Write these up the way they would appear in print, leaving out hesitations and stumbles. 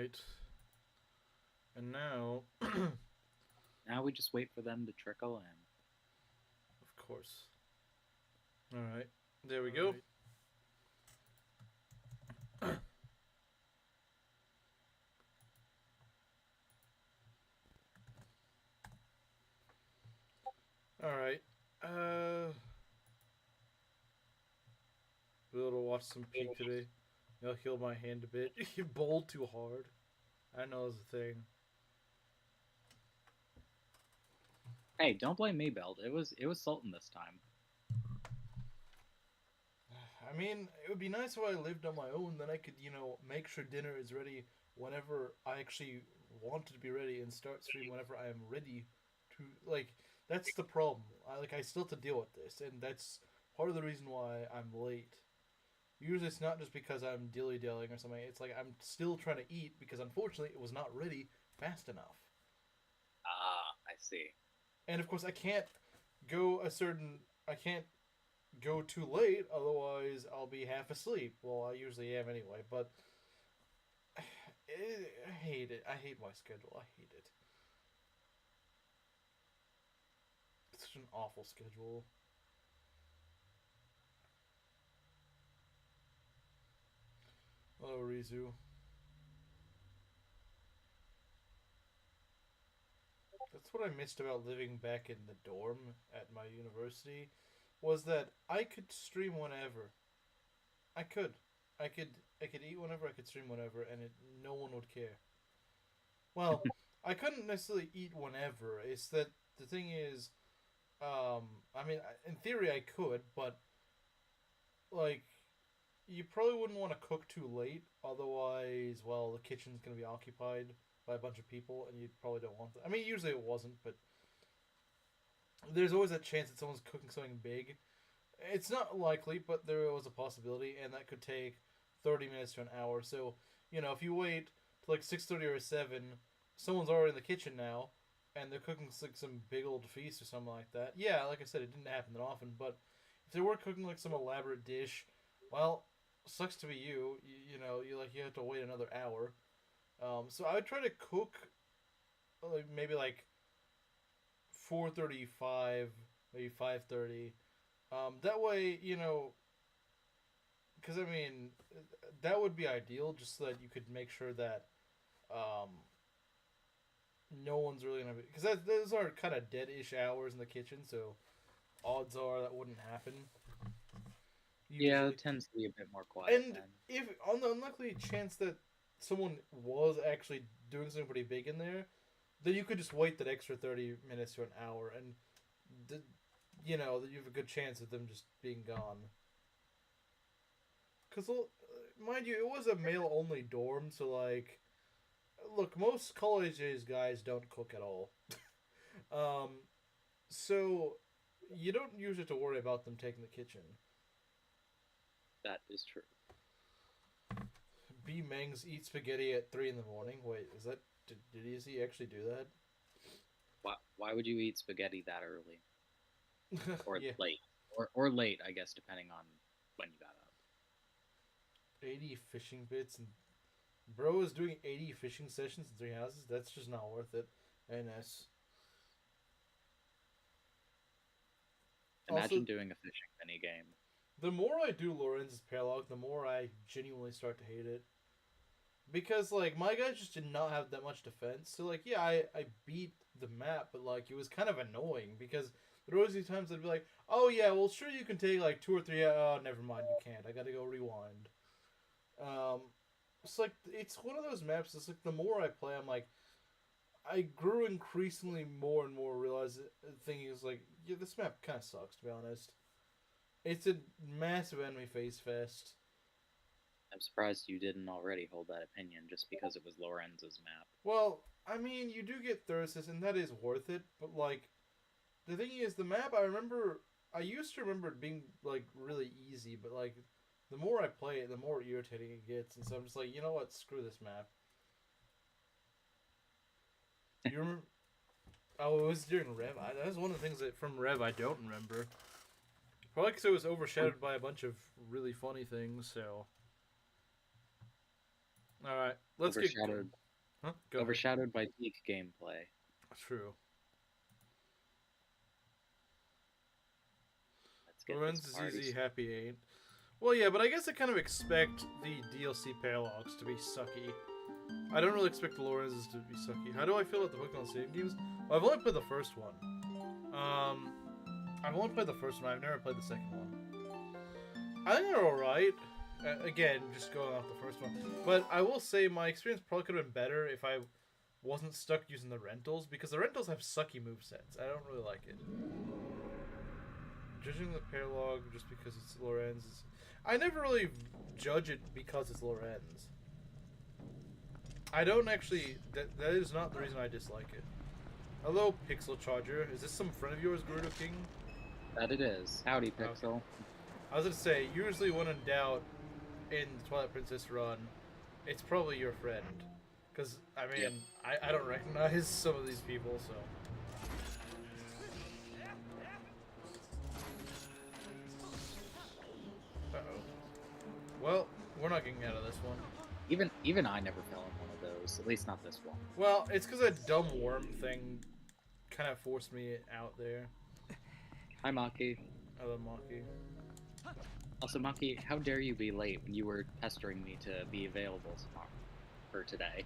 Alright. And now, Now we just wait for them to trickle in. of course. Alright. There we go. Alright. Be able to watch some Peak today. I'll heal my hand a bit. You bowled too hard. I know it's a thing. Hey, don't blame me, Belt. It was Sultan this time. I mean, it would be nice if I lived on my own. Then I could, make sure dinner is ready whenever I actually want it to be ready and start stream whenever I am ready to. Like, that's the problem. I still have to deal with this, and that's part of the reason why I'm late. Usually it's not just because I'm dilly dallying or something. It's like I'm still trying to eat because unfortunately it was not ready fast enough. Ah, I see. And of course I can't go too late, otherwise I'll be half asleep. Well, I usually am anyway, but I hate it. I hate my schedule. I hate it. It's such an awful schedule. Oh, Rizu. That's what I missed about living back in the dorm at my university, was that I could stream whenever. I could. I could eat whenever, I could stream whenever, and no one would care. Well, I couldn't necessarily eat whenever. It's that the thing is, I mean, in theory I could, but like, you probably wouldn't want to cook too late. Otherwise, well, the kitchen's gonna be occupied by a bunch of people, and you probably don't want that. I mean, usually it wasn't, but there's always a chance that someone's cooking something big. It's not likely, but there was a possibility, and that could take 30 minutes to an hour. So, if you wait to like 6:30 or 7, someone's already in the kitchen now, and they're cooking like some big old feast or something like that. Yeah, like I said, it didn't happen that often, but if they were cooking like some elaborate dish, well, sucks to be you. You have to wait another hour. So I would try to cook maybe like 4:35, maybe 5:30. That way, because I mean, that would be ideal, just so that you could make sure that um, no one's really gonna be, because those are kind of dead-ish hours in the kitchen, so odds are that wouldn't happen Yeah, usually. it tends to be a bit more quiet And then. if on the unlikely chance that someone was actually doing something pretty big in there, then you could just wait that extra 30 minutes to an hour, and th- that you have a good chance of them just being gone. Because, mind you, it was a male only dorm, so, like, look, most college age guys don't cook at all. Um, so, you don't usually have to worry about them taking the kitchen. That is true. B. Mengs eat spaghetti at 3 in the morning. Wait, is that. He actually do that? Why would you eat spaghetti that early or Yeah. late or late? I guess depending on when you got up. 80 fishing bits, and bro is doing 80 fishing sessions in 3 houses? That's just not worth it. NS. Imagine Also, doing a fishing mini game. the more I do Lorenz's Paralog, the more I genuinely start to hate it. Because, like, my guy just did not have that much defense. So, like, yeah, I beat the map, but, like, it was kind of annoying because there were always these times I'd be like, oh, yeah, well, sure, you can take, like, 2 or 3. Oh, never mind, you can't. I gotta go rewind. Um, it's like, it's one of those maps, it's like, the more I play, I'm like, I grew increasingly more and more realize thinking is like, yeah, this map kind of sucks, to be honest. It's a massive enemy face fest. I'm surprised you didn't already hold that opinion just because it was Lorenz's map. Well, I mean, you do get Thyrsis, and that is worth it, but, like, the thing is, the map, I used to remember it being, like, really easy, but, like, the more I play it, the more irritating it gets, and so I'm just like, you know what, screw this map. You remember? Oh, it was during Rev. That was one of the things that from Rev I don't remember. Probably because it was overshadowed by a bunch of really funny things, so. Alright. let's get Overshadowed, huh? Go ahead. overshadowed by peak gameplay. True. Let's get this Lorenz is party easy, started. happy ain't. Well, yeah, but I guess I kind of expect the DLC paralogs to be sucky. I don't really expect the Lorenz's to be sucky. How do I feel about the Pokemon Stadium games? Well, I've only played the first one. I've only played the first one. I've never played the second one. I think they're alright. Again, just going off the first one. But I will say my experience probably could have been better if I wasn't stuck using the rentals, because the rentals have sucky movesets. I don't really like it. Judging the paralog just because it's Lorenz is... I never really judge it because it's Lorenz. I don't actually... That is not the reason I dislike it. Hello, Pixel Charger. Is this some friend of yours, Gerudo King? That it is. Howdy, Pixel. Okay. I was gonna say, usually when in doubt in the Twilight Princess run, it's probably your friend. Because, I mean, Yep. I don't recognize some of these people, so... Uh-oh. Well, we're not getting out of this one. Even I never fell in one of those. At least not this one. Well, it's because that dumb worm thing kind of forced me out there. Hi, Maki. I love Maki. Also, Maki, how dare you be late when you were pestering me to be available tomorrow for today?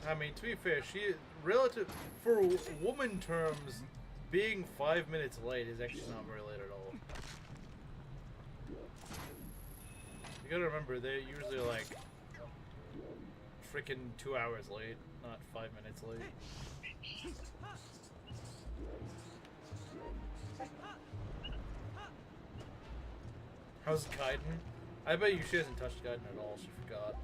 I mean, to be fair, she relative for woman terms, being 5 minutes late is actually not very late at all. You gotta remember, they're usually like freaking 2 hours late, not 5 minutes late. How's Gaiden? I bet you she hasn't touched Gaiden at all. She forgot.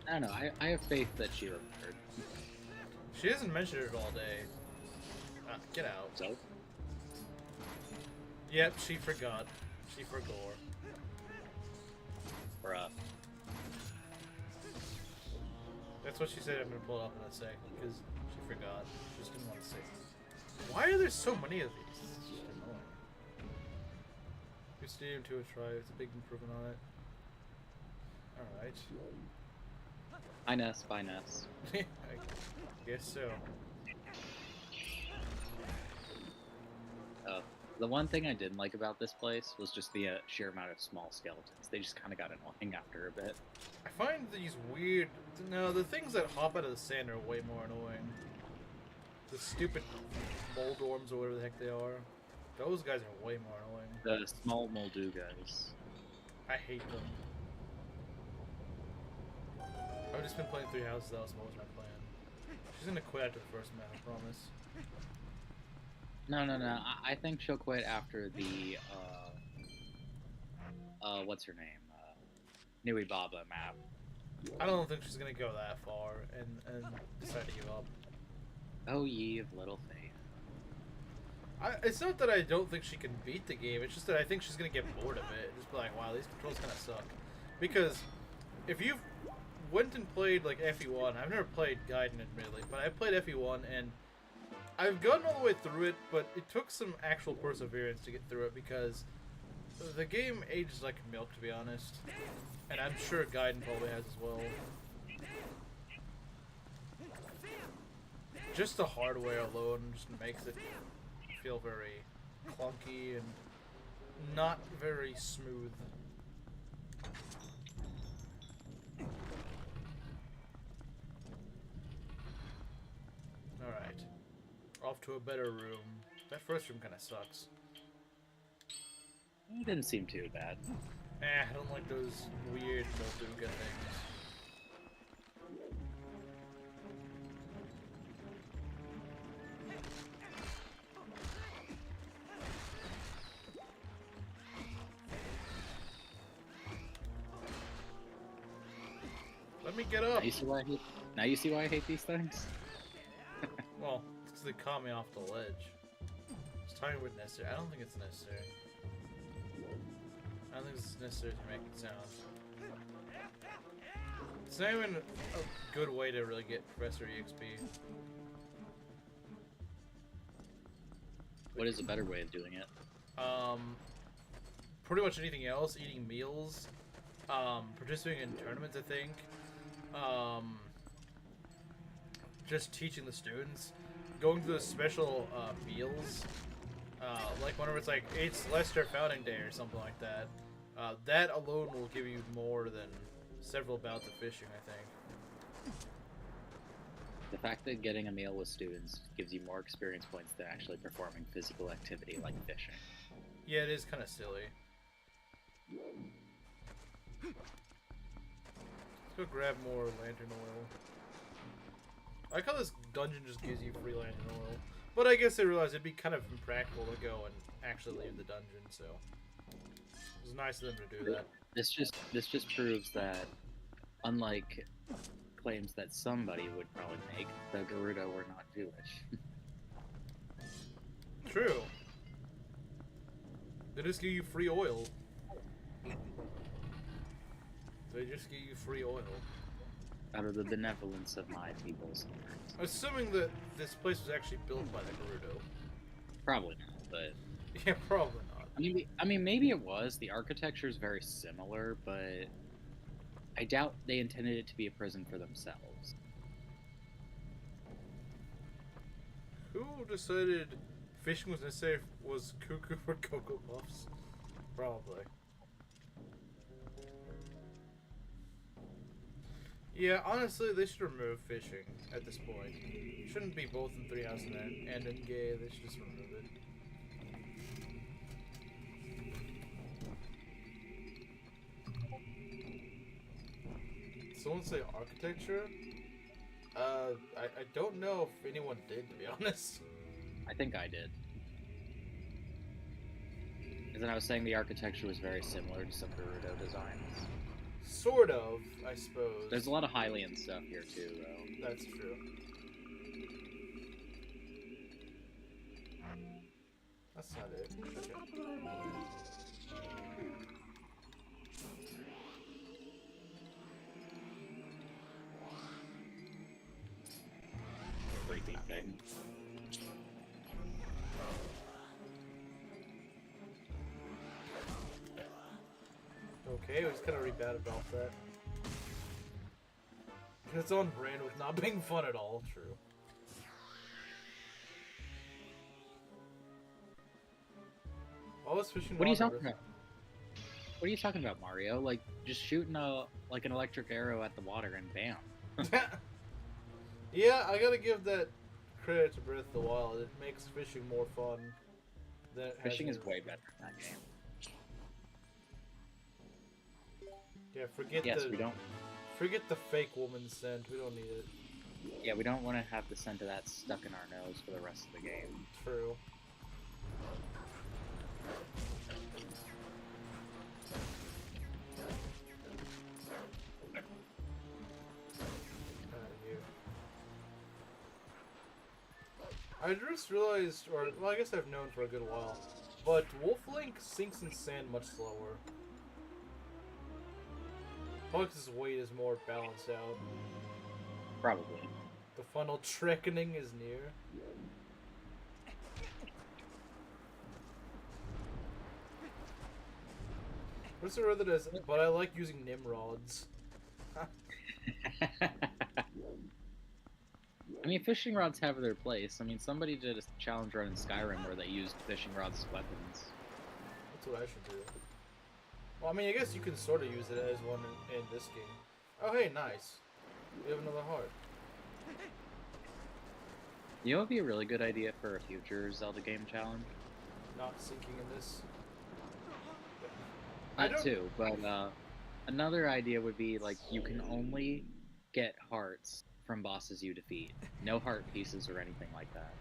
I don't know. I have faith that she remembered. She hasn't mentioned it all day. Get out. So, Yep, she forgot. She forgot. bruh. That's what she said. I'm gonna pull it up in a sec because she forgot. She just didn't want to say. Why are there so many of these? It's just annoying. Give Stadium 2 a try. It's a big improvement on it. Alright. Bye, Ness. Bye, Ness. I guess so. The one thing I didn't like about this place was just the sheer amount of small skeletons. They just kind of got annoying after a bit. I find these weird... No, the things that hop out of the sand are way more annoying. The stupid Moldorms or whatever the heck they are. Those guys are way more annoying. The small Moldu guys. I hate them. I've just been playing 3 houses, that was most of my plan. She's gonna quit after the first map, I promise. No. I think she'll quit after the, what's her name? Nui Baba map. I don't think she's gonna go that far and decide to give up. Oh, ye of little faith. It's not that I don't think she can beat the game, it's just that I think she's gonna get bored of it. Just be like, wow, these controls kinda suck. Because if you've went and played like FE1, I've never played Gaiden admittedly, but I played FE1 and I've gotten all the way through it, but it took some actual perseverance to get through it because the game ages like milk, to be honest. And I'm sure Gaiden probably has as well. Just the hardware alone just makes it feel very clunky and not very smooth. Alright. Off to a better room. That first room kinda sucks. It didn't seem too bad. I don't like those weird Molduga things. Let me get up! Now you see why I hate, now you see why I hate these things? Well, it's 'cause they caught me off the ledge. It's tiny bit necessary. I don't think it's necessary. I don't think it's necessary to make it sound. It's not even a good way to really get Professor EXP. What is a better way of doing it? Pretty much anything else, eating meals. participating in tournaments, I think. Um, just teaching the students, going to the special meals, like whenever it's like it's Lester Founding Day or something like that. That alone will give you more than several bouts of fishing, I think. The fact that getting a meal with students gives you more experience points than actually performing physical activity like fishing. Yeah, it is kind of silly. Let's go grab more lantern oil. I like how this dungeon just gives you free lantern oil. But I guess they realized it'd be kind of impractical to go and actually leave the dungeon, so it was nice of them to do that. This just proves that, unlike claims that somebody would probably make, the Gerudo were not Jewish. True. They just give you free oil. They just give you free oil. Out of the benevolence of my peoples. Assuming that this place was actually built by the Gerudo. Probably not, but Yeah, probably not. I mean, maybe it was. The architecture is very similar, but I doubt they intended it to be a prison for themselves. Who decided fishing was necessary was cuckoo for Cocoa Puffs? Probably. Yeah, honestly, they should remove fishing at this point. It shouldn't be both in Three Houses and in Gay. They should just remove it. Someone say architecture? I don't know if anyone did, to be honest. I think I did. And then I was saying the architecture was very similar to some Gerudo designs. Sort of, I suppose. There's a lot of Hylian stuff here too, though. That's true. That's not it. Creepy thing. Okay, I was kind of really bad about that. It's on brand with not being fun at all. True. All this fishing. What are you talking about? What are you talking about, Mario? Like just shooting an electric arrow at the water and bam. Yeah, I gotta give that credit to Breath of the Wild. It makes fishing more fun. Fishing is way better in that game. Yeah, forget the fake woman scent. We don't need it. Yeah, we don't want to have the scent of that stuck in our nose for the rest of the game. True. I just realized, or well, I guess I've known for a good while, but Wolf Link sinks in sand much slower. Puck's weight is more balanced out. Probably. The final trekkening is near. What's the other does? But I like using Nimrods. I mean, fishing rods have their place. I mean, somebody did a challenge run in Skyrim where they used fishing rods as weapons. That's what I should do. Well, I mean, I guess you can sort of use it as one in this game. Oh, hey, nice. We have another heart. You know what would be a really good idea for a future Zelda game challenge? Not sinking in this. That too, but another idea would be, like, you can only get hearts from bosses you defeat. No heart pieces or anything like that.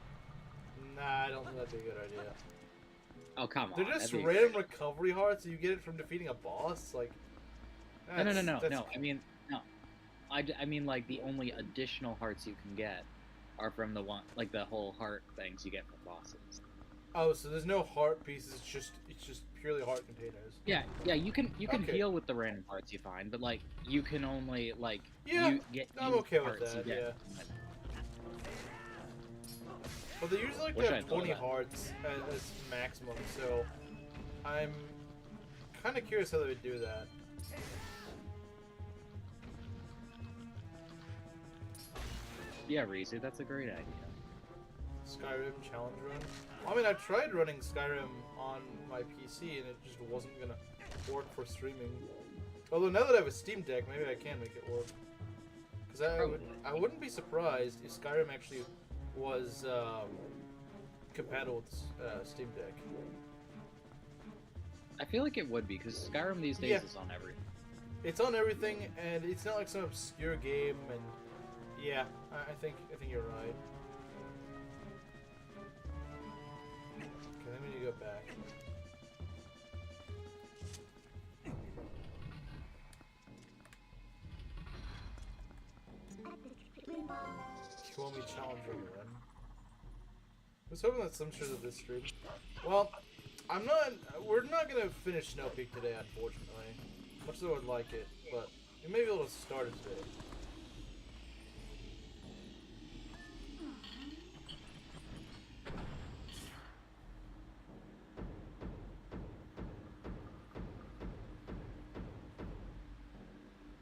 Nah, I don't think that'd be a good idea. Oh, come on. They're just random recovery hearts and you get it from defeating a boss? Like, No. I mean, no. I mean, like, the only additional hearts you can get are from the whole heart things you get from bosses. Oh, so there's no heart pieces, it's just purely heart containers. Yeah, you can heal with the random hearts you find, but, like, you can only, like, I'm okay with that, yeah. But they usually like to have 20 hearts as maximum, so I'm kind of curious how they would do that. Yeah, Rizu, that's a great idea. Skyrim challenge run. I mean, I tried running Skyrim on my PC and it just wasn't gonna work for streaming. Although now that I have a Steam Deck, maybe I can make it work. Because I wouldn't be surprised if Skyrim actually was compatible with Steam Deck. I feel like it would be, because Skyrim these days is on everything. It's on everything, and it's not like some obscure game, and yeah, I think you're right. Okay, let me go back. Kiwami Challenger run. I was hoping that some sort of this stream. Well, we're not gonna finish Snow Peak today, unfortunately. Much as I would like it, but we may be able to start it today.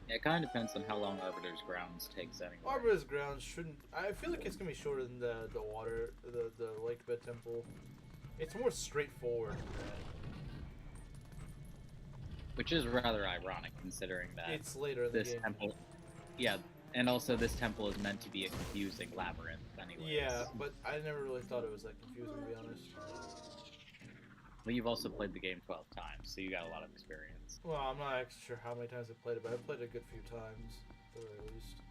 Yeah, it kind of depends on how long Arbiter's Grounds takes anyway. Arbiter's Grounds shouldn't... I feel like it's going to be shorter than the water, the Lake Bed Temple. It's more straightforward than that. Which is rather ironic, considering that it's later in the game. Temple... Yeah, and also this temple is meant to be a confusing labyrinth anyway. Yeah, but I never really thought it was that confusing, to be honest. Well, you've also played the game 12 times, so you got a lot of experience. Well, I'm not actually sure how many times I've played it, but I've played it a good few times, at the very least.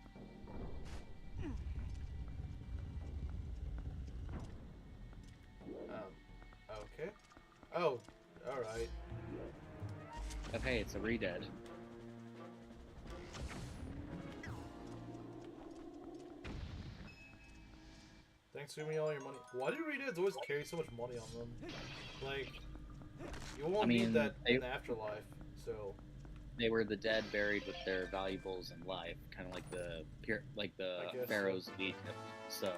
Okay. Oh, alright. Okay, it's a redead. Thanks for giving me all your money. Why do redeads always carry so much money on them? Like, you won't need that in the afterlife, so... They were the dead buried with their valuables in life, kind of like the pharaohs of Egypt, so...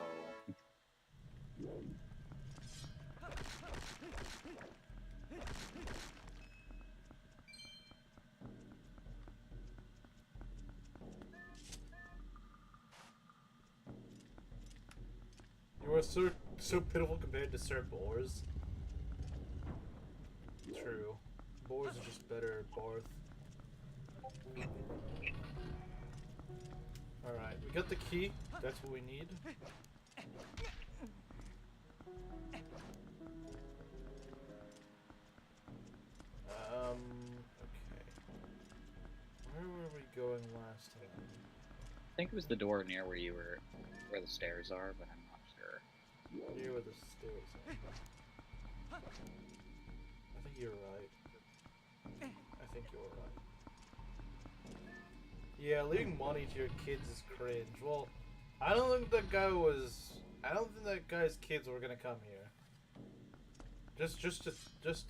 You are so pitiful compared to Sir Boars. True. Boars are just better at Barth. Alright, we got the key. That's what we need. Okay. Where were we going last time? I think it was the door near where the stairs are, but I'm not sure. Near where the stairs are. I think you're right. I think you're right. Yeah, leaving money to your kids is cringe. Well, I don't think that guy's kids were gonna come here. Just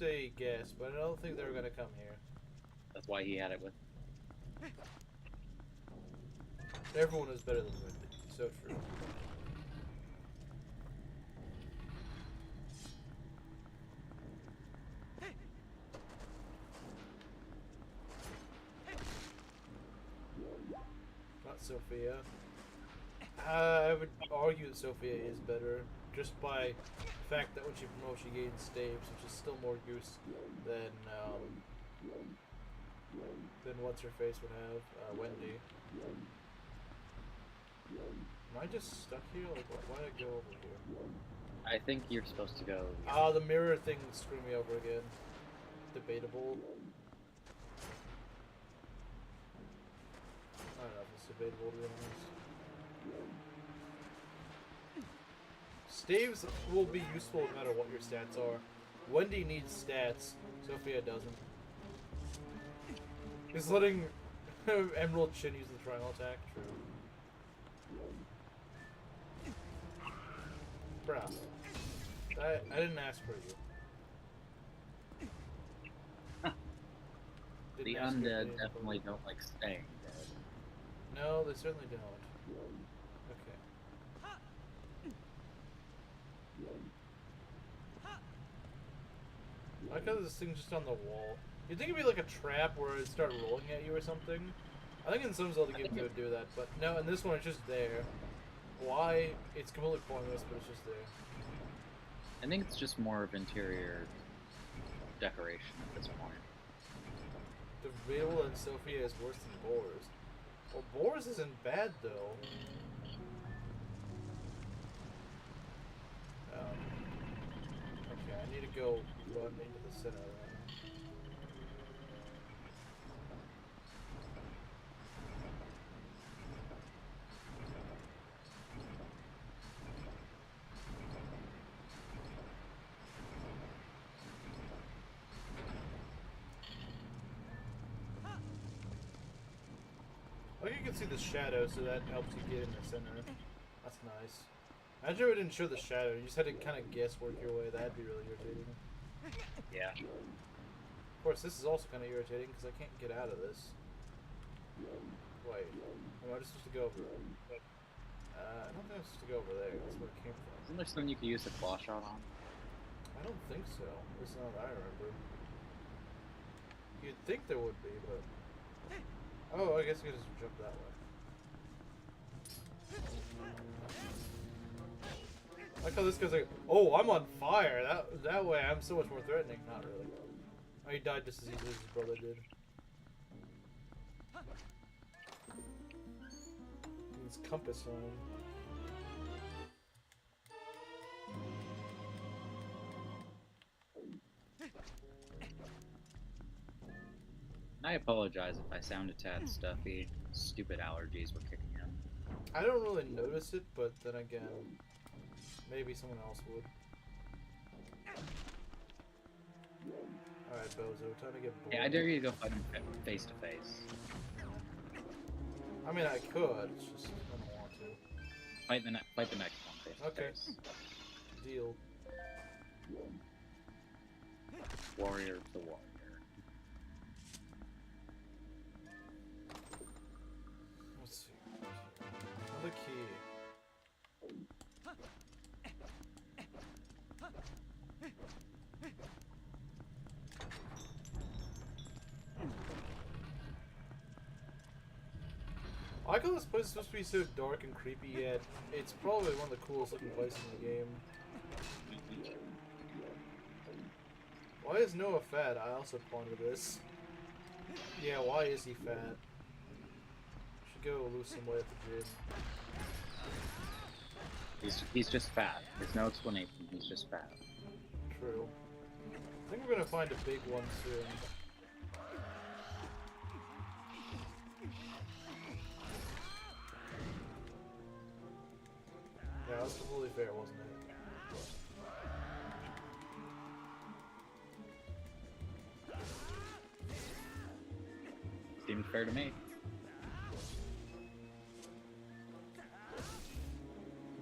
a guess, but I don't think they were gonna come here. That's why he had it with. Everyone is better than Wendy. So true. Not Sophia. I would argue that Sophia is better, just by the fact that when she promotes, she gains staves, which is still more use than what's her face would have, Wendy. Am I just stuck here? Like, why did I go over here? I think you're supposed to go. Ah, the mirror thing screwed me over again. Debatable. I don't know if it's debatable, to be honest. Staves will be useful no matter what your stats are. Wendy needs stats. Sophia doesn't. Is letting Emerald Chin use the triangle attack true? Bruh. I didn't ask for you. The undead definitely don't like staying dead. No, they certainly don't. Okay. I like how this thing's just on the wall. You'd think it'd be like a trap where it'd start rolling at you or something. I think in some Zelda games they would do that, but no, in this one it's just there. Why? It's completely pointless, but it's just there. I think it's just more of interior decoration at this point. Deville and Sophia is worse than Boars. Well, Boars isn't bad, though. Okay, I need to go run into the center right now. Like you can see the shadow, so that helps you get in the center. That's nice. Imagine if it didn't show the shadow, you just had to kind of guess work your way. That'd be really irritating. Yeah. Of course, this is also kind of irritating because I can't get out of this. Wait, am I just supposed to go over there? I don't think I'm supposed to go over there. That's where it came from. Isn't there something you could use the claw shot on? I don't think so. At least not that I remember. You'd think there would be, but... Oh, I guess you can just jump that way. I like how this guy's like, oh, I'm on fire. That way I'm so much more threatening. Not really. Oh, he died just as easily as his brother did. His compass on. I apologize if I sound a tad stuffy. Stupid allergies were kicking in. I don't really notice it, but then again, maybe someone else would. Alright, Bozo, time to get bored. Yeah, I dare you to go fight him face to face. I mean, I could, it's just I don't want to. Fight the next one face to face. Deal. Warrior to warrior. Let's see. Another key. I like how this place is supposed to be so dark and creepy, yet it's probably one of the coolest looking places in the game. Why is Noah fat? I also pondered this. Yeah, why is he fat? Should go lose some weight at the gym. He's just fat. There's no explanation. He's just fat. True. I think we're gonna find a big one soon. Yeah, that was completely fair, wasn't it? Seems fair to me.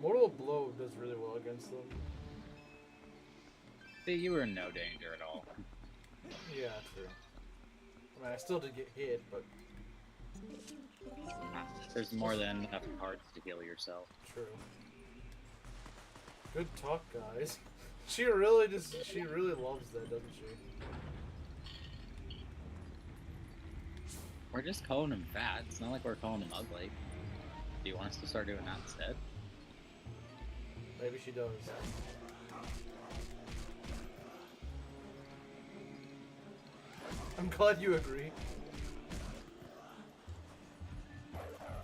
Mortal Blow does really well against them. See, you were in no danger at all. Yeah, true. I mean, I still did get hit, but... There's more than enough hearts to heal yourself. True. Good talk, guys. She really loves that, doesn't she? We're just calling him fat. It's not like we're calling him ugly. Do you want us to start doing that instead? Maybe she does. I'm glad you agree.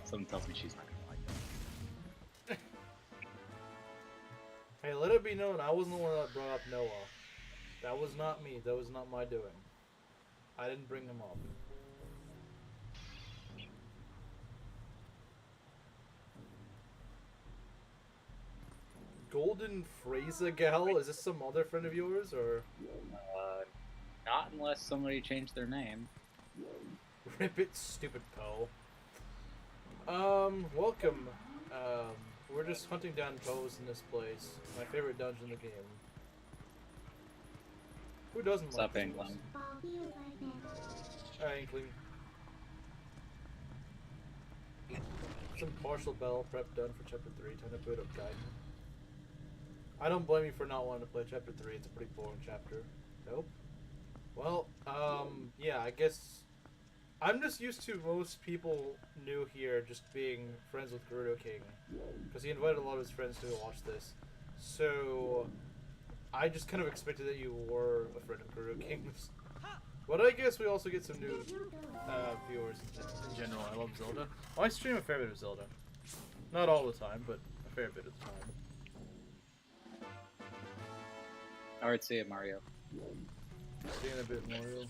Someone tells me she's not gonna like it. Hey, let it be known, I wasn't the one that brought up Noah. That was not me. That was not my doing. I didn't bring him up. Golden Fraser Gal? Is this some other friend of yours, or? Not unless somebody changed their name. Rip it, stupid Poe. Welcome. We're just hunting down Poes in this place. My favorite dungeon in the game. Who doesn't What's up, like Inkling? Alright, Inkling. Some partial battle prep done for Chapter 3. Time to boot up Gaiden. I don't blame you for not wanting to play Chapter 3. It's a pretty boring chapter. Nope. Well, yeah, I guess... I'm just used to most people new here just being friends with Gerudo King, because he invited a lot of his friends to watch this. So I just kind of expected that you were a friend of Gerudo King's. But I guess we also get some new viewers in general. I love Zelda. Well, I stream a fair bit of Zelda. Not all the time, but a fair bit of the time. Alright, see you, Mario. Seeing a bit Mario.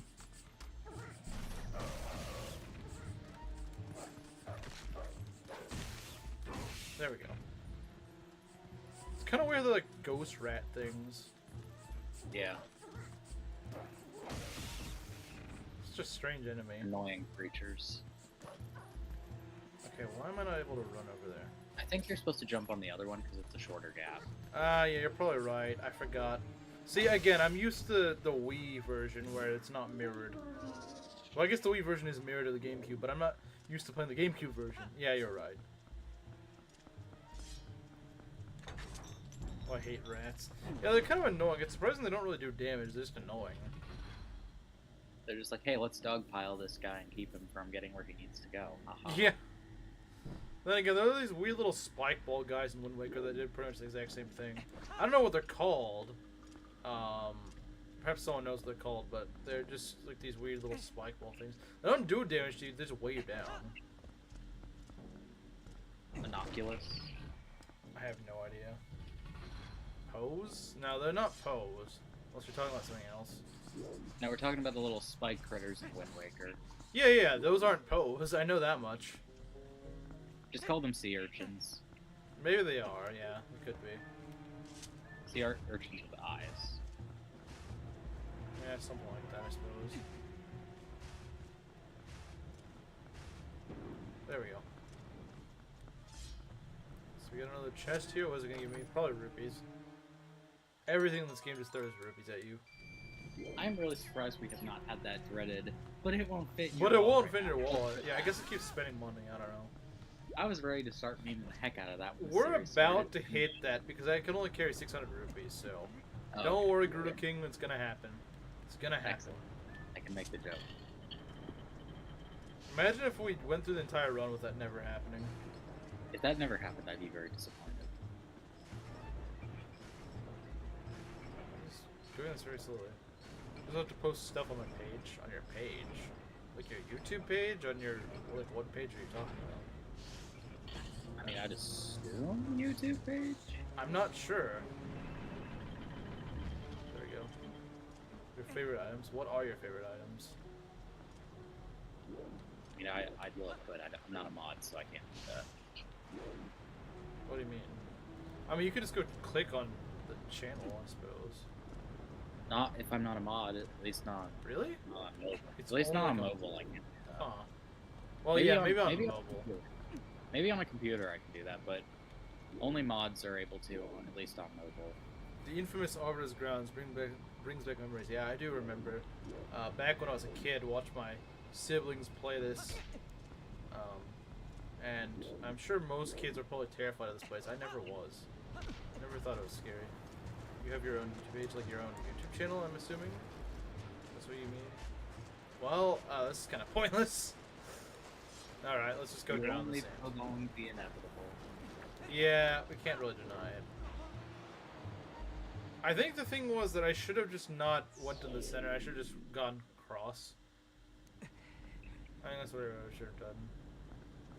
There we go. It's kind of weird, the like ghost rat things. Yeah. It's just strange enemy. Annoying creatures. Okay, why am I not able to run over there? I think you're supposed to jump on the other one because it's a shorter gap. Yeah, you're probably right. I forgot. See, again, I'm used to the Wii version where it's not mirrored. Well, I guess the Wii version is mirrored to the GameCube, but I'm not used to playing the GameCube version. Yeah, you're right. Oh, I hate rats. Yeah, they're kind of annoying. It's surprising they don't really do damage. They're just annoying. They're just like, hey, let's dogpile this guy and keep him from getting where he needs to go. Yeah. Then again, there are these weird little spike ball guys in Wind Waker that did pretty much the exact same thing. I don't know what they're called. Perhaps someone knows what they're called, but they're just like these weird little spike ball things. They don't do damage to you, they just weigh you down. Innocuous? I have no idea. Pose? No, they're not pose. Unless you're talking about something else. No, we're talking about the little spike critters in Wind Waker. Yeah, those aren't pose. I know that much. Just call them sea urchins. Maybe they are, yeah. It could be. Sea urchins with eyes. Yeah, something like that, I suppose. There we go. So we got another chest here. What is it going to give me? Probably rupees. Everything in this game just throws rupees at you. I'm really surprised we have not had that dreaded, but it won't fit your But it wallet won't right fit in your now. wallet. Yeah, I guess it keeps spending money. I don't know. I was ready to start memeing the heck out of that one. We're about to hit that because I can only carry 600 rupees, so don't worry, Gerudo King, it's gonna happen. It's gonna happen. Excellent. I can make the joke. Imagine if we went through the entire run with that never happening. If that never happened, I'd be very disappointed. Just doing this very slowly. You just have to post stuff on my page, on your page. Like your YouTube page, on your, like, what page are you talking about? I mean, I'd assume YouTube page? I'm not sure. There we go. Your favorite items. What are your favorite items? I mean, I'd look, but I'm not a mod, so I can't do that. What do you mean? I mean, you could just go click on the channel, I suppose. Not if I'm not a mod, at least not. Really? On mobile. It's At least not on only mobile, I can't do that. Huh. Well, maybe on mobile. Maybe on a computer I can do that, but only mods are able to, at least on mobile. The infamous Arbiter's Grounds brings back memories. Yeah, I do remember. Back when I was a kid, watched my siblings play this. And I'm sure most kids are probably terrified of this place. I never was. I never thought it was scary. You have your own YouTube page, like your own YouTube channel, I'm assuming? That's what you mean? Well, this is kind of pointless. Alright, let's just go down the sand. Prolong the inevitable. Yeah, we can't really deny it. I think the thing was that I should have just not went to the center. I should have just gone across. I think that's what I should have done.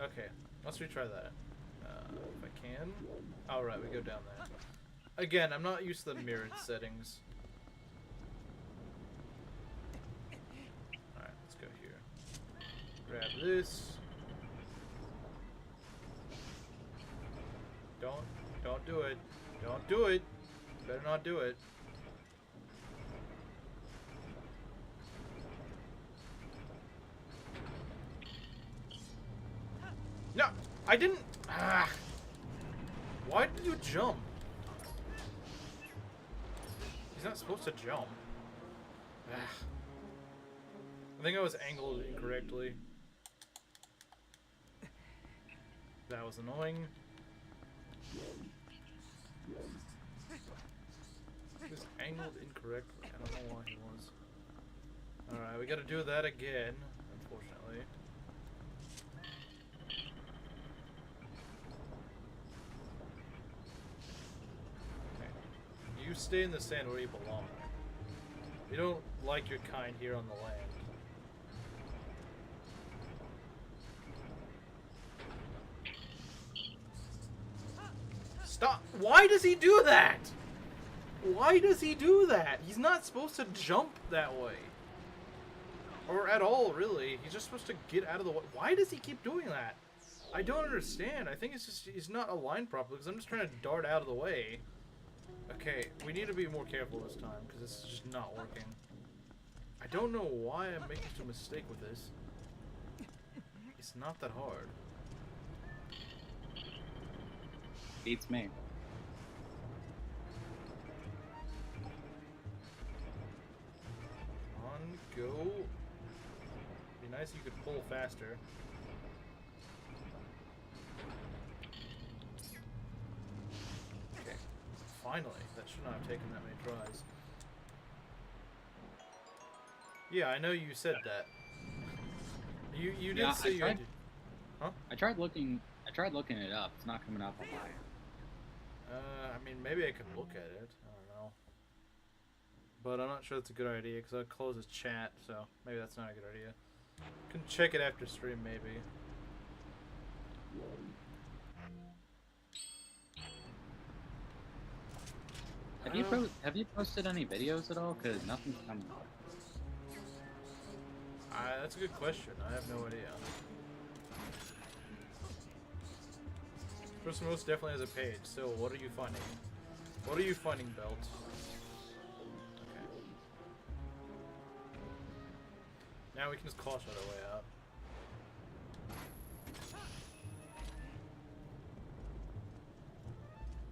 Okay, let's retry that. If I can. Alright, we go down there. Again, I'm not used to the mirrored settings. Alright, let's go here. Grab this. Don't do it. Don't do it. Better not do it. No, I didn't. Ah. Why did you jump? He's not supposed to jump. Ah. I think I was angled incorrectly. That was annoying. He was angled incorrectly. I don't know why he was. Alright, we gotta do that again, unfortunately. stay in the sand where you belong. You don't like your kind here on the land. Stop! Why does he do that? Why does he do that? He's not supposed to jump that way. Or at all, really. He's just supposed to get out of the way. Why does he keep doing that? I don't understand. I think it's just he's not aligned properly because I'm just trying to dart out of the way. Okay, we need to be more careful this time because this is just not working. I don't know why I'm making such a mistake with this. It's not that hard. Beats me. On, go. Be nice if you could pull faster. Okay. Finally. That should not have taken that many tries. Yeah, I know you said that. You did say you had to... Huh? I tried looking it up. It's not coming up on mine. I mean, maybe I could look at it. I don't know. But I'm not sure that's a good idea because I'll close his chat, so maybe that's not a good idea. Can check it after stream, maybe. Have you posted any videos at all? Because nothing's coming up. That's a good question. I have no idea. Person most definitely has a page. So, what are you finding? What are you finding, Belt? Okay. Now we can just claw shot our way out.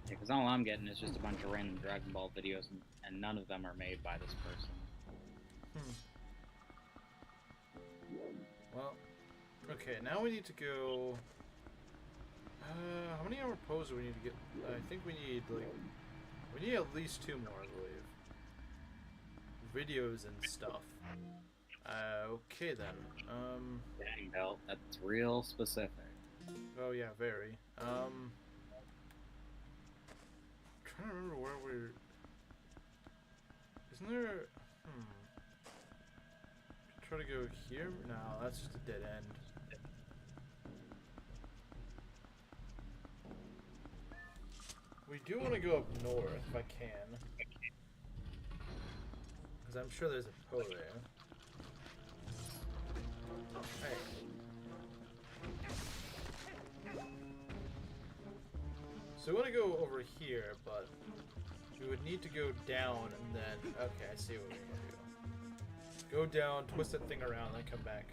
Yeah, because all I'm getting is just a bunch of random Dragon Ball videos, and none of them are made by this person. Well, okay, now we need to go... how many more poses do we need to get? I think we need, like... We need at least 2 more, I believe. Videos and stuff. Okay then. Dang, Belt, that's real specific. Oh yeah, very. Trying to remember where we're... Isn't there... Try to go here? No, that's just a dead end. We do want to go up north if I can. Because I'm sure there's a Po there. Hey. So we want to go over here, but we would need to go down and then... Okay, I see what we're going to do. Go down, twist that thing around, and then come back.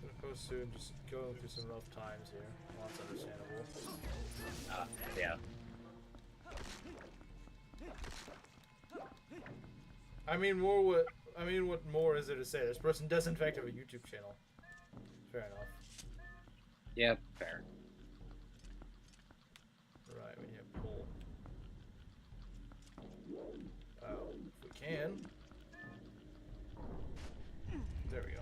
I'm supposed to just going through some rough times here. Well, that's understandable. Yeah. I mean, what more is there to say? This person does in fact have a YouTube channel. Fair enough. Yeah, fair. Right, we need to pull. Oh, if we can. There we go.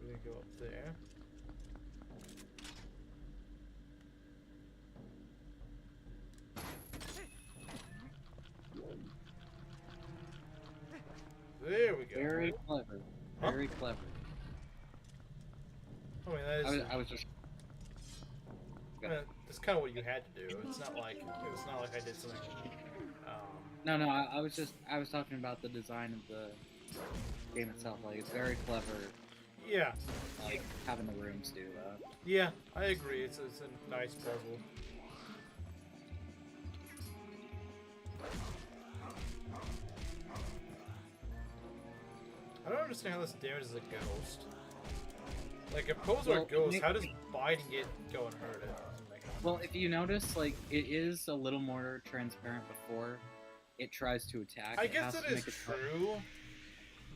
We're gonna go up there. There we go. Very clever. Very clever. I mean, that is... I was just... I mean, that's kind of what you had to do. It's not like I did something... No, I was talking about the design of the game itself. Like, it's very clever. Yeah. Like, having the rooms do that. Yeah, I agree. It's a nice puzzle. I don't understand how this damages a ghost. Like, if Poe's a ghost, how does biting it go and hurt it? Well, if you notice, like, it is a little more transparent before it tries to attack. I guess that is true,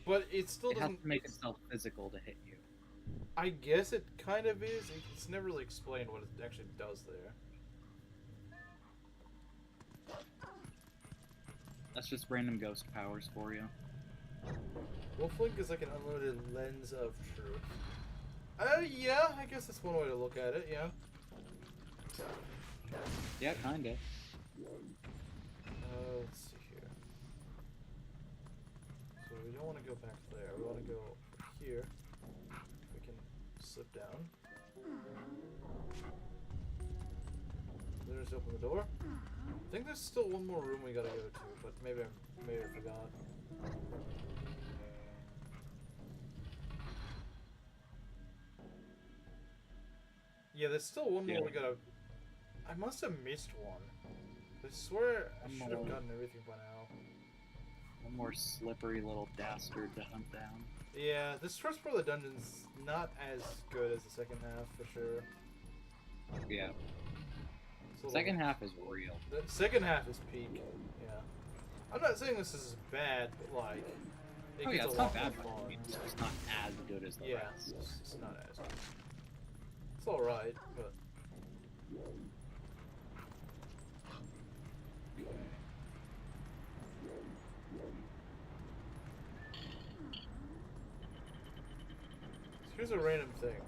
but it still doesn't... It has to make itself physical to hit you. I guess it kind of is. It's never really explained what it actually does there. That's just random ghost powers for you. Wolflink is like an unlimited lens of truth. Yeah, I guess that's one way to look at it, yeah. Yeah, kinda. Let's see here. So we don't want to go back there. We want to go here. We can slip down. Then just open the door. I think there's still one more room we gotta go to, but maybe I forgot. Yeah, there's still one more we gotta... I must have missed one. I swear I should have gotten everything by now. One more slippery little dastard to hunt down. Yeah, this first part of the dungeon's not as good as the second half, for sure. Yeah. Second half is real. The second half is peak, yeah. I'm not saying this is bad, but like... It gets it's a not lot bad, more fun. it's just not as good as the rest. Yeah, it's not as good. It's alright, but... Here's a random thing.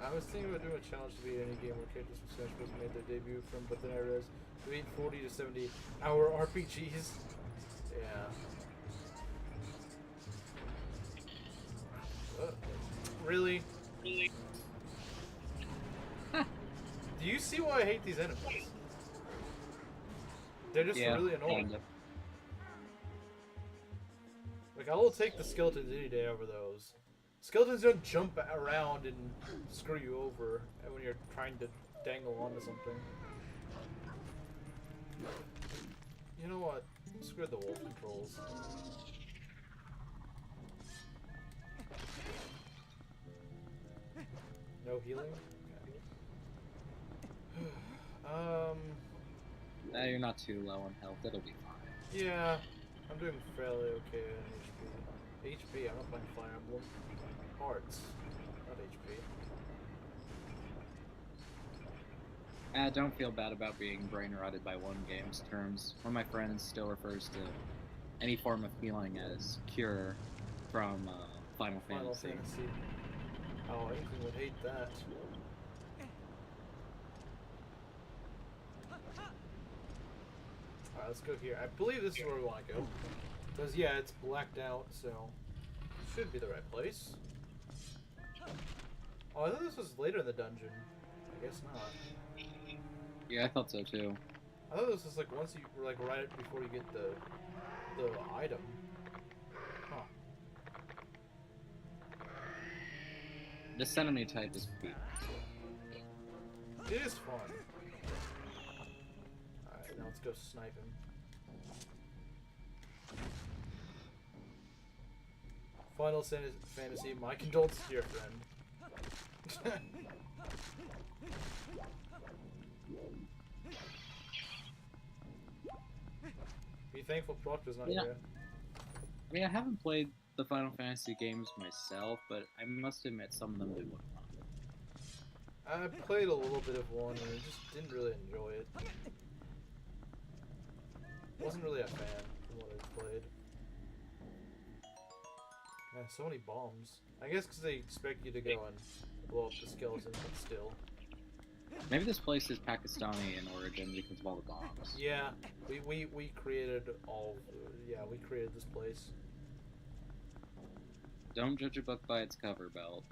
I was thinking about doing a challenge to beat any game where characters from Smash Bros. Made their debut from, but then I realized we beat 40 to 70 hour RPGs. Yeah. Really? Really? Do you see why I hate these enemies? They're just really annoying. Kinda. Like, I will take the skeletons any day over those. Skeletons don't jump around and screw you over when you're trying to dangle onto something. You know what? Screw the wolf controls. No healing? Okay. Nah, you're not too low on health, it'll be fine. Yeah, I'm doing fairly okay on HP. HP, I'm not playing Fire Emblem. Hearts, not HP. Don't feel bad about being brain rotted by one game's terms. One of my friends still refers to any form of healing as cure from Final Fantasy. Oh, anything would hate that. Alright, let's go here. I believe this is where we want to go. Because, yeah, it's blacked out, so... Should be the right place. Oh, I thought this was later in the dungeon. I guess not. Yeah, I thought so too. I thought this was like once you were like right before you get the item. Huh. This enemy type is weak. It is fun. Alright, now let's go snipe him. Final Fantasy, my condolences to your friend. Be thankful Proctor's not here. I mean, I haven't played the Final Fantasy games myself, but I must admit some of them do look fun. I played a little bit of one and I just didn't really enjoy it. Wasn't really a fan from what I played. Man, so many bombs. I guess because they expect you to go and blow up the skeleton, but still. Maybe this place is Pakistani in origin because of all the bombs. Yeah, we created all. Yeah, we created this place. Don't judge a book by its cover, Belt.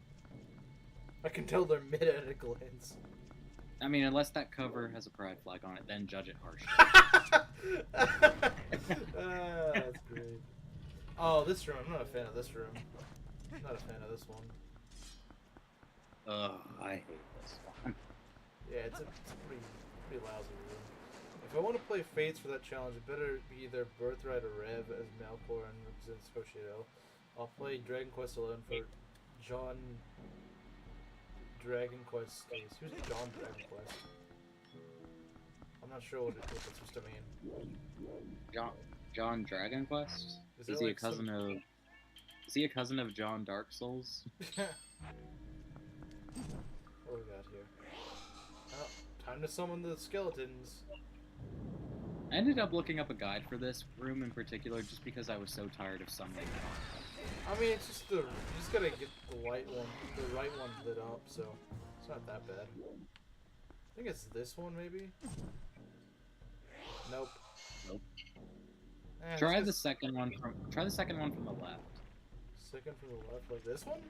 I can tell they're mid at a glance. I mean, unless that cover has a pride flag on it, then judge it harshly. That's great. Oh, this room. I'm not a fan of this room. I'm not a fan of this one. Ugh, I hate this one. Yeah, it's a pretty lousy room. If I want to play Fates for that challenge, it better be either Birthright or Rev as Malcor and represents Hoshiro. I'll play Dragon Quest alone for John Dragon Quest. Who's John Dragon Quest? I'm not sure what it's supposed to mean. John Dragon Quest? Is he like a cousin of? Is he a cousin of John Dark Souls? What do we got here? Oh, time to summon the skeletons. I ended up looking up a guide for this room in particular just because I was so tired of summoning it. I mean, it's just you just gotta get the right one lit up, so it's not that bad. I think it's this one, maybe? Nope. Nope. Try the second one from the left. Second from the left, like this one?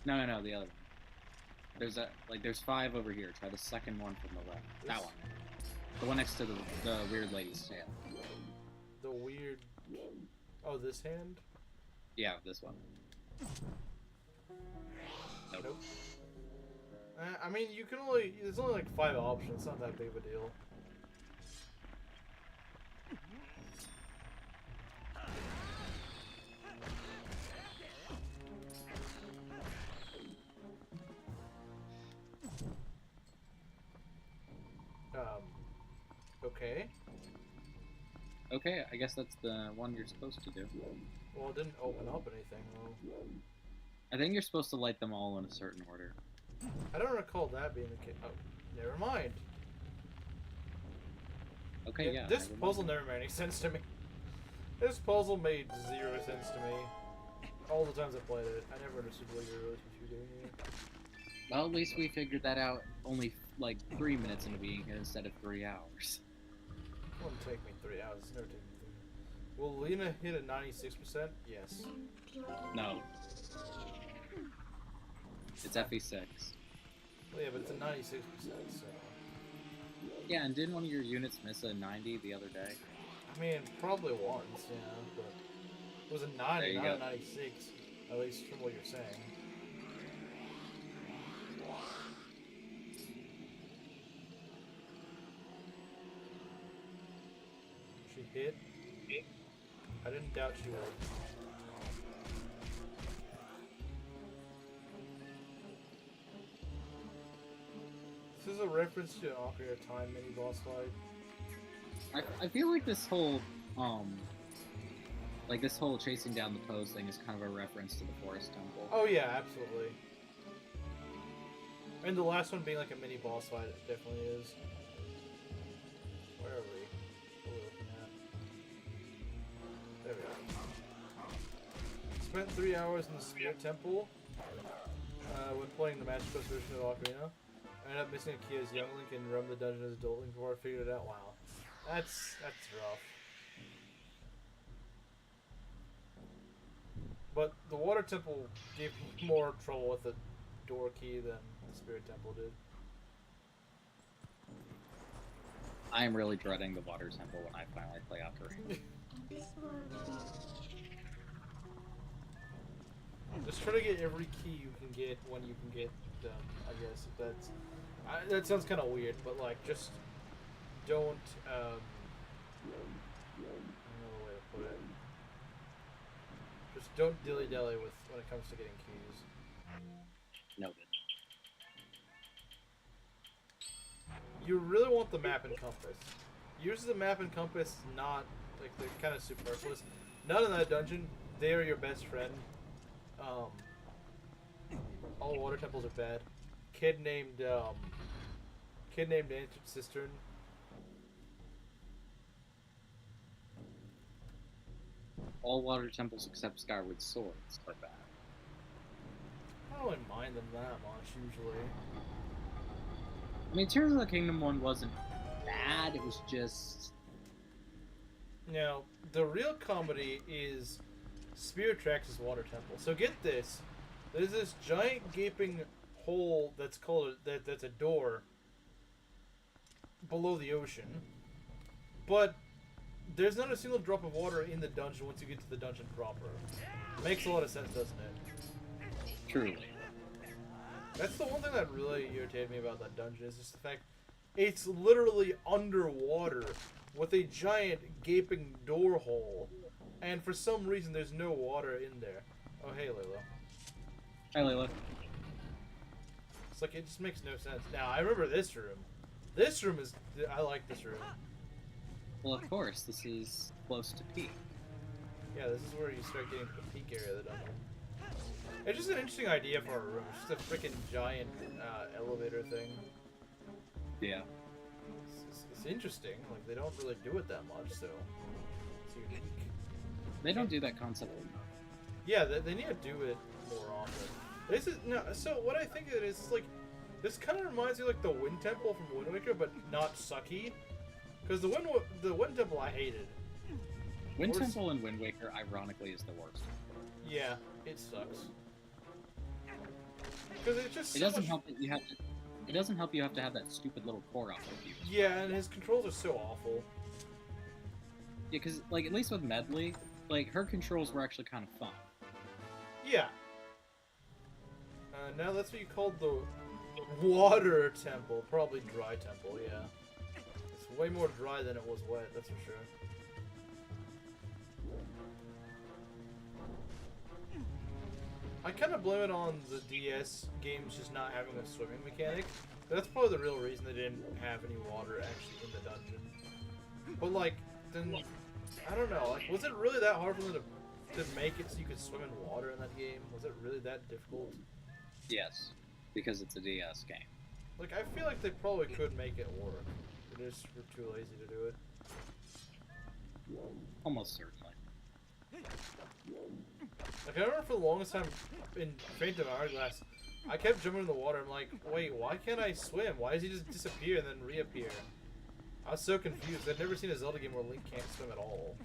No, the other one. There's 5 over here. Try the second one from the left. This? That one. The one next to the weird lady's tail. The weird... Oh, this hand? Yeah, this one. Nope. I mean, there's only like 5 options. It's not that big of a deal. Okay. Okay, I guess that's the one you're supposed to do. Well, it didn't open up anything, though. I think you're supposed to light them all in a certain order. I don't recall that being the case. Oh, never mind. Okay, yeah. This puzzle never made any sense to me. This puzzle made 0 sense to me. All the times I played it, I never understood what you were doing here. Well, at least we figured that out only like 3 minutes into being here instead of 3 hours. It wouldn't take me 3 hours. It's never taken me 3 hours. Will Lena hit at 96%? Yes. No. It's FE6. Well, yeah, but it's a 96%, so... Yeah, and didn't one of your units miss a 90 the other day? I mean, probably once, yeah, but... It was a 90, not a 96. At least from what you're saying. She hit? I didn't doubt she would. This is a reference to an Ocarina of Time mini-boss fight. I feel like this whole, this whole chasing down the pose thing is kind of a reference to the Forest Temple. Oh yeah, absolutely. And the last one being like a mini-boss fight, it definitely is. Where are we? What are we looking at? There we go. Spent 3 hours in the Spirit Temple when playing the Master Quest version of Ocarina. I ended up missing a key as young Link and roamed the dungeon as adult Link before I figured it out. Wow. That's rough. But the Water Temple gave me more trouble with the door key than the Spirit Temple did. I am really dreading the Water Temple when I finally play Ocarina. Just try to get every key you can get when you can get them, I guess. If that's... that sounds kind of weird, but like, just don't, I don't know the way to put it. Just don't dilly-dally with when it comes to getting keys. Noted. You really want the map and compass. Use the map and compass, not, like, they're kind of superfluous. None of that dungeon, they are your best friend. All water temples are bad. Kid named Ancient Cistern. All water temples except Skyward Swords are bad. I don't really mind them that much, usually. I mean, Tears of the Kingdom one wasn't bad, it was just... Now, the real comedy is Spirit Tracks' water temple. So get this. There's this giant gaping hole that's that's a door below the ocean. But there's not a single drop of water in the dungeon once you get to the dungeon proper. Makes a lot of sense, doesn't it? Truly. That's the one thing that really irritated me about that dungeon, is just the fact it's literally underwater with a giant gaping door hole. And for some reason there's no water in there. Oh, hey, Layla. Hi, Layla. It's like, it just makes no sense. Now, I remember this room. This room is... I like this room. Well, of course, this is close to peak. Yeah, this is where you start getting to the peak area of the dungeon. It's just an interesting idea for a room. It's just a freaking giant elevator thing. Yeah. It It's interesting. Like, they don't really do it that much, so it's unique. They don't do that concept enough. Yeah, they need to do it more often. This is no. So what I think it is like, this kind of reminds me of, like the Wind Temple from Wind Waker, but not sucky. Because the Wind Temple I hated. Wind Temple in Wind Waker, ironically, is the worst. Yeah, it sucks. Because it's just. It doesn't help that you have to. It doesn't help you have to have that stupid little Korok with you. Yeah, and his controls are so awful. Yeah, because like at least with Medley, like her controls were actually kind of fun. Yeah. Now that's what you called the Water Temple, probably Dry Temple. Yeah, it's way more dry than it was wet. That's for sure. I kind of blame it on the DS games just not having a swimming mechanic. That's probably the real reason they didn't have any water actually in the dungeon. But like, then I don't know. Like, was it really that hard for them to make it so you could swim in water in that game? Was it really that difficult? Yes, because it's a DS game. Like, I feel like they probably could make it work. They just were too lazy to do it. Almost certainly. Like, I remember for the longest time in Phantom Hourglass, I kept jumping in the water. I'm like, wait, why can't I swim? Why does he just disappear and then reappear? I was so confused. I've never seen a Zelda game where Link can't swim at all.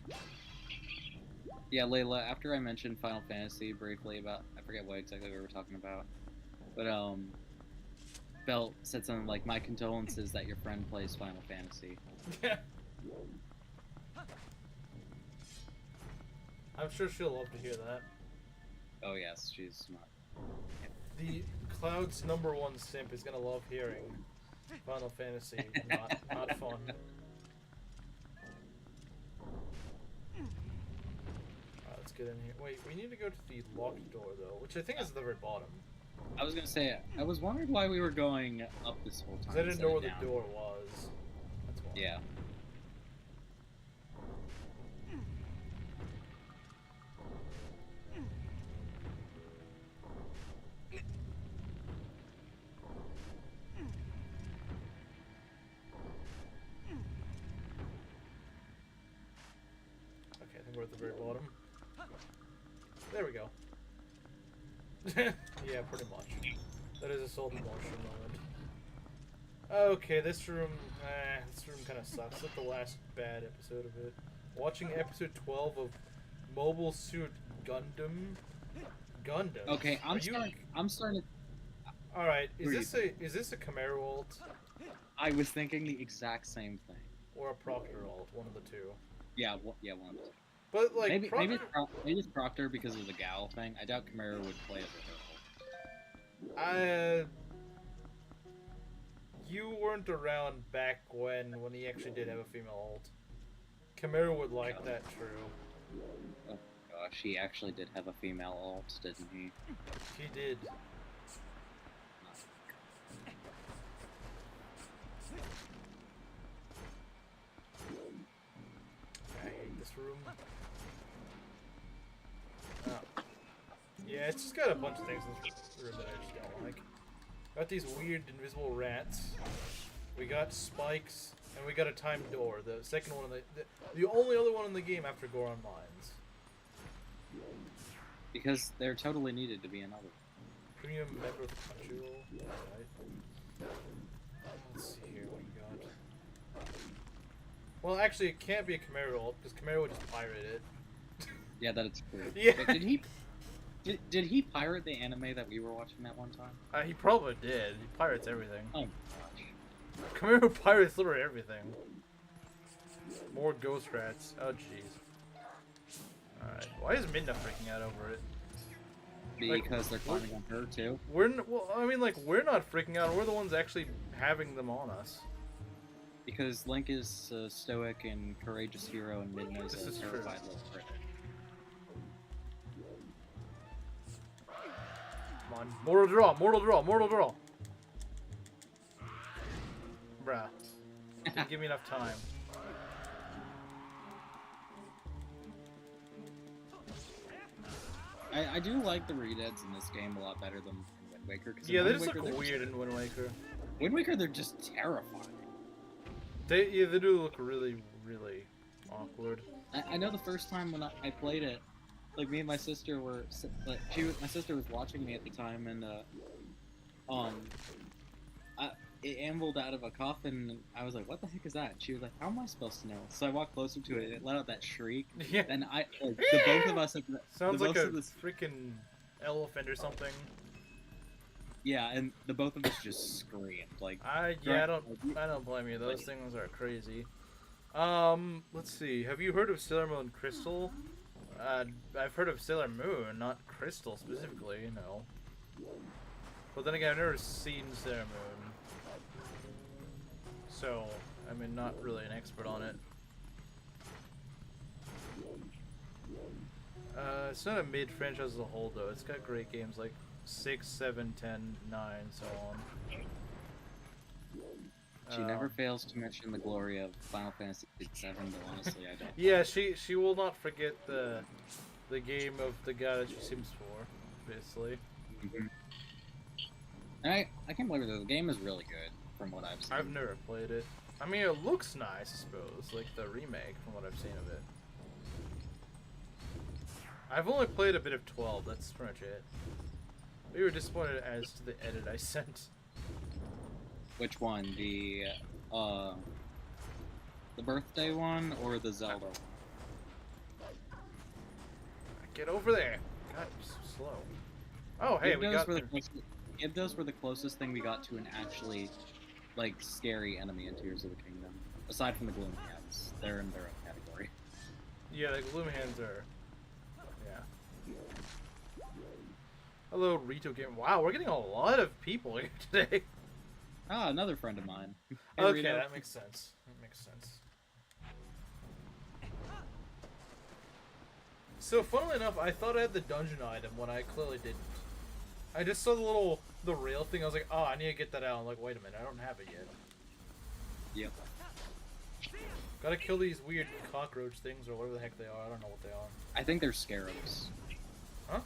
Yeah, Layla, after I mentioned Final Fantasy briefly about, I forget what exactly we were talking about, but, Belt said something like, my condolences that your friend plays Final Fantasy. I'm sure she'll love to hear that. Oh yes, she's smart. The Cloud's #1 simp is gonna love hearing Final Fantasy, not fun. Let's get in here. Wait, we need to go to the locked door though, which I think is at the very bottom. I was gonna say, I was wondering why we were going up this whole time. I didn't know where the door was. That's why. Yeah. We're at the very bottom. There we go. Yeah, pretty much. That is a Soul Motion moment. Okay, this room kind of sucks. It's like the last bad episode of it. Watching episode 12 of Mobile Suit Gundam. Okay, I'm starting to... Alright, is this a Chimera ult? I was thinking the exact same thing. Or a Proctor ult, one of the two. Yeah, one of the two. But like maybe it's Proctor because of the Gal thing. I doubt Chimera would play as a hero. You weren't around back when he actually did have a female ult. Chimera would like that, true. Oh gosh, he actually did have a female ult, didn't he? He did. I hate this room. Oh. Yeah, it's just got a bunch of things in this room that I just don't like. Got these weird invisible rats. We got spikes, and we got a timed door. The second one, the only other one in the game after Goron Mines. Because there totally needed to be another. Premium Metro Jewel. Right. Let's see here what we got. Well, actually, it can't be a Chimera ult because Chimera would just pirate it. Yeah, that is true. Yeah. But did he pirate the anime that we were watching that one time? He probably did. He pirates everything. Oh gosh. Chimera pirates literally everything. More ghost rats. Oh jeez. Alright. Why is Midna freaking out over it? Because they're climbing on her too. Well, I mean, like, we're not freaking out. We're the ones actually having them on us. Because Link is a stoic and courageous hero, and Midna is a terrified little critic. Come on. Mortal draw, mortal draw, mortal draw. Bruh. Didn't give me enough time. I do like the redeads in this game a lot better than in Wind Waker. Yeah, they just look weird in Wind Waker. Wind Waker, they're just terrifying. They do look really, really awkward. I know the first time when I played it, like me and my sister were like my sister was watching me at the time, and um it ambled out of a coffin. And I was like, "What the heck is that?" And she was like, "How am I supposed to know?" So I walked closer to it, and it let out that shriek. Yeah. And the both of us, Sounds like a freaking elephant or something. Yeah, and the both of us just screamed like. I don't blame you. Those things are crazy. Let's see. Have you heard of Sailor Moon Crystal? I've heard of Sailor Moon, not Crystal specifically. No. But then again, I've never seen Sailor Moon, so I mean, not really an expert on it. It's not a mid-franchise as a whole, though. It's got great games like 6, 7, 10, 9, so on. She never fails to mention the glory of Final Fantasy VII, but honestly, I don't. Yeah, she will not forget the game of the guy that she seems for, basically. Mm-hmm. And I can't believe it, the game is really good, from what I've seen. I've never played it. I mean, it looks nice, I suppose, like the remake, from what I've seen of it. I've only played a bit of 12, that's pretty much it. We were disappointed as to the edit I sent. Which one? The birthday one or the Zelda one? Get over there! God, you're so slow. Oh, hey, we got there. Those were the closest thing we got to an actually, like, scary enemy in Tears of the Kingdom. Aside from the Gloom Hands. They're in their own category. Yeah, the Gloom Hands are... Yeah. Hello, Rito Game. Wow, we're getting a lot of people here today. Ah, another friend of mine. Hey, okay, Rito. that makes sense. That makes sense. So, funnily enough, I thought I had the dungeon item when I clearly didn't. I just saw the rail thing. I was like, oh, I need to get that out. I'm like, wait a minute, I don't have it yet. Yep. Gotta kill these weird cockroach things or whatever the heck they are. I don't know what they are. I think they're scarabs. Huh?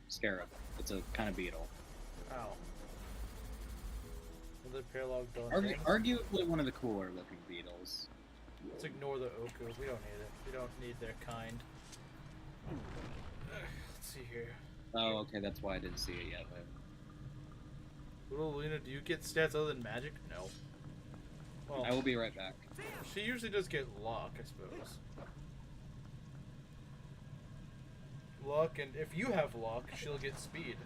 Scarab. It's a kind of beetle. Ow. Another paralog dog. Arguably one of the cooler looking beetles. Let's ignore the Oku. We don't need it. We don't need their kind. Let's see here. Oh, okay, that's why I didn't see it yet. But... Little Luna, do you get stats other than magic? No. Well, I will be right back. She usually does get luck, I suppose. Luck, and if you have luck, she'll get speed.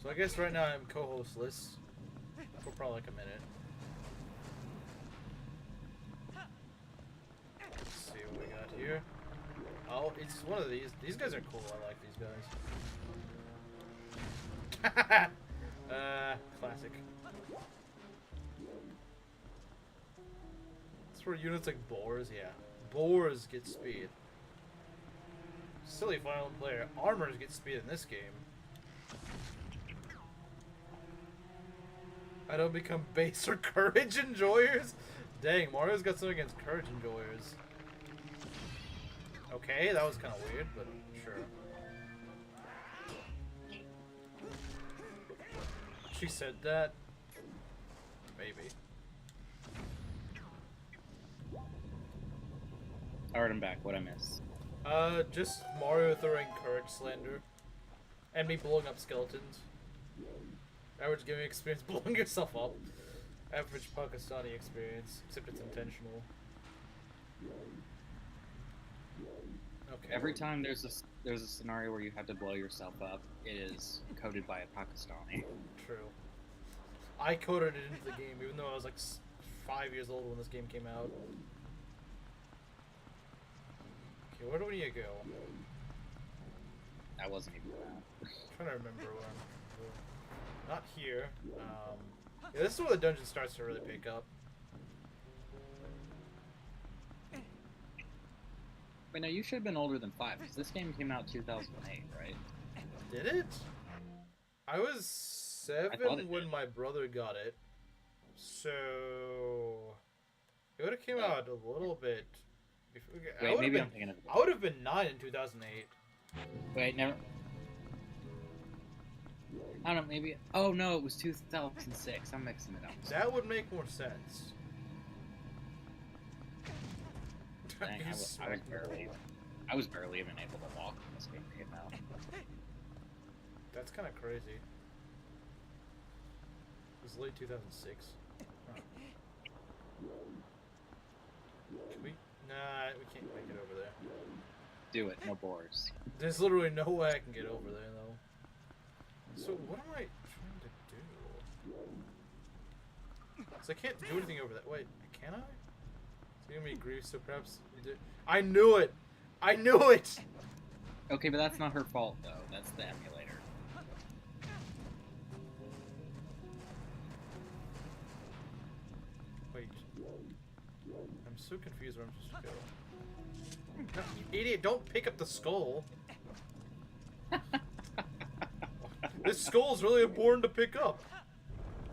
So I guess right now I'm co-hostless for probably like a minute. Let's see what we got here. Oh, it's one of these. These guys are cool. I like these guys. Classic. It's for units like boars. Yeah, boars get speed. Silly violent player. Armors get speed in this game. I don't become base or courage enjoyers? Dang, Mario's got something against courage enjoyers. Okay, that was kind of weird, but sure. She said that? Maybe. Alright, I'm back. What'd I miss? Just Mario throwing courage slander. And me blowing up skeletons. Average gaming experience, blowing yourself up. Average Pakistani experience, except it's intentional. Okay. Every time there's a scenario where you have to blow yourself up, it is coded by a Pakistani. True. I coded it into the game, even though I was like 5 years old when this game came out. Okay, where do we need to go? I wasn't even that. I'm trying to remember where I'm... Not here. Yeah, this is where the dungeon starts to really pick up. Wait, now you should have been older than 5, because this game came out 2008, right? Did it? I was 7 when my brother got it. So... It would have came out a little bit... Before, Wait, maybe I'm thinking of it. I would have been 9 in 2008. Wait, never. I don't know, maybe. Oh no, it was 2006. I'm mixing it up. That would make more sense. Dang, I was barely even able to walk when this game came out. That's kind of crazy. It was late 2006. Huh. Can we? Nah, we can't make it over there. Do it, no bores. There's literally no way I can get over there, though. So what am I trying to do? So I can't do anything over that. Wait, can I? It's gonna be grief, so perhaps you did. I knew it! I knew it! Okay, but that's not her fault, though. That's the emulator. Wait. I'm so confused where I'm supposed to go. No, you idiot, don't pick up the skull. This skull's really important to pick up.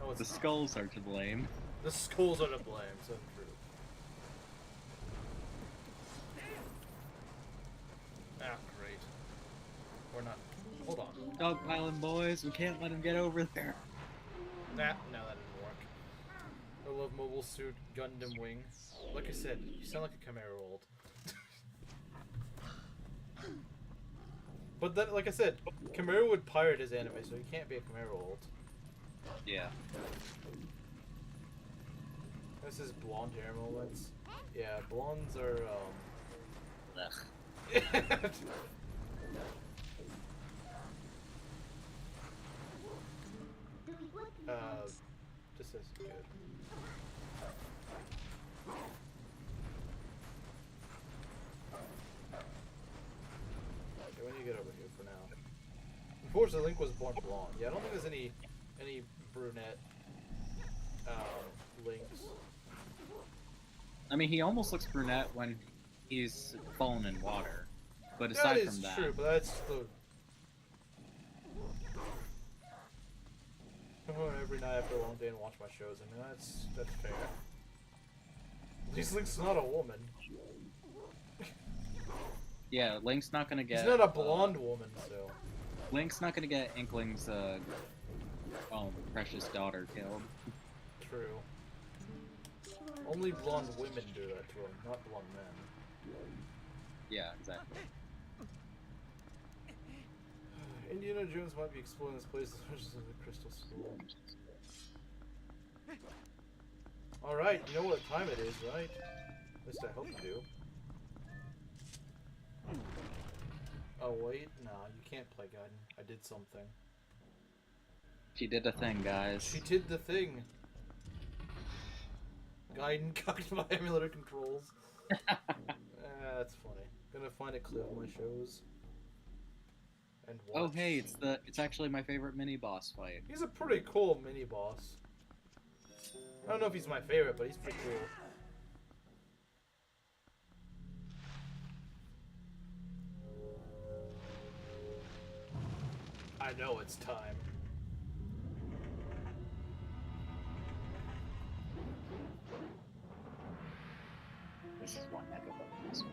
No, it's The not. skulls are to blame. The skulls are to blame, so true. Ah, great. We're not. Hold on. Dogpiling boys, we can't let him get over there. Nah, no, that didn't work. I love Mobile Suit Gundam Wing. Like I said, you sound like a Chimera old. But then, like I said, Chimera would pirate his anime, so he can't be a Chimera old. Yeah. This is blonde hair moments. Yeah, blondes are, Ugh. This is good. Okay, we need to get over here for now. Unfortunately, Link was born blonde. Yeah, I don't think there's any brunette Links. I mean, he almost looks brunette when he's fallen in water. But That aside is from that, true, but that's the. Come home every night after a long day and watch my shows. I mean, that's fair. At least Link's not a woman. yeah, Link's not gonna get. He's not a blonde woman, so. Link's not gonna get Inkling's precious daughter killed. True. Only blonde women do that to him, not blonde men. Yeah, exactly. Indiana Jones might be exploring this place as much as the Crystal School. Alright, you know what time it is, right? At least I hope you do. Oh wait, no, you can't play Gaiden. I did something. She did a thing, guys. She did the thing. Gaiden cocked my emulator controls. That's funny. Gonna find a clip of my shows. And watch. Oh hey, it's actually my favorite mini boss fight. He's a pretty cool mini boss. I don't know if he's my favorite, but he's pretty cool. I know it's time. This is one heck of a this one.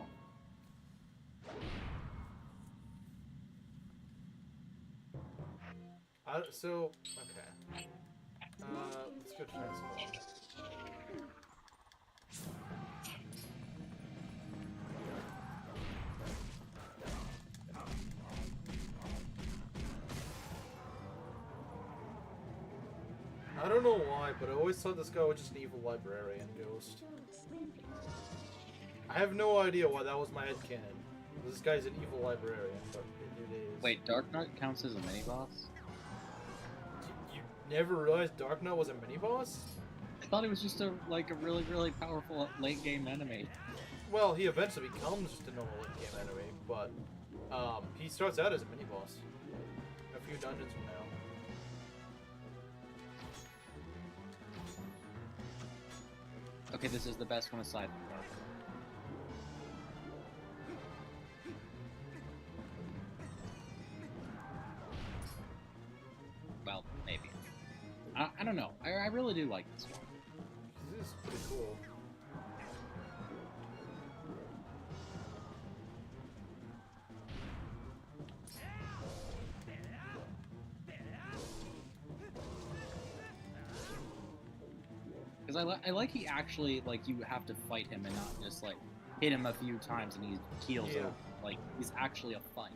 So, okay. Let's go transform. I don't know why, but I always thought this guy was just an evil librarian ghost. I have no idea why that was my headcanon. This guy's an evil librarian, but it is. Wait, Dark Knight counts as a mini boss? You never realized Dark Knight was a mini boss? I thought he was just a really really powerful late game enemy. Well, he eventually becomes just a normal late game enemy, but he starts out as a mini boss. A few dungeons from now. Okay, this is the best one aside from Dark. Well, maybe. I don't know. I really do like this one. This is pretty cool. Because I like he actually, like, you have to fight him and not just, like, hit him a few times and he heals Yeah. over. Like, he's actually a fight.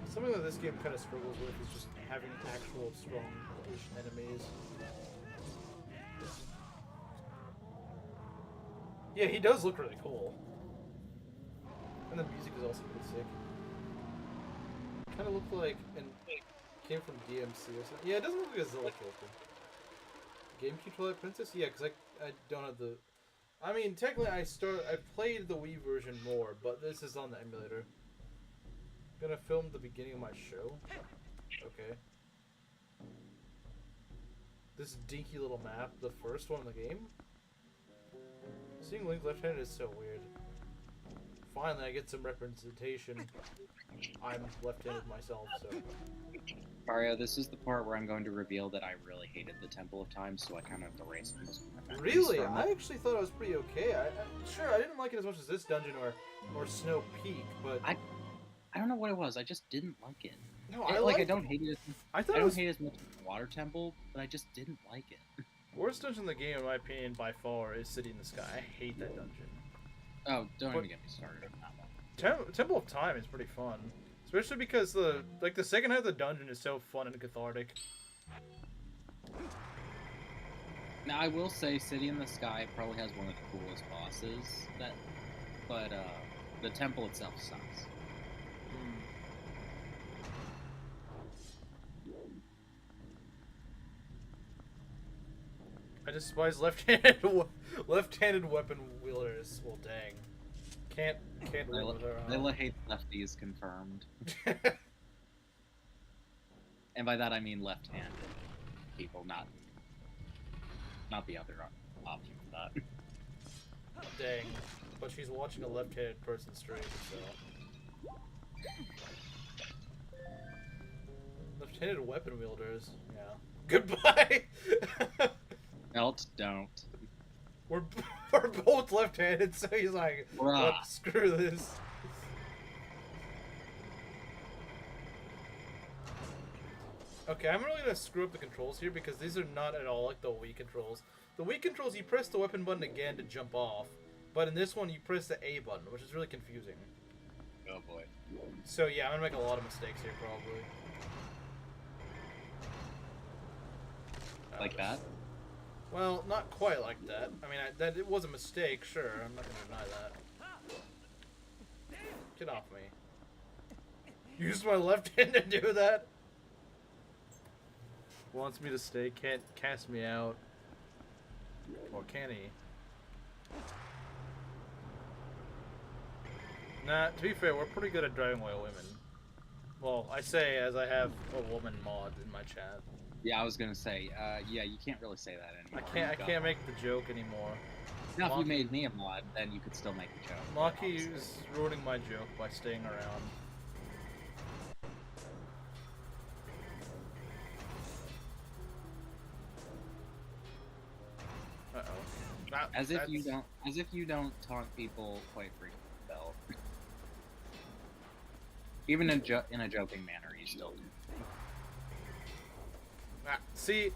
Something that this game kind of struggles with is just having actual strong-ish enemies. Yeah, he does look really cool. And the music is also pretty sick. Kind of looked like, and came from DMC or something. Yeah, it doesn't look like a Zelda character. GameCube Twilight Princess? Yeah, because I don't have the... I mean, technically I played the Wii version more, but this is on the emulator. Gonna film the beginning of my show? Okay. This dinky little map, the first one in the game? Seeing Link left-handed is so weird. Finally, I get some representation. I'm left-handed myself, so... Mario, this is the part where I'm going to reveal that I really hated the Temple of Time, so I kind of erased most of my memories Really? from it. I actually thought it was pretty okay. Sure, I didn't like it as much as this dungeon or Snow Peak, but... I don't know what it was, I just didn't like it. No, I don't hate it I I thought it don't was... hate it as much as the Water Temple, but I just didn't like it. Worst dungeon in the game, in my opinion, by far, is City in the Sky. I hate that dungeon. Oh, don't But- even get me started on that one. Temple of Time is pretty fun. Especially because the second half of the dungeon is so fun and cathartic. Now, I will say City in the Sky probably has one of the coolest bosses, but the temple itself sucks. I despise left-handed weapon wielders. Well, dang. Can't live with her. Huh? Layla hates lefties, confirmed. And by that I mean left-handed people, not the other option for that. Dang. But she's watching a left-handed person stream, so... Left-handed weapon wielders. Yeah. Goodbye! Belt, don't. We're both left-handed, so he's like, Bruh. screw this. Okay, I'm really gonna screw up the controls here because these are not at all like the Wii controls. The Wii controls, you press the weapon button again to jump off, but in this one, you press the A button, which is really confusing. Oh boy. So yeah, I'm gonna make a lot of mistakes here, probably. Like that? Well, not quite like that. I mean, that it was a mistake, sure. I'm not gonna deny that. Get off me. Used my left hand to do that? Wants me to stay, can't cast me out. Or can he? Nah, to be fair, we're pretty good at driving away women. Well, I say as I have a woman mod in my chat. Yeah, I was gonna say, yeah, you can't really say that anymore. I can't make the joke anymore. Now, if you made me a mod, then you could still make the joke. Maki obviously. is ruining my joke by staying around. Uh-oh. As if you don't taunt people quite frequently, though. Even in a joking manner, you still do. See,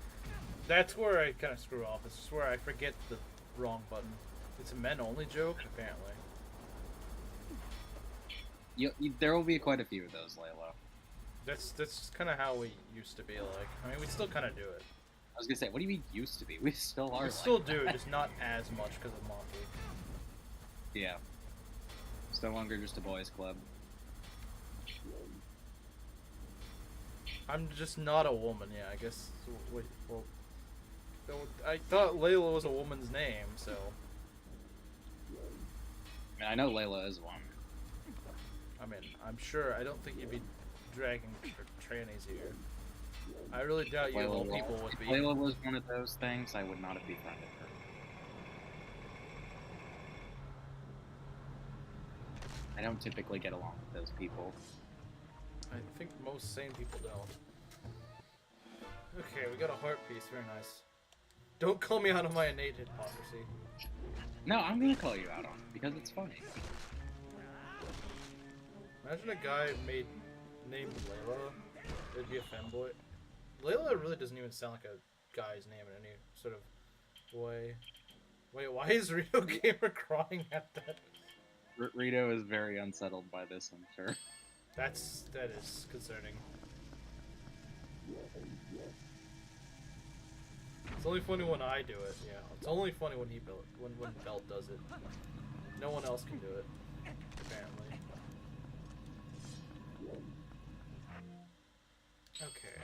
that's where I kind of screw off. It's just where I forget the wrong button. It's a men-only joke, apparently. There will be quite a few of those, Layla. That's kind of how we used to be like. I mean, we still kind of do it. I was gonna say, what do you mean used to be? We still are. We like still that. do, just not as much because of Maki. Yeah. It's no longer just a boys' club. I'm just not a woman, yeah, I guess. Wait, well, I thought Layla was a woman's name, so. I mean, I know Layla is one. I mean, I'm sure, I don't think you'd be dragging trannies here. I really doubt you of all people would be. If Layla was one of those things, I would not have befriended her. I don't typically get along with those people. I think most sane people don't. Okay, we got a heart piece, very nice. Don't call me out on my innate hypocrisy. No, I'm gonna call you out on it, because it's funny. Imagine a guy named Layla. It'd be a femboy. Layla really doesn't even sound like a guy's name in any sort of way. Wait, why is Rito Gamer crying at that? Rito is very unsettled by this, I'm sure. That is concerning. It's only funny when I do it. Yeah, it's only funny when when Belt does it. No one else can do it, apparently. Okay.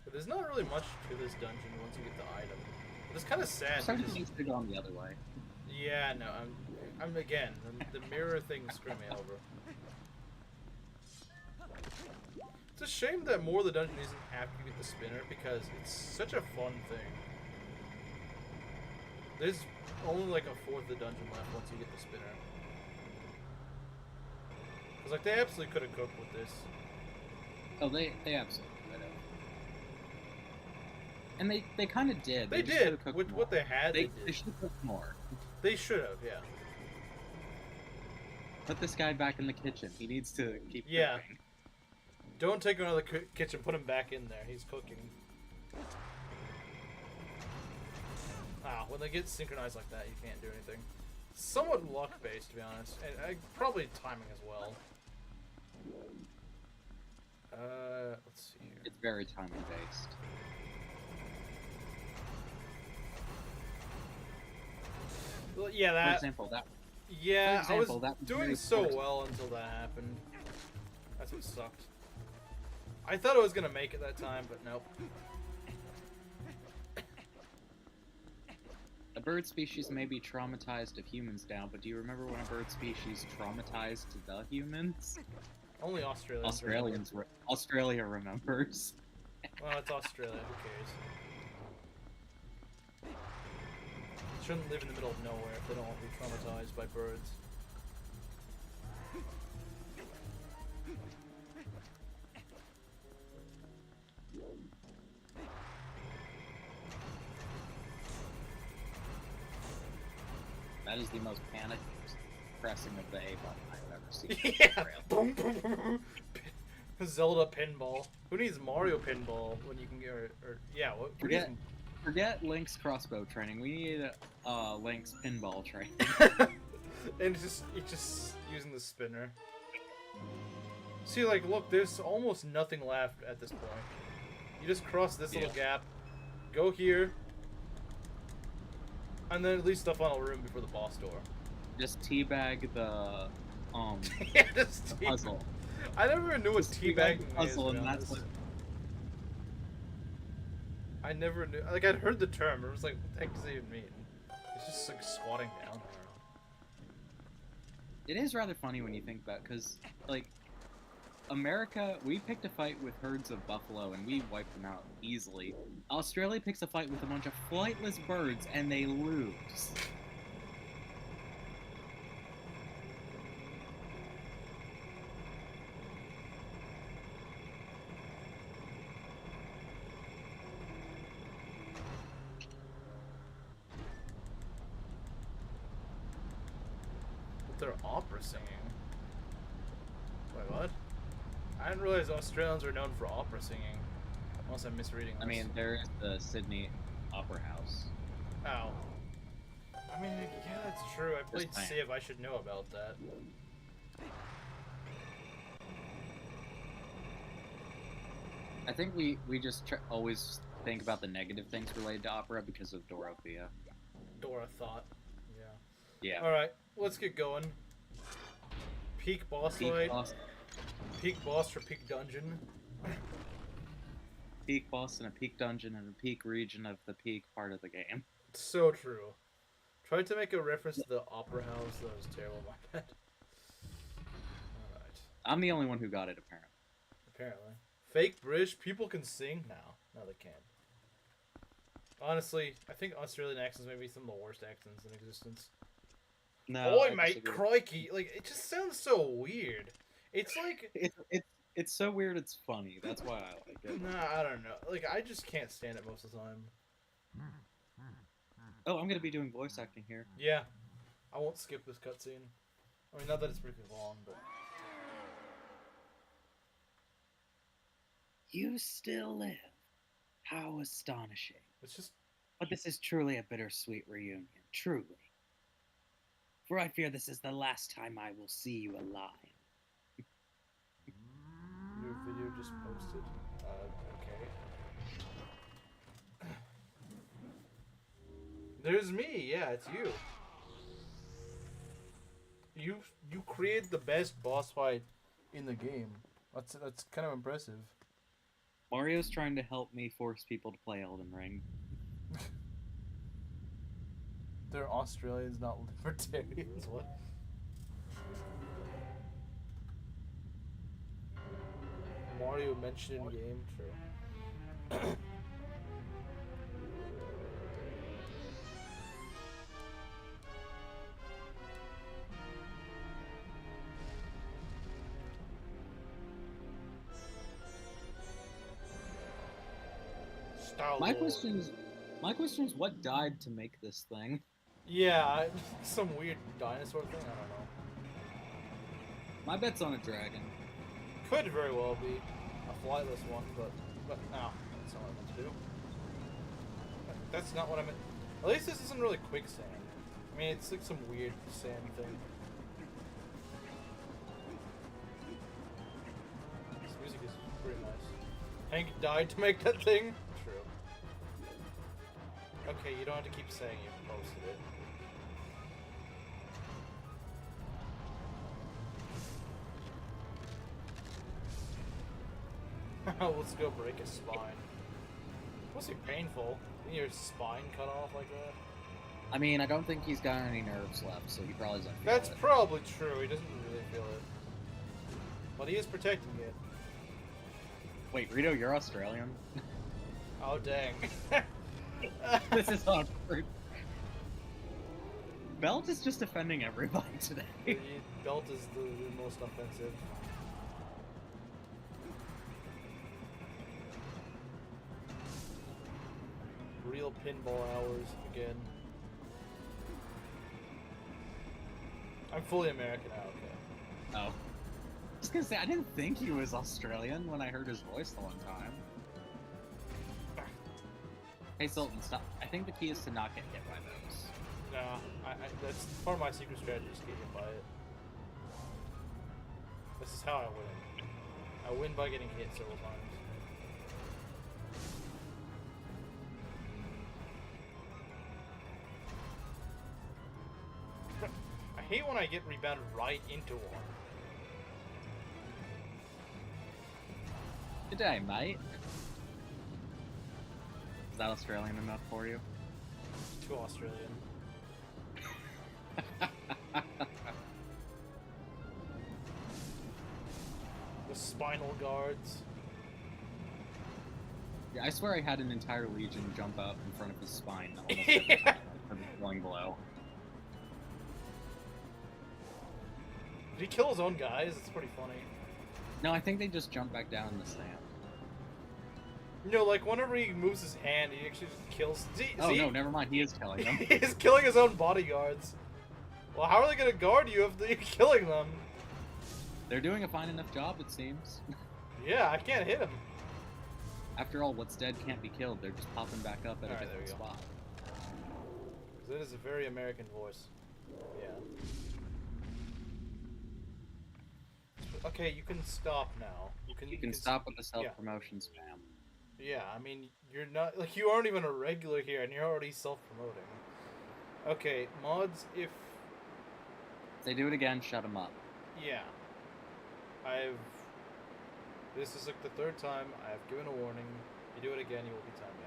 But there's not really much to this dungeon once you get the item. But it's kind of sad. Something needs to go on the other way. Yeah, no, I'm again, the mirror thing screwed me over. It's a shame that more of the dungeon isn't after you get the spinner, because it's such a fun thing. There's only like a fourth of the dungeon left once you get the spinner. Because like, they absolutely could have cooked with this. Oh, they absolutely could have. And they kind of did. They did. With more. What they had, they did. They should have cooked more. They should have, yeah. Put this guy back in the kitchen. He needs to keep cooking. Don't take him out of the kitchen. Put him back in there. He's cooking. Ah, when they get synchronized like that, you can't do anything. Somewhat luck-based, to be honest. And probably timing as well. Let's see here. It's very timing-based. Well, yeah, that... For example, that... Yeah, for example, I was doing so well until that happened. That's what sucked. I thought I was gonna make it that time, but nope. A bird species may be traumatized if humans down, but do you remember when a bird species traumatized the humans? Only Australia remembers. Well, it's Australia. Who cares? Shouldn't live in the middle of nowhere if they don't want to be traumatized by birds. That is the most panicked pressing of the A button I've ever seen. Yeah! Boom, boom, boom. Zelda pinball. Who needs Mario pinball when you can get... yeah, what? Forget Link's crossbow training. We need Link's pinball training. And it's just using the spinner. See, like, look, there's almost nothing left at this point. You just cross this little gap, go here, and then at least the final room before the boss door. Just teabag the yeah, just the puzzle. I never knew what teabagging is. And that's what... I never knew. Like, I'd heard the term. It was like, what the heck does it even mean? It's just like squatting down. It is rather funny when you think about it, because, like, America, we picked a fight with herds of buffalo and we wiped them out easily. Australia picks a fight with a bunch of flightless birds and they lose. They're opera singing. Wait, what? I didn't realize Australians are known for opera singing. Unless I'm misreading this. I mean, there is the Sydney Opera House. Oh. I mean, yeah, that's true. I played Civ. I should know about that. I think we just always think about the negative things related to opera because of Dorothea. Dora thought. Yeah. Yeah. Alright, let's get going. Peak boss fight. Peak boss for peak dungeon. Peak boss in a peak dungeon and a peak region of the peak part of the game. So true. Tried to make a reference to the opera house. That was terrible, my bad. Alright. I'm the only one who got it, apparently. Apparently. Fake British, people can sing now. No, they can't. Honestly, I think Australian accents may be some of the worst accents in existence. No. Oi, mate, crikey. Like, it just sounds so weird. It's like... It's so weird it's funny. That's why I like it. Nah, I don't know. Like, I just can't stand it most of the time. Oh, I'm gonna be doing voice acting here. Yeah. I won't skip this cutscene. I mean, not that it's pretty long, but... You still live. How astonishing. It's just But this is truly a bittersweet reunion. Truly. For I fear this is the last time I will see you alive. new video just posted. Okay. There's me. Yeah, it's you. You created the best boss fight in the game. That's kind of impressive. Mario's trying to help me force people to play Elden Ring. They're Australians, not libertarians. What? Mario mentioned in game. True. My question is, what died to make this thing? Yeah, some weird dinosaur thing. I don't know. My bet's on a dragon. Could very well be a flightless one, but no, that's not what I meant to do. That's not what I meant. At least this isn't really quicksand. I mean, it's like some weird sand thing. This music is pretty nice. Hank died to make that thing. True. Okay, you don't have to keep saying you posted it. Let's go break his spine. Must be painful. Your spine cut off like that? I mean, I don't think he's got any nerves left, so he probably doesn't feel That's it. probably true. He doesn't really feel it. But he is protecting it. Wait, Rito, you're Australian? Oh, dang. This is awkward. Belt is just offending everybody today. Belt is the most offensive. Real pinball hours again. I'm fully American now, okay. Oh. I was gonna say, I didn't think he was Australian when I heard his voice the one time. Hey, Sultan, stop. I think the key is to not get hit by those. Nah, that's part of my secret strategy is to get hit by it. This is how I win. I win by getting hit several times. I hate when I get rebounded right into one. Good day, mate. Is that Australian enough for you? Too Australian. The spinal guards. Yeah, I swear I had an entire legion jump up in front of his spine almost every time for the flowing blow. Did he kill his own guys? It's pretty funny. No, I think they just jump back down in the sand. You know, like whenever he moves his hand, he actually just kills. Oh no, never mind. He is killing them. He's killing his own bodyguards. Well, how are they gonna guard you if you're killing them? They're doing a fine enough job, it seems. Yeah, I can't hit him. After all, what's dead can't be killed. They're just popping back up at a different spot. That is a very American voice. Yeah. Okay, you can stop now. You can stop with the self-promotion spam. Yeah, I mean, you're not, like, you aren't even a regular here, and you're already self-promoting. Okay, mods, if they do it again, shut them up. Yeah. This is like the third time I've given a warning. If you do it again, you will be timed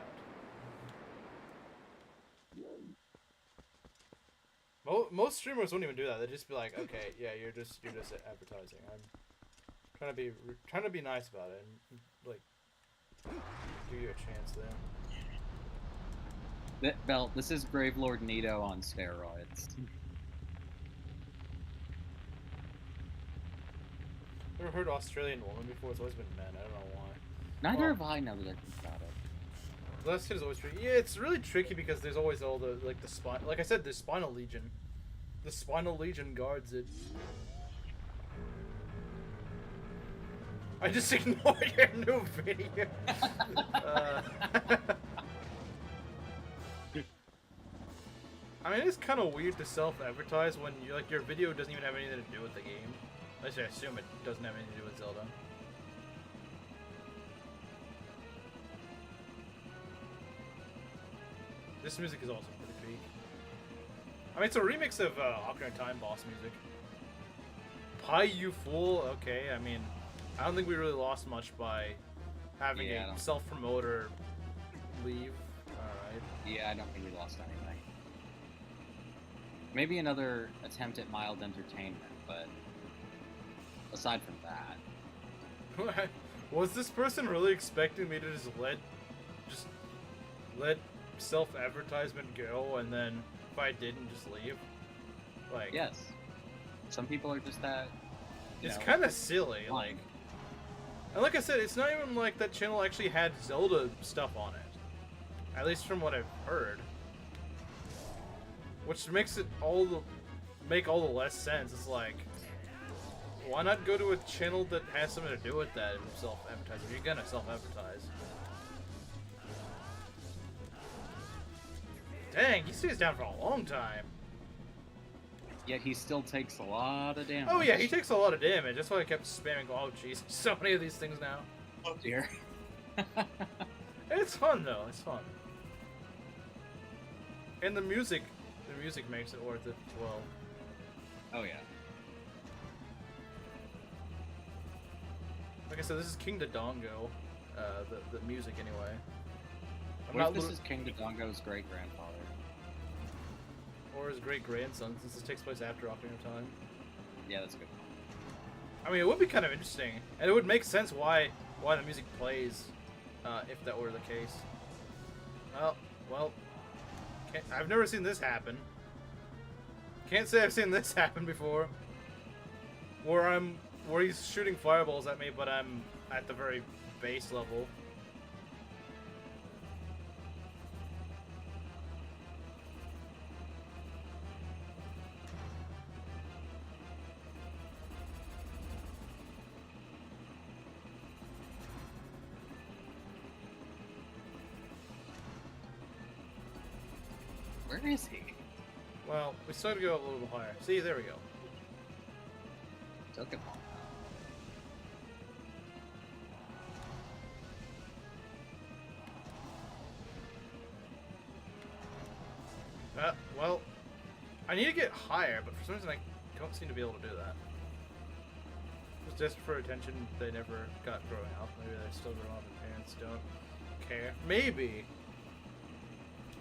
out. Most streamers won't even do that. They just be like, okay, yeah, you're just advertising. I'm trying to be nice about it and like give you a chance there. Belt, this is Brave Lord Nito on steroids. Never heard Australian woman before. It's always been men. I don't know why. Neither have I, now that I think about it. That shit is always tricky. Yeah, it's really tricky because there's always all the the spine. Like I said, the Spinal Legion. The Spinal Legion guards it. I just ignored your new video. uh, I mean, it's kind of weird to self-advertise when you, like, your video doesn't even have anything to do with the game. At least I assume it doesn't have anything to do with Zelda. This music is also pretty peak. I mean, it's a remix of Ocarina of Time boss music. Pie You Fool? Okay, I mean, I don't think we really lost much by having a self-promoter leave. Alright. Yeah, I don't think we lost anything. Maybe another attempt at mild entertainment, but aside from that... Was this person really expecting me to just let self-advertisement go, and then if I didn't, just leave? Like, yes. Some people are just that... It's kind of silly, like... And like I said, it's not even like that channel actually had Zelda stuff on it. At least from what I've heard. Which makes it make all the less sense. It's like, why not go to a channel that has something to do with that and self-advertise? If you're gonna self-advertise. Dang, he stays down for a long time. Yet he still takes a lot of damage. Oh yeah, he takes a lot of damage. That's why I kept spamming. Oh jeez, so many of these things now. Oh dear. It's fun though. It's fun. And the music makes it worth it as well. Oh yeah. Like I said, this is King Dodongo, the music anyway. What if this is King Dodongo's great-grandfather? Or his great-grandson, since this takes place after Ocarina of Time. Yeah, that's a good. I mean, it would be kind of interesting, and it would make sense why the music plays, if that were the case. Well, I've never seen this happen. Can't say I've seen this happen before. Where he's shooting fireballs at me, but I'm at the very base level. Where is he? Well, we still have to go a little bit higher. See, there we go. Took him long. Well, I need to get higher, but for some reason I don't seem to be able to do that. Just desperate for attention they never got growing up. Maybe they're still growing up and parents don't care. Maybe.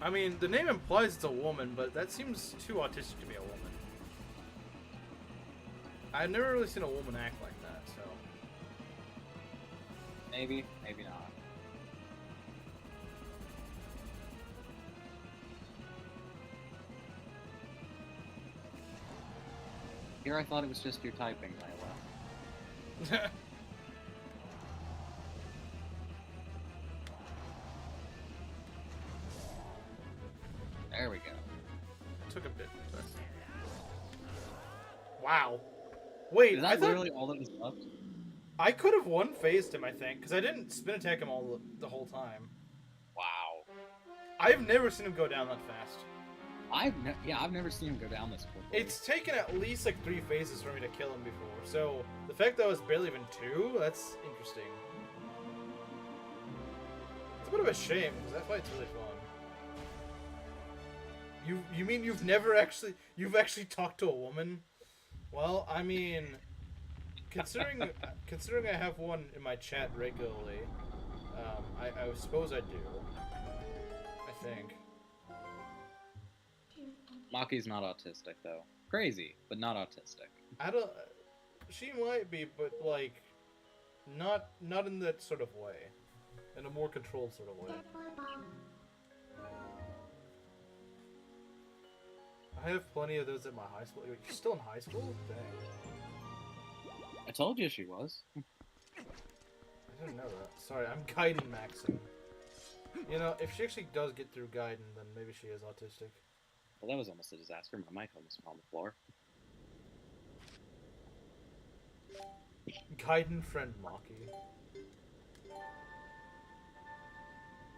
I mean, the name implies it's a woman, but that seems too autistic to be a woman. I've never really seen a woman act like that, so... Maybe, maybe not. Here I thought it was just your typing, Layla. There we go. It took a bit. But... Wow. Wait, Is that literally all that was left? I could have one-phased him, I think, because I didn't spin attack him the whole time. Wow. I've never seen him go down that fast. I've never seen him go down this quickly. It's taken at least like 3 phases for me to kill him before, so the fact that I was barely even 2, that's interesting. It's a bit of a shame, because that fight's really fun. You mean you've actually talked to a woman? Well, I mean, considering I have one in my chat regularly, I suppose I do. I think. Maki's not autistic though. Crazy, but not autistic. I don't. She might be, but like, not in that sort of way. In a more controlled sort of way. I have plenty of those at my high school. You're still in high school? Dang. I told you she was. I didn't know that. Sorry, I'm Gaiden maxing. You know, if she actually does get through Gaiden, then maybe she is autistic. Well, that was almost a disaster. My mic almost fell on the floor. Gaiden friend Maki.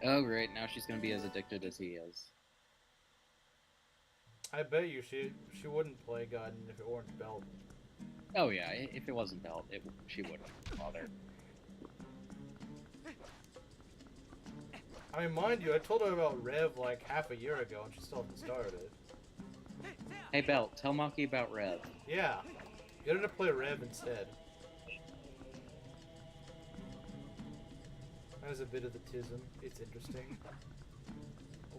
Oh, great. Now she's gonna be as addicted as he is. I bet you she wouldn't play Gaiden if it weren't Belt. Oh, yeah. If it wasn't Belt, she wouldn't bother. I mean, mind you, I told her about Rev like half a year ago, and she still hasn't started it. Hey, Belt, tell Maki about Rev. Yeah, get her to play Rev instead. That is a bit of the tism. It's interesting.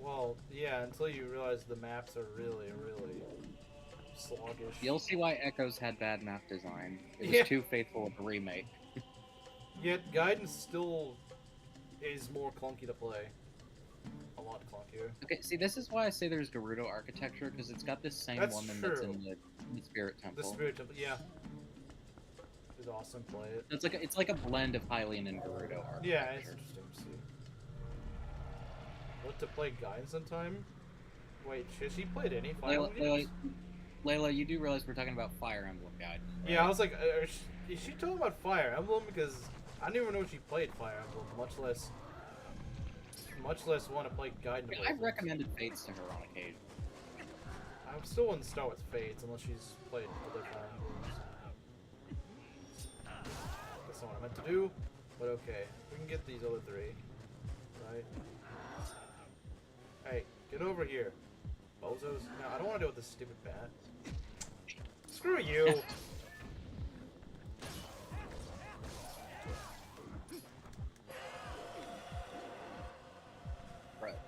Well, yeah, until you realize the maps are really, really sluggish. You'll see why Echoes had bad map design. It was too faithful of a remake. Yet Gaiden still is more clunky to play. A lot clunkier. Okay, see, this is why I say there's Gerudo architecture, because it's got this same woman that's in the Spirit Temple. The Spirit Temple, yeah. It's awesome, play it. It's like a blend of Hylian and Gerudo architecture. Yeah, it's interesting to see. What, to play Gaiden sometime? Wait, should she played any Fire Emblem? Layla, you do realize we're talking about Fire Emblem Gaiden, right? Yeah, I was like, is she talking about Fire Emblem? Because I didn't even know she played Fire Emblem, much less want to play Gaiden. Yeah, I've recommended Fates to her on occasion. I still wouldn't start with Fates unless she's played other Fire Emblems. That's not what I meant to do, but okay. We can get these other three, right? Hey, get over here, bozos. No, I don't want to deal with this stupid bat. Screw you! Right.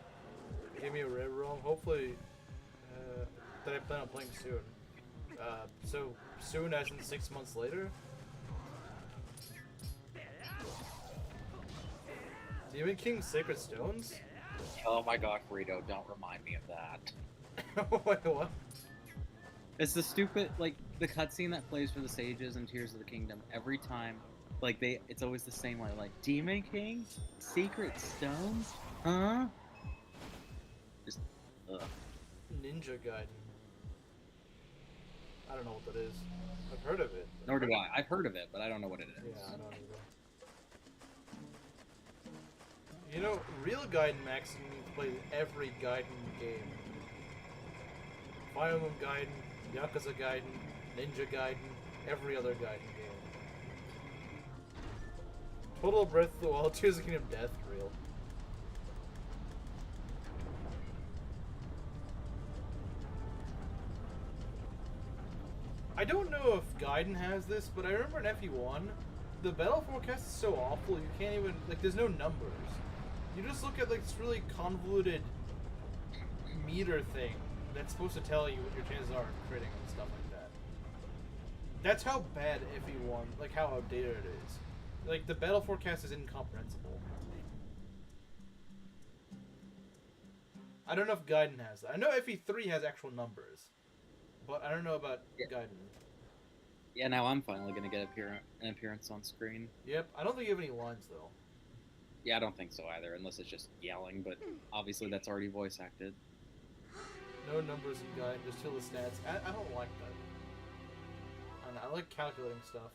Give me a red room. Hopefully, that I plan on playing soon. So soon as in 6 months later? Demon King Sacred Stones? Oh my god, Rito, don't remind me of that. Wait, what? It's the stupid, like, the cutscene that plays for the sages in Tears of the Kingdom every time. Like, it's always the same way, like, Demon King? Secret Stones? Huh? Just, ugh. Ninja Gaiden. I don't know what that is. I've heard of it. Nor do I. I've heard of it, but I don't know what it is. Yeah, I don't either. You know, real Gaiden Max you need to play every Gaiden game. Fire Emblem Gaiden, Yakuza Gaiden, Ninja Gaiden, every other Gaiden game. Total Breath of the Wild, Tears of the Kingdom, Death Reel. I don't know if Gaiden has this, but I remember in FE1, the battle forecast is so awful, you can't even, like, there's no numbers. You just look at, like, this really convoluted meter thing that's supposed to tell you what your chances are of critting and stuff like that. That's how bad FE1, like, how outdated it is. Like, the battle forecast is incomprehensible. I don't know if Gaiden has that. I know FE3 has actual numbers, but I don't know about Gaiden. Yeah, now I'm finally gonna get an appearance on screen. Yep, I don't think you have any lines, though. Yeah, I don't think so either, unless it's just yelling, but obviously that's already voice acted. No numbers in Gaiden, just kill the stats. I don't like that. I like calculating stuff.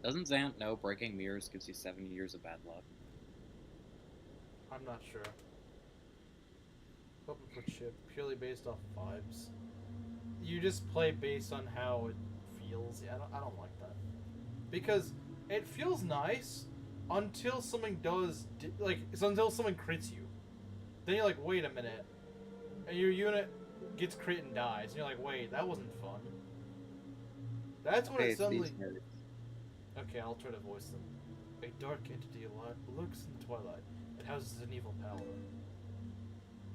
Doesn't Zant know breaking mirrors gives you 7 years of bad luck? I'm not sure. Open for chip, purely based off vibes. You just play based on how it feels. Yeah, I don't like that. Because it feels nice until something does, until someone crits you. Then you're like, wait a minute. And your unit gets crit and dies. And you're like, wait, that wasn't fun. That's when it suddenly... Okay, I'll try to voice them. A dark entity lurks in the twilight. It houses an evil power.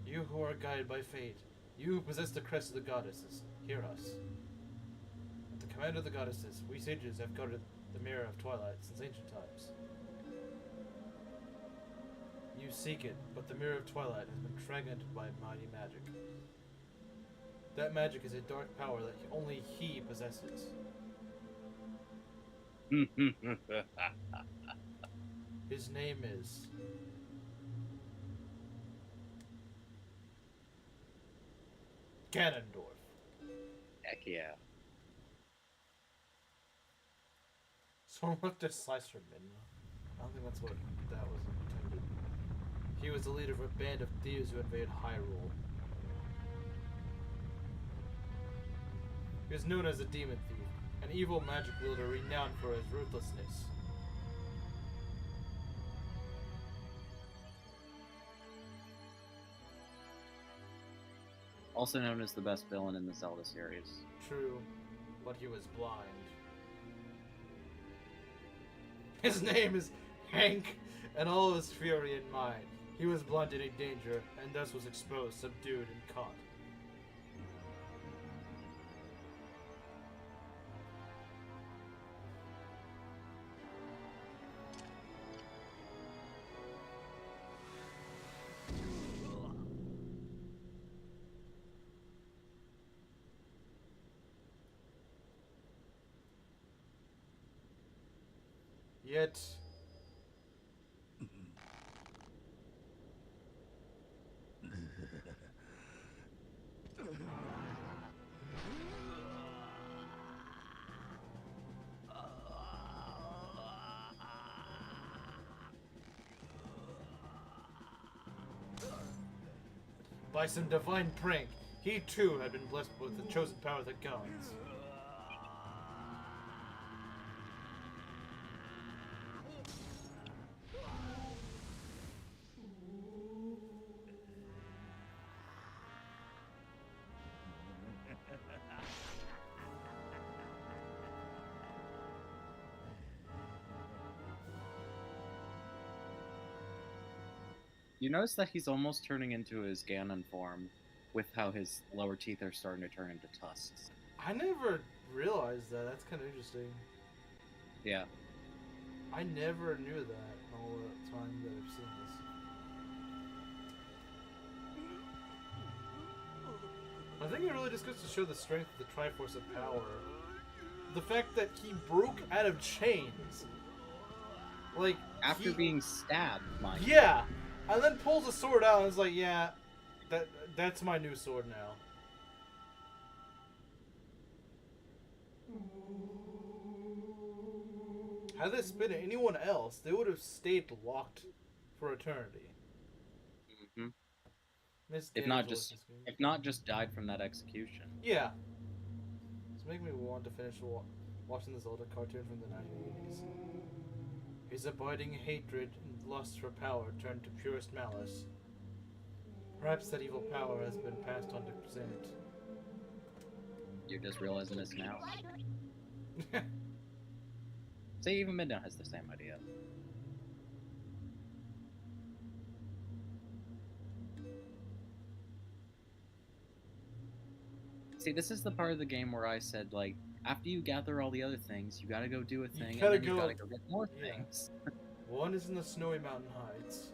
You who are guided by fate, you who possess the crest of the goddesses, hear us. At the command of the goddesses, we sages have guarded the mirror of twilight since ancient times. You seek it, but the mirror of twilight has been fragmented by mighty magic. That magic is a dark power that only he possesses. His name is... Ganondorf. Heck yeah. Someone left a slice for Midna. I don't think that's what that was intended. He was the leader of a band of thieves who invaded Hyrule. He was known as a demon thief, an evil magic wielder renowned for his ruthlessness. Also known as the best villain in the Zelda series. True, but he was blind. His name is Hank, and all of his fury in mind. He was blind in a danger, and thus was exposed, subdued, and caught. Yet, by some divine prank, he too had been blessed with the chosen power of the gods. You notice that he's almost turning into his Ganon form, with how his lower teeth are starting to turn into tusks. I never realized that. That's kind of interesting. Yeah. I never knew that all the time that I've seen this. I think it really just goes to show the strength of the Triforce of Power. The fact that he broke out of chains. Like, After being stabbed, mind you. Yeah! And then pulls a sword out and is like, yeah, that's my new sword now. Had this been anyone else, they would have stayed locked for eternity. Mm-hmm. Miss If not just died from that execution. Yeah. It's making me want to finish watching the Zelda cartoon from the 1980s. His abiding hatred and lust for power turned to purest malice. Perhaps that evil power has been passed on to Zant. You're just realizing this now. See, even Midna has the same idea. See, this is the part of the game where I said, like, after you gather all the other things, you gotta go do a thing, and then you gotta go get more things. One is in the Snowy Mountain Heights.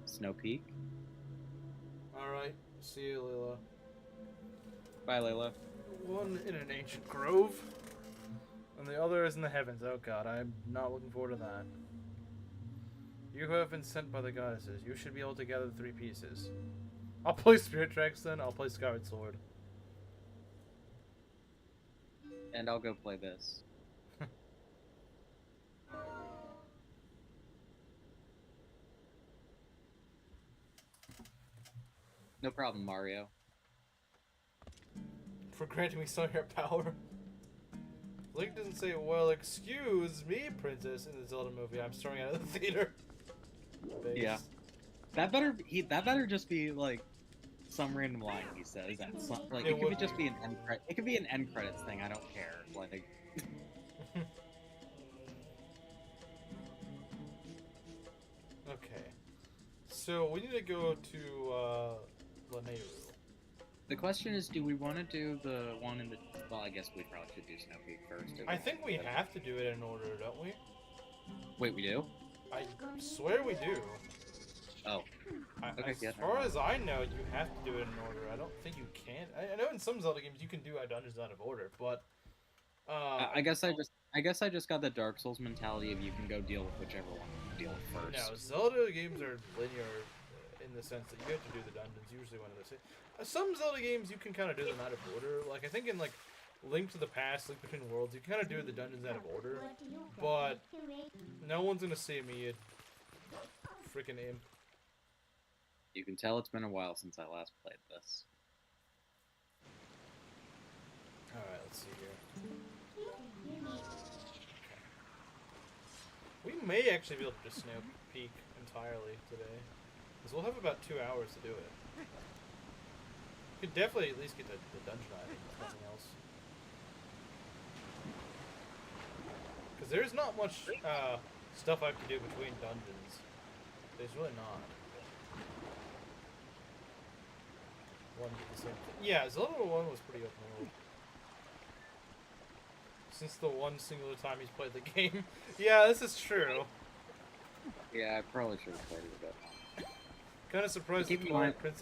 Snow Peak? Alright, see you, Layla. Bye, Layla. One in an ancient grove, and the other is in the heavens. Oh god, I'm not looking forward to that. You who have been sent by the goddesses, you should be able to gather the 3 pieces. I'll play Spirit Tracks then, I'll play Skyward Sword. And I'll go play this. No problem, Mario. For granting me some of your power. Link doesn't say, well, excuse me, princess, in the Zelda movie. I'm storming out of the theater. Base. Yeah. That better just be, like, some random line he says. That's like, it could just be an end credit. It could be an end credits thing. I don't care. Like. Okay. So we need to go to Lanayru. The question is, do we want to do the one in the... Well, I guess we probably should do Snow Peak first. I think we have to do it in order, don't we? Wait, we do? I swear we do. Oh. Okay, as far as I know, you have to do it in order. I don't think you can. I know in some Zelda games you can do dungeons out of order, but... I guess I just got the Dark Souls mentality of you can go deal with whichever one you deal with first. No, Zelda games are linear in the sense that you have to do the dungeons usually when they say. Some Zelda games you can kind of do them out of order. Like I think in like Link to the Past, Link Between Worlds, you kind of do the dungeons out of order. But no one's gonna see me, freaking imp. You can tell it's been a while since I last played this. Alright, let's see here. We may actually be able to just snow peek entirely today. Because we'll have about 2 hours to do it. We could definitely at least get the dungeon item, if nothing else. Because there's not much stuff I have to do between dungeons. There's really not. One did the same thing. Yeah, Zelda 1 was pretty open world. Since the one singular time he's played the game. Yeah, this is true. Yeah, I probably should have played it a bit. Kind of surprised Keep the in mind, Princess.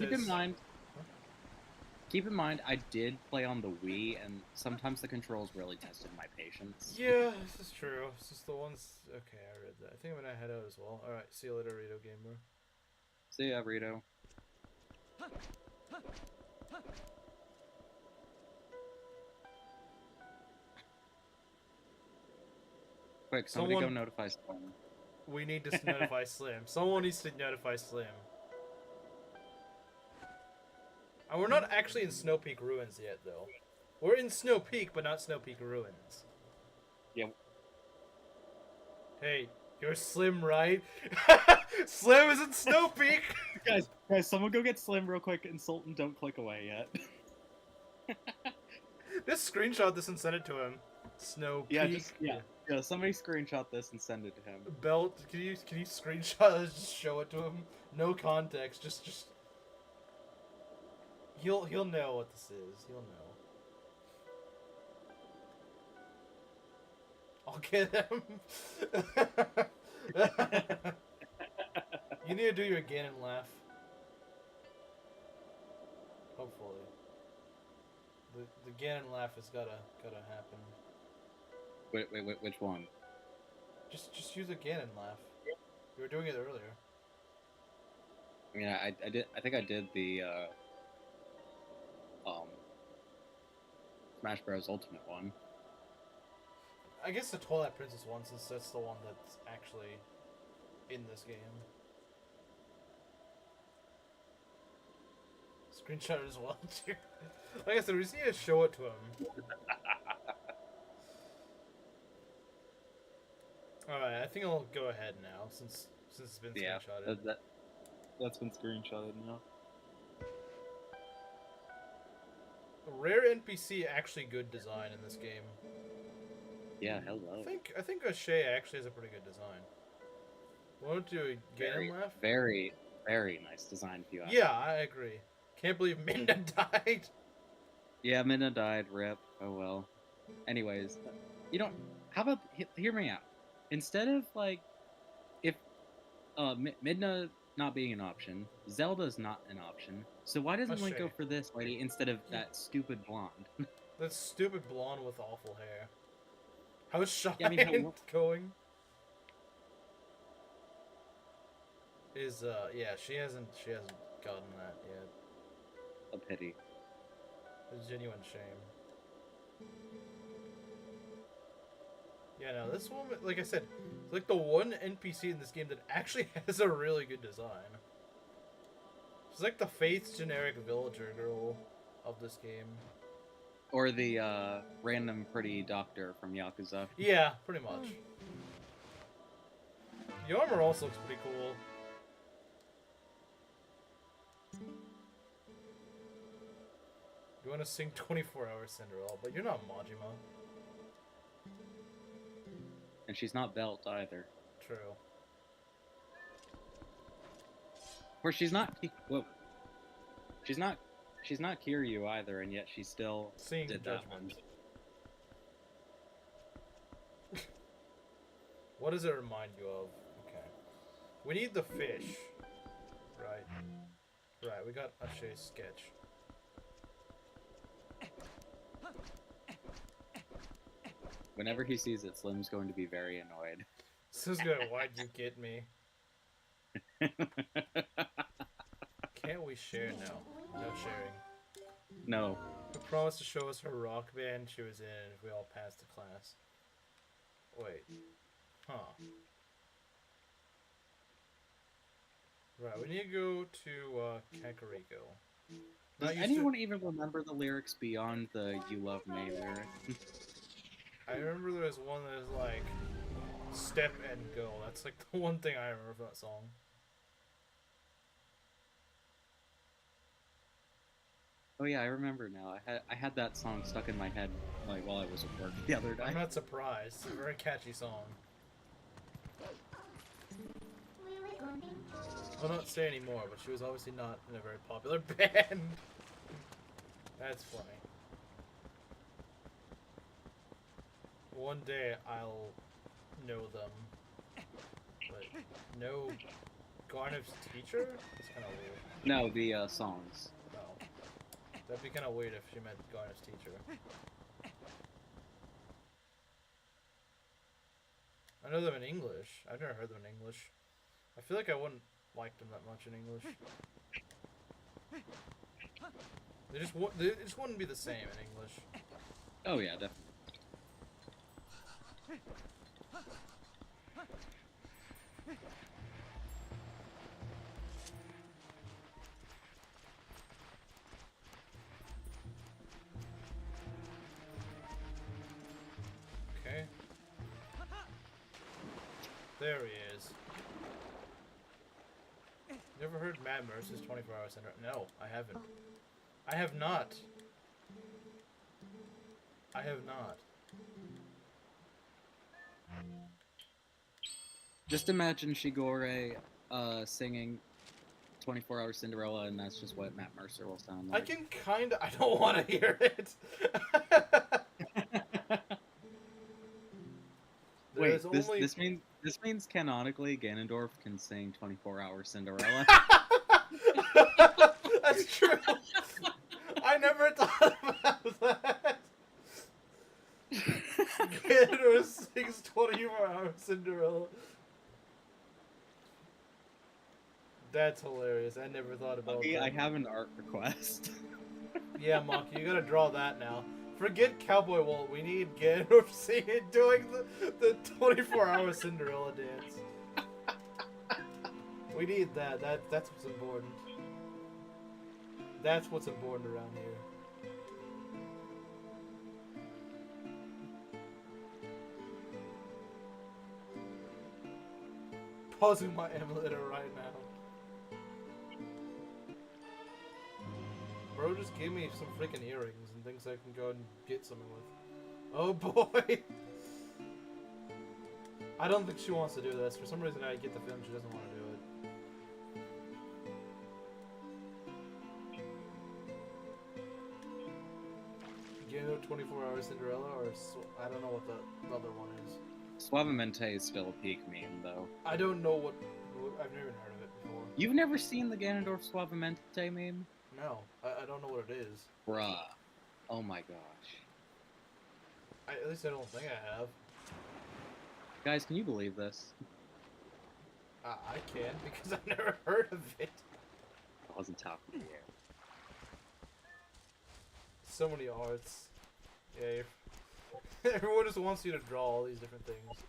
keep in mind, I did play on the Wii, and sometimes the controls really tested my patience. Yeah, this is true. It's just the ones. Okay, I read that. I think I'm gonna head out as well. All right, see you later, Rito Gamer. See ya, Rito. Quick, somebody go notify Slim. We need to notify Slim. Someone needs to notify Slim. And we're not actually in Snow Peak Ruins yet, though. We're in Snow Peak, but not Snow Peak Ruins. Yep. Hey, you're Slim, right? Slim is in Snow Peak! Guys, someone go get Slim real quick. Insult and don't click away yet. Just screenshot this and send it to him. Snow Peak. Yeah, somebody screenshot this and send it to him. Belt, can you screenshot this, just show it to him? No context, just he'll know what this is. He'll know. I'll get him. You need to do your Ganon laugh. Hopefully. The Ganon laugh has gotta happen. Wait, which one? Just use a Ganon laugh. You were doing it earlier. I mean, I think I did the Smash Bros. Ultimate one. I guess the Twilight Princess one, since that's the one that's actually in this game. Screenshot it as well, too. Like I said, we just need to show it to him. Alright, I think I'll go ahead now, since it's been screenshotted. That's been screenshotted now. Rare NPC actually good design in this game. Yeah, hello. I think O'Shea actually has a pretty good design. Won't you Ganon laugh? Very, very nice design if you ask. Yeah, I agree. Can't believe Minna died. Yeah, Minna died. Rip. Oh well. Anyways, you don't. How about hear me out? Instead of like, if Midna not being an option, Zelda's not an option. So why doesn't Link go for this lady instead of that stupid blonde? That stupid blonde with awful hair. How's Shine going? Is yeah, she hasn't gotten that yet. A pity. It's a genuine shame. Yeah, no, this woman, like I said, it's like the one NPC in this game that actually has a really good design. She's like the Faith's generic villager girl of this game. Or the random pretty doctor from Yakuza. Yeah, pretty much. The armor also looks pretty cool. You want to sing 24-Hour Cinderella, but you're not Majima. And she's not Belt either. True. Or she's not. Whoa. She's not Kiryu either, and yet she still Seeing did that one. What does it remind you of? Okay. We need the fish. Right. Right, we got Ashay's sketch. Whenever he sees it, Slim's going to be very annoyed. Slim's going, why'd you get me? Can't we share now? No sharing. No. Who promised to show us her rock band she was in if we all passed the class? Wait. Huh. Right, we need to go to Kakariko. Does Not used anyone even remember the lyrics beyond the "You Love Me" lyric? I remember there was one that was like, step and go. That's like the one thing I remember from that song. Oh yeah, I remember now. I had that song stuck in my head like while I was at work the other day. I'm not surprised. It's a very catchy song. I'll not say anymore, but she was obviously not in a very popular band. That's funny. One day I'll know them. But no Garnet's teacher? It's kind of weird. No, the songs. No. That'd be kind of weird if she meant Garnet's teacher. I know them in English. I've never heard them in English. I feel like I wouldn't like them that much in English. They just wouldn't be the same in English. Oh yeah, definitely. Okay. There he is. You ever heard Matt Mercer's 24 Hour Center? No, I haven't. I have not. I have not. Just imagine Shigure singing 24 Hour Cinderella, and that's just what Matt Mercer will sound like. I can kinda. I don't want to hear it. Wait, this means canonically Ganondorf can sing 24 Hour Cinderella. That's true. I never thought about that. Ganondorf sings 24 Hour Cinderella. That's hilarious. I never thought about that. I have an art request. Yeah, Monkey, you gotta draw that now. Forget Cowboy Walt. We need Ganondorf singing, doing the 24-hour Cinderella dance. We need that. That's what's important. That's what's important around here. Pausing my emulator right now. Bro, just give me some freaking earrings and things I can go and get something with. Oh boy! I don't think she wants to do this. For some reason I get the feeling she doesn't want to do it. Ganondorf 24 Hour Cinderella, or I don't know what the other one is. Suavemente is still a peak meme, though. I don't know what I've never heard of it before. You've never seen the Ganondorf Suavemente meme? No, I don't know what it is. Bruh. Oh my gosh. At least I don't think I have. Guys, can you believe this? I can, because I've never heard of it. I wasn't top of the air. So many arts. Yeah, everyone just wants you to draw all these different things.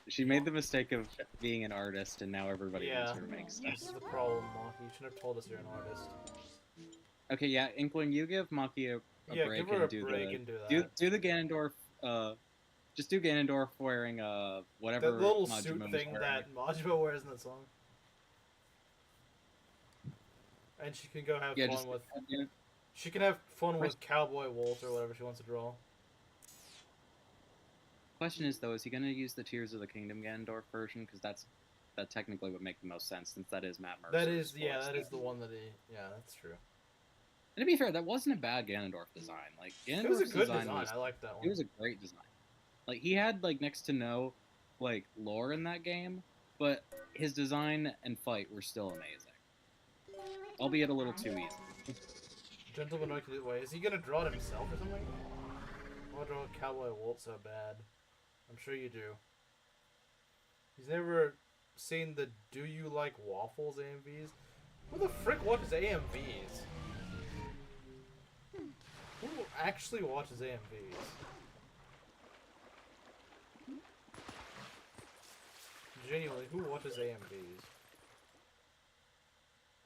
She made the mistake of being an artist, and now everybody wants her to make stuff. This is the problem, Maki. You should have told us you're an artist. Okay, yeah, Inkling, you give Maki a break, give her and a do break the and do that. do the Ganondorf. Just do Ganondorf wearing whatever that little Majima suit was thing wearing. that Majima wears in that song. And she can go have fun with. Yeah. She can have fun with Cowboy Walt or whatever she wants to draw. Question is though, is he going to use the Tears of the Kingdom Ganondorf version? Because that technically would make the most sense, since that is Matt Mercer's That is the one that he. Yeah, that's true. And to be fair, that wasn't a bad Ganondorf design. Like Ganondorf's It was a good design. I like that one. It was a great design. Like he had like next to no like lore in that game, but his design and fight were still amazing. Albeit a little too easy. Gentleman Wait, is he gonna draw it himself or something? I want to draw Cowboy Walt so bad. I'm sure you do. He's never seen the Do You Like Waffles AMVs? Who the frick watches AMVs? Who actually watches AMVs? Genuinely, who watches AMVs?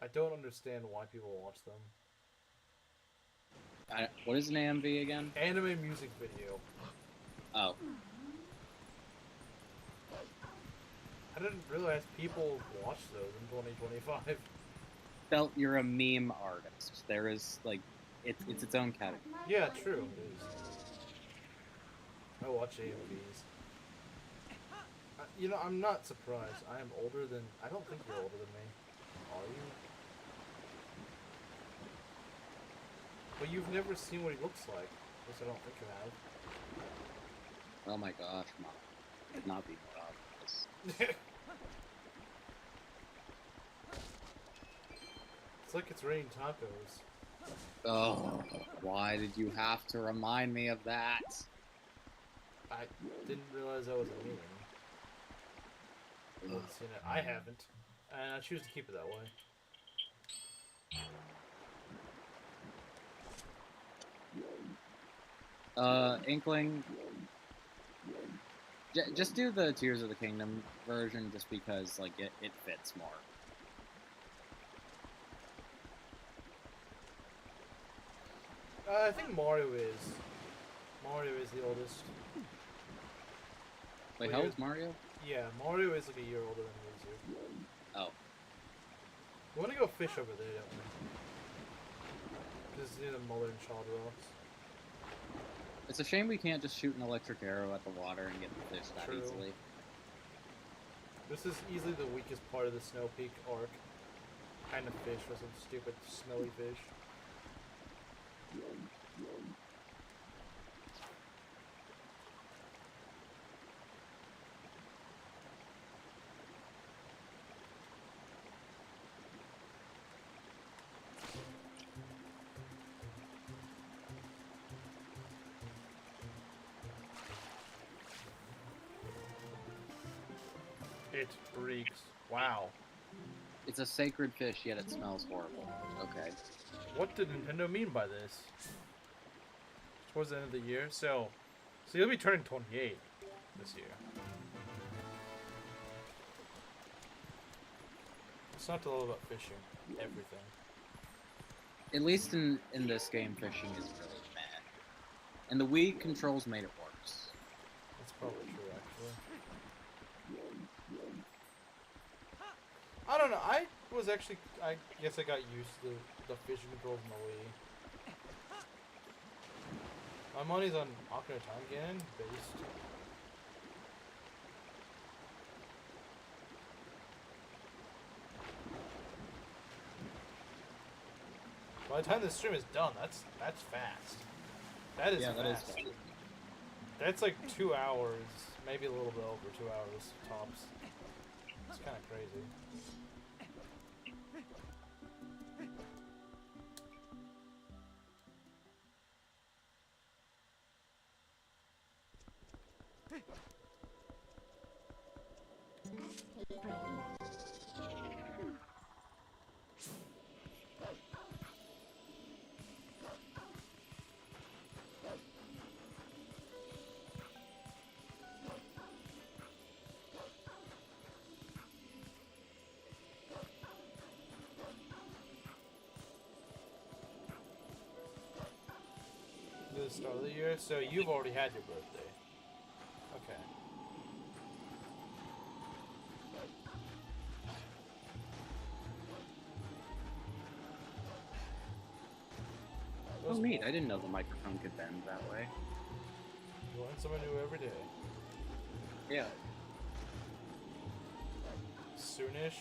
I don't understand why people watch them. What is an AMV again? Anime music video. Oh. I didn't realize people watch those in 2025. Felt you're a meme artist. There is, like, it's its own category. Yeah, true. It is. I watch AMVs. You know, I'm not surprised. I am older than... I don't think you're older than me. Are you? But you've never seen what he looks like. At least I don't think you have. Oh my gosh, Mom. Could not be more obvious. It's like it's raining tacos. Oh, why did you have to remind me of that? I didn't realize that was a meme. I haven't seen it. I haven't. And I choose to keep it that way. Inkling, just do the Tears of the Kingdom version just because, like, it fits more. I think Mario is. Mario is the oldest. Wait, how old's Mario? Yeah, Mario is like a year older than Yuzu. Oh. We want to go fish over there, don't we? This is near the Mother and Child rocks. It's a shame we can't just shoot an electric arrow at the water and get the fish that True. easily. This is easily the weakest part of the Snow Peak arc. Kind of fish for some stupid snowy fish. It reeks. Wow. It's a sacred fish, yet it smells horrible. Okay. What did Nintendo mean by this? Towards the end of the year, so you'll be turning 28 this year. It's not all about fishing. Everything. At least in this game, fishing is really meh. And the Wii controls made it worse. That's probably true, actually. I don't know. I guess I got used to the fishing controls in the Wii. My money's on Ocarina of Time again, based. By the time this stream is done, that's fast. That is fast. That is fast. That's like 2 hours, maybe a little bit over 2 hours tops. It's kind of crazy. The start of the year, so you've already had your birthday. Okay. Oh, neat. I didn't know the microphone could bend that way. You learn something new every day. Yeah. Soonish?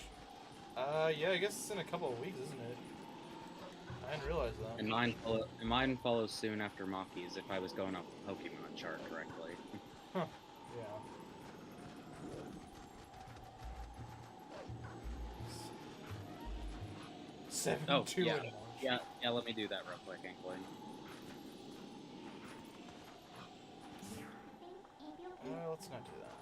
Yeah, I guess it's in a couple of weeks, isn't it? I didn't realize that. And mine follows soon after Maki's if I was going off the Pokemon chart correctly. Huh. Yeah. Oh, 7-2 yeah. in March. Yeah, let me do that real quick, Inkling. Let's not do that.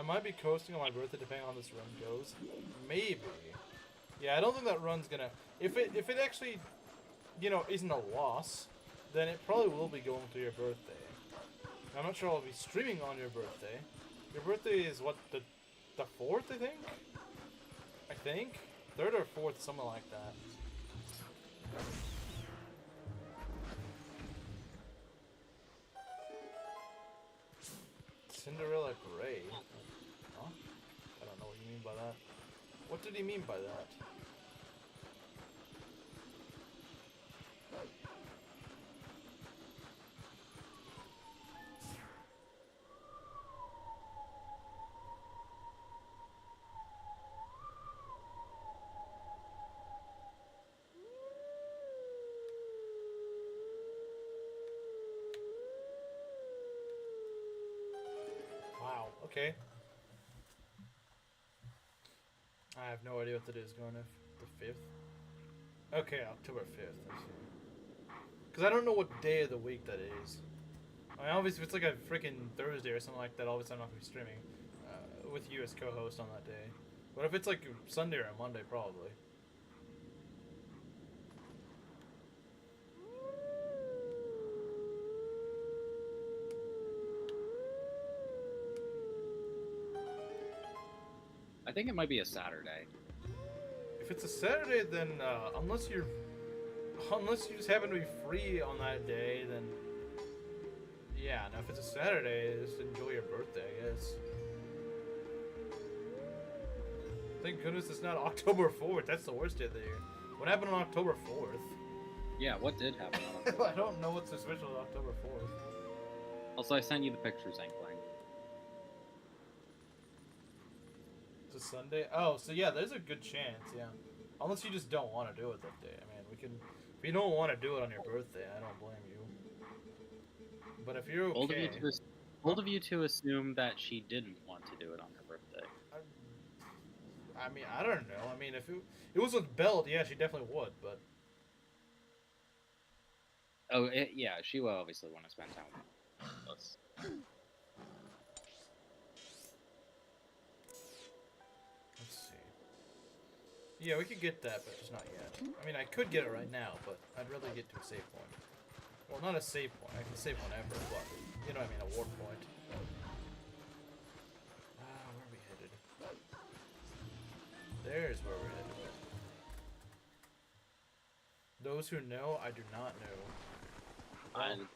might be coasting on my birthday depending on how this run goes. Maybe. Yeah, I don't think that run's gonna... If it actually, you know, isn't a loss, then it probably will be going through your birthday. I'm not sure I'll be streaming on your birthday. Your birthday is what, the 4th, I think? I think? 3rd or 4th, something like that. Cinderella Grey? Huh? I don't know what you mean by that. What did he mean by that? Wow, okay. I have no idea what that is going if the 5th. Okay, October 5th. I see. Because I don't know what day of the week that is. I mean, obviously, if it's like a freaking Thursday or something like that, obviously I'm not going to be streaming with you as co-host on that day. But if it's like Sunday or a Monday, probably. I think it might be a Saturday. If it's a Saturday, then unless you just happen to be free on that day, then yeah. Now if it's a Saturday, just enjoy your birthday, I guess. Thank goodness it's not October 4th. That's the worst day of the year. What happened on October 4th? Yeah, what did happen on October? I don't know what's so special on October 4th. Also, I sent you the pictures, Inkling. It's a Sunday? Oh, so yeah, there's a good chance, yeah. Unless you just don't want to do it that day. I mean, we can... If you don't want to do it on your birthday, I don't blame you. But if you're okay... Bold of you to assume that she didn't want to do it on her birthday. I mean, I don't know. I mean, if it was with Belt, yeah, she definitely would, but... Oh, yeah, she will obviously want to spend time with us. Let's see. Yeah, we could get that, but just not yet. I mean, I could get it right now, but I'd rather get to a save point. Well, not a save point. I can save whenever, but, you know what I mean, a warp point. Where are we headed? There's where we're headed. Those who know, I do not know.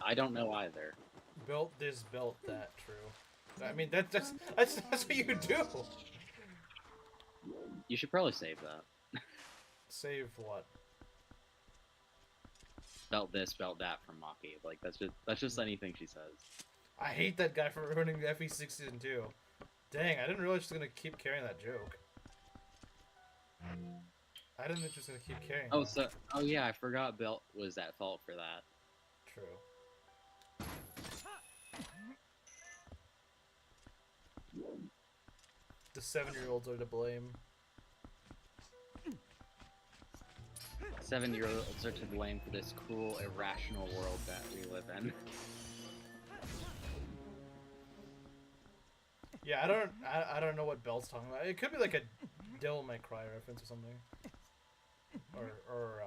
I don't know either. Belt this, belt that, true. I mean, that's what you do! You should probably save that. Save what? Belt this, belt that from Maki. Like, that's just anything she says. I hate that guy for ruining the FE6 Season 2. Dang, I didn't realize she was gonna keep carrying that joke. I didn't think she was gonna keep carrying that. Oh yeah, I forgot Belt was at fault for that. True. The 7-year-olds are to blame. 7-year-olds are to blame for this cruel, irrational world that we live in. Yeah, I don't know what Belt's talking about. It could be like a Devil May Cry reference or something.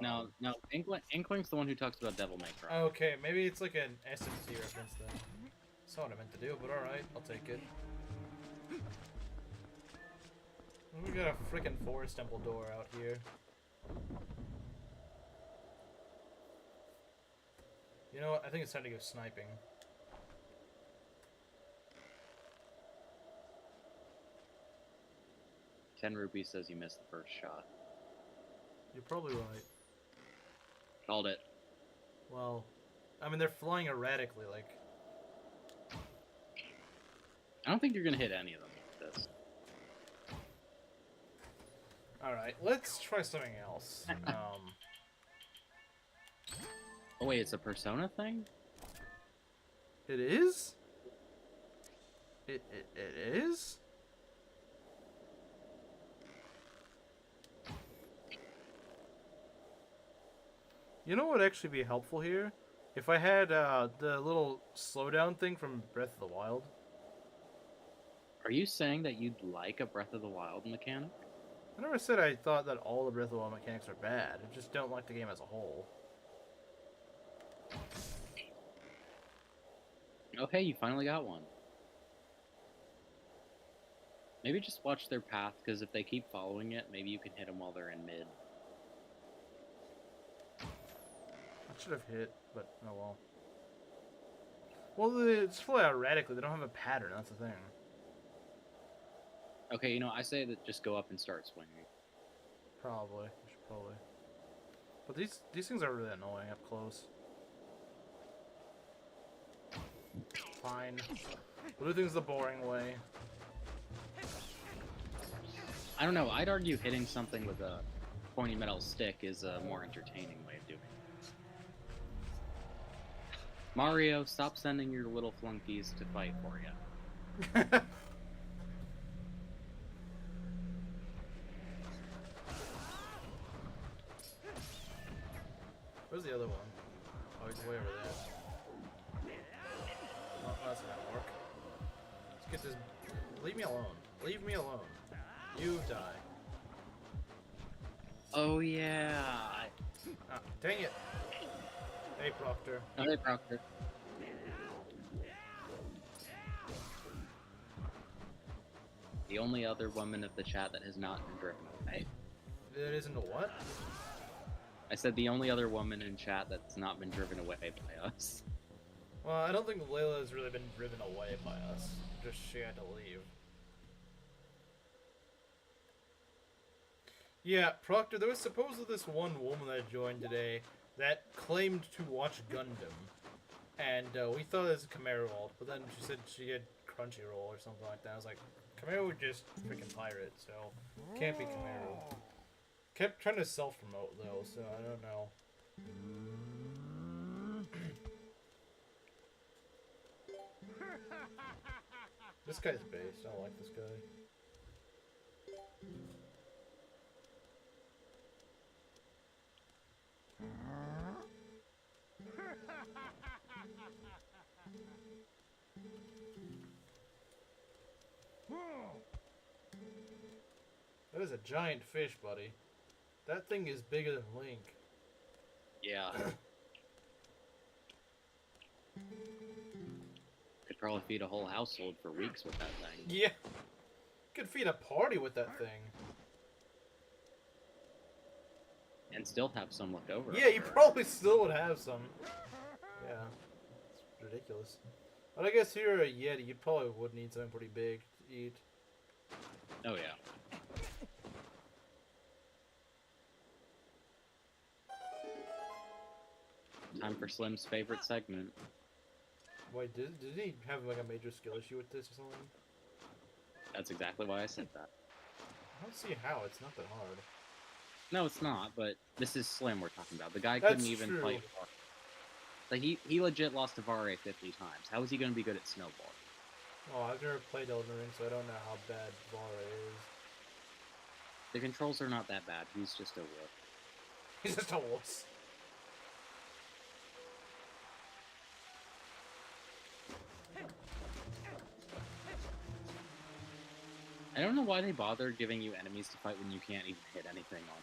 No, Inkling's the one who talks about Devil May Cry. Okay, maybe it's like an SMC reference then. That's not what I meant to do, but alright, I'll take it. We got a freaking Forest Temple door out here. You know what? I think it's time to go sniping. Ken Rupee says you missed the first shot. You're probably right. Called it. Well, I mean, they're flying erratically, like... I don't think you're gonna hit any of them with this. Alright, let's try something else. Oh wait, it's a Persona thing? It is? It is? You know what would actually be helpful here? If I had the little slowdown thing from Breath of the Wild. Are you saying that you'd like a Breath of the Wild mechanic? I never said I thought that all the Breath of the Wild mechanics are bad. I just don't like the game as a whole. Oh, hey, you finally got one. Maybe just watch their path, because if they keep following it, maybe you can hit them while they're in mid. I should have hit, but oh well. Well, it's fully erratically. They don't have a pattern. That's the thing. Okay, you know, I say that just go up and start swinging. Probably. I should probably. But these things are really annoying up close. Fine. We'll do things the boring way. I don't know, I'd argue hitting something with a pointy metal stick is a more entertaining way of doing it. Mario, stop sending your little flunkies to fight for you. Where's the other one? Oh, he's way over there. Oh, that's not gonna work. Let's get this. Leave me alone. Leave me alone. You die. Oh, yeah. Ah, dang it. Hey, Proctor. Oh, hey, Proctor. The only other woman of the chat that has not been driven away. It isn't a what? I said the only other woman in chat that's not been driven away by us. Well, I don't think Layla has really been driven away by us. Just she had to leave. Yeah, Proctor, there was supposedly this one woman that joined today that claimed to watch Gundam. And we thought it was a Chimera ult, but then she said she had Crunchyroll or something like that. I was like, Chimera would just freaking pirate, so can't be Chimera. Kept trying to self-promote though, so I don't know. This guy's based. I don't like this guy. That is a giant fish, buddy. That thing is bigger than Link. Yeah. Could probably feed a whole household for weeks with that thing. Yeah. Could feed a party with that thing. And still have some left over. Yeah, you probably still would have some. Yeah. It's ridiculous. But I guess if you're a Yeti, you probably would need something pretty big to eat. Oh, yeah. Time for Slim's favorite segment. Wait, did he have like a major skill issue with this or something? That's exactly why I said that. I don't see how. It's not that hard. No, it's not, but this is Slim we're talking about. The guy That's couldn't even true. play Var. Like, he legit lost to Vare 50 times. How is he going to be good at snowball? Oh, I've never played Elden Ring, so I don't know how bad Vara is. The controls are not that bad. He's just a wolf. He's just a wuss. I don't know why they bothered giving you enemies to fight when you can't even hit anything on.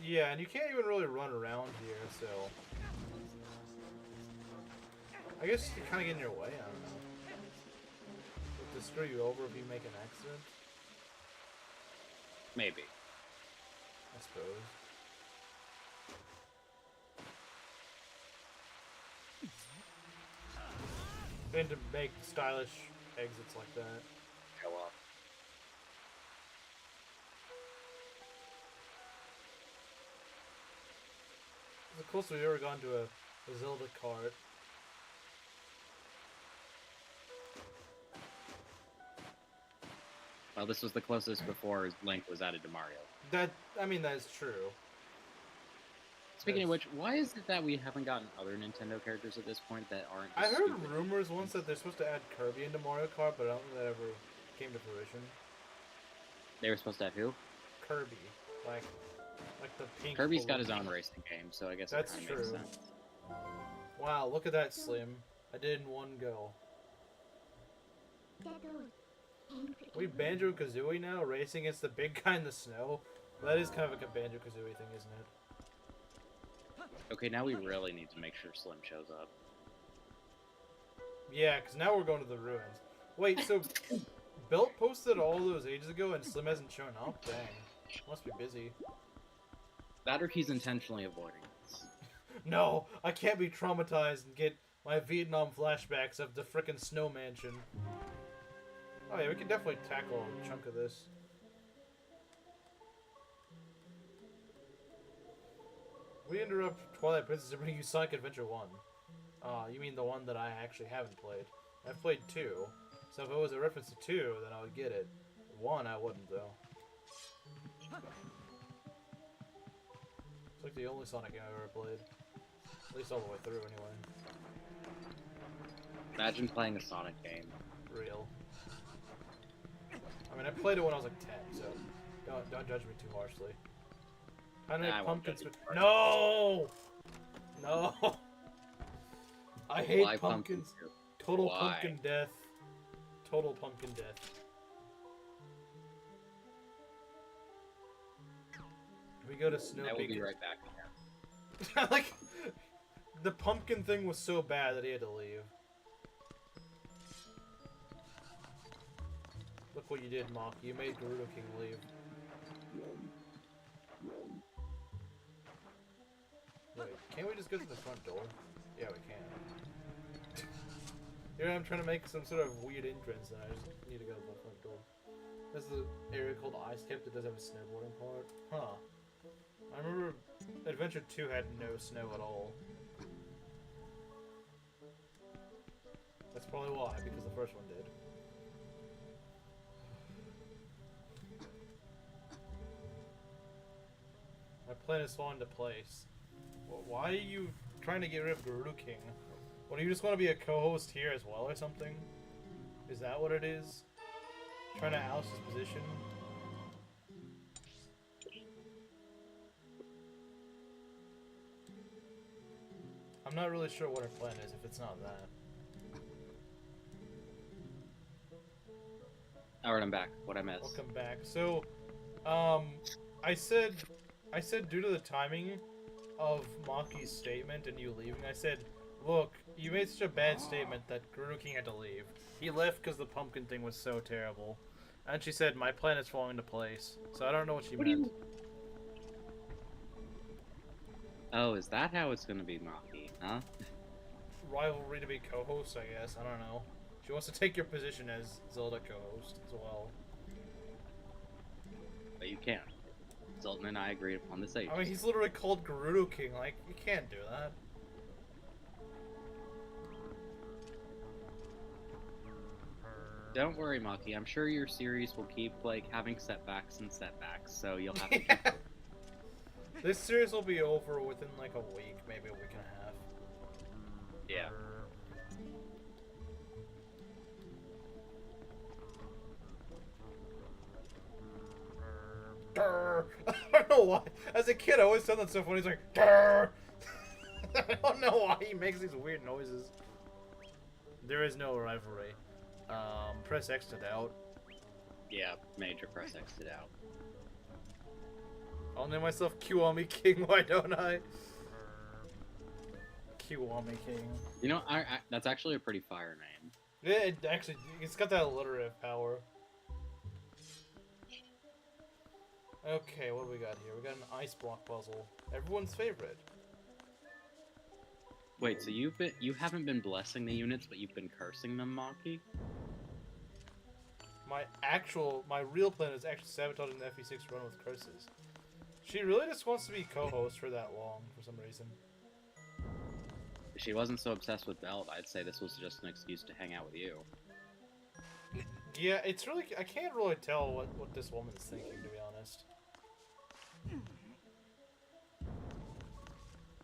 Yeah, and you can't even really run around here, so... I guess you kind of get in your way, I don't know. It'll just screw you over if you make an accident, Maybe. I suppose. Been to make stylish exits like that. Go up. The closest we've ever gone to a Zelda cart. Well, this was the closest before Link was added to Mario. I mean, that is true. Speaking of which, why is it that we haven't gotten other Nintendo characters at this point that aren't I just heard stupid? rumors once that they're supposed to add Kirby into Mario Kart, but I don't think that ever came to fruition. They were supposed to have who? Kirby, like the pink. Kirby's got balloon. his own racing game, so I guess That's it kind of makes true. sense. Wow, look at that, Slim. I did it in one go. We Banjo-Kazooie now, racing against the big guy in the snow? That is kind of like a Banjo-Kazooie thing, isn't it? Okay, now we really need to make sure Slim shows up. Yeah, because now we're going to the ruins. Wait, so Belt posted all those ages ago and Slim hasn't shown up? Dang. Must be busy. That or he's intentionally avoiding us. No, I can't be traumatized and get my Vietnam flashbacks of the frickin' snow mansion. Oh yeah, we can definitely tackle a chunk of this. We interrupt Twilight Princess to bring you Sonic Adventure 1. You mean the one that I actually haven't played. I've played 2, so if it was a reference to 2, then I would get it. 1, I wouldn't, though. It's like the only Sonic game I've ever played. At least all the way through, anyway. Imagine playing a Sonic game. Real. I mean, I played it when I was like 10, so don't judge me too harshly. How many pumpkins? No! No! I hate Why pumpkins. Total pumpkin death. Total pumpkin death. We go to Snow Peak. I will be right back again. Like, the pumpkin thing was so bad that he had to leave. Look what you did, Mock. You made Gerudo King leave. Wait, can't we just go to the front door? Yeah, we can. Here I'm trying to make some sort of weird entrance, and I just need to go to the front door. This is an area called Ice Cap that does have a snowboarding part. Huh. I remember Adventure 2 had no snow at all. That's probably why, because the first one did. My plan is falling into place. Why are you trying to get rid of Gerudo King? What, do you just want to be a co-host here as well or something? Is that what it is? Trying to oust his position? I'm not really sure what her plan is if it's not that. Alright, I'm back. What'd I miss? Welcome back. So, I said due to the timing of Maki's statement and you leaving, I said, look, you made such a bad statement that Gerudo King had to leave. He left because the pumpkin thing was so terrible. And she said, my plan is falling into place. So I don't know what she meant. Oh, is that how it's gonna be, Maki? Huh? Rivalry to be co-host, I guess. I don't know. She wants to take your position as Zelda co-host as well. But you can't. Zoltan and I agreed upon this age. I mean, he's literally called Gerudo King. Like, you can't do that. Don't worry, Maki. I'm sure your series will keep, like, having setbacks and setbacks, so you'll have to keep... This series will be over within, like, a week, maybe a week and a half. Yeah. Durr. I don't know why. As a kid, I always found that so funny. He's like, Durr. I don't know why he makes these weird noises. There is no rivalry. Press X to doubt. Yeah, major press X it out. I'll name myself Kiwami King, why don't I? Kiwami King. You know, I that's actually a pretty fire name. Yeah, it's got that alliterative power. Okay, what do we got here? We got an ice block puzzle. Everyone's favorite. Wait, so you haven't been blessing the units, but you've been cursing them, Maki? My real plan is actually sabotaging the FE6 run with curses. She really just wants to be co-host for that long, for some reason. If she wasn't so obsessed with Belt, I'd say this was just an excuse to hang out with you. Yeah, it's really... I can't really tell what this woman's thinking, to be honest.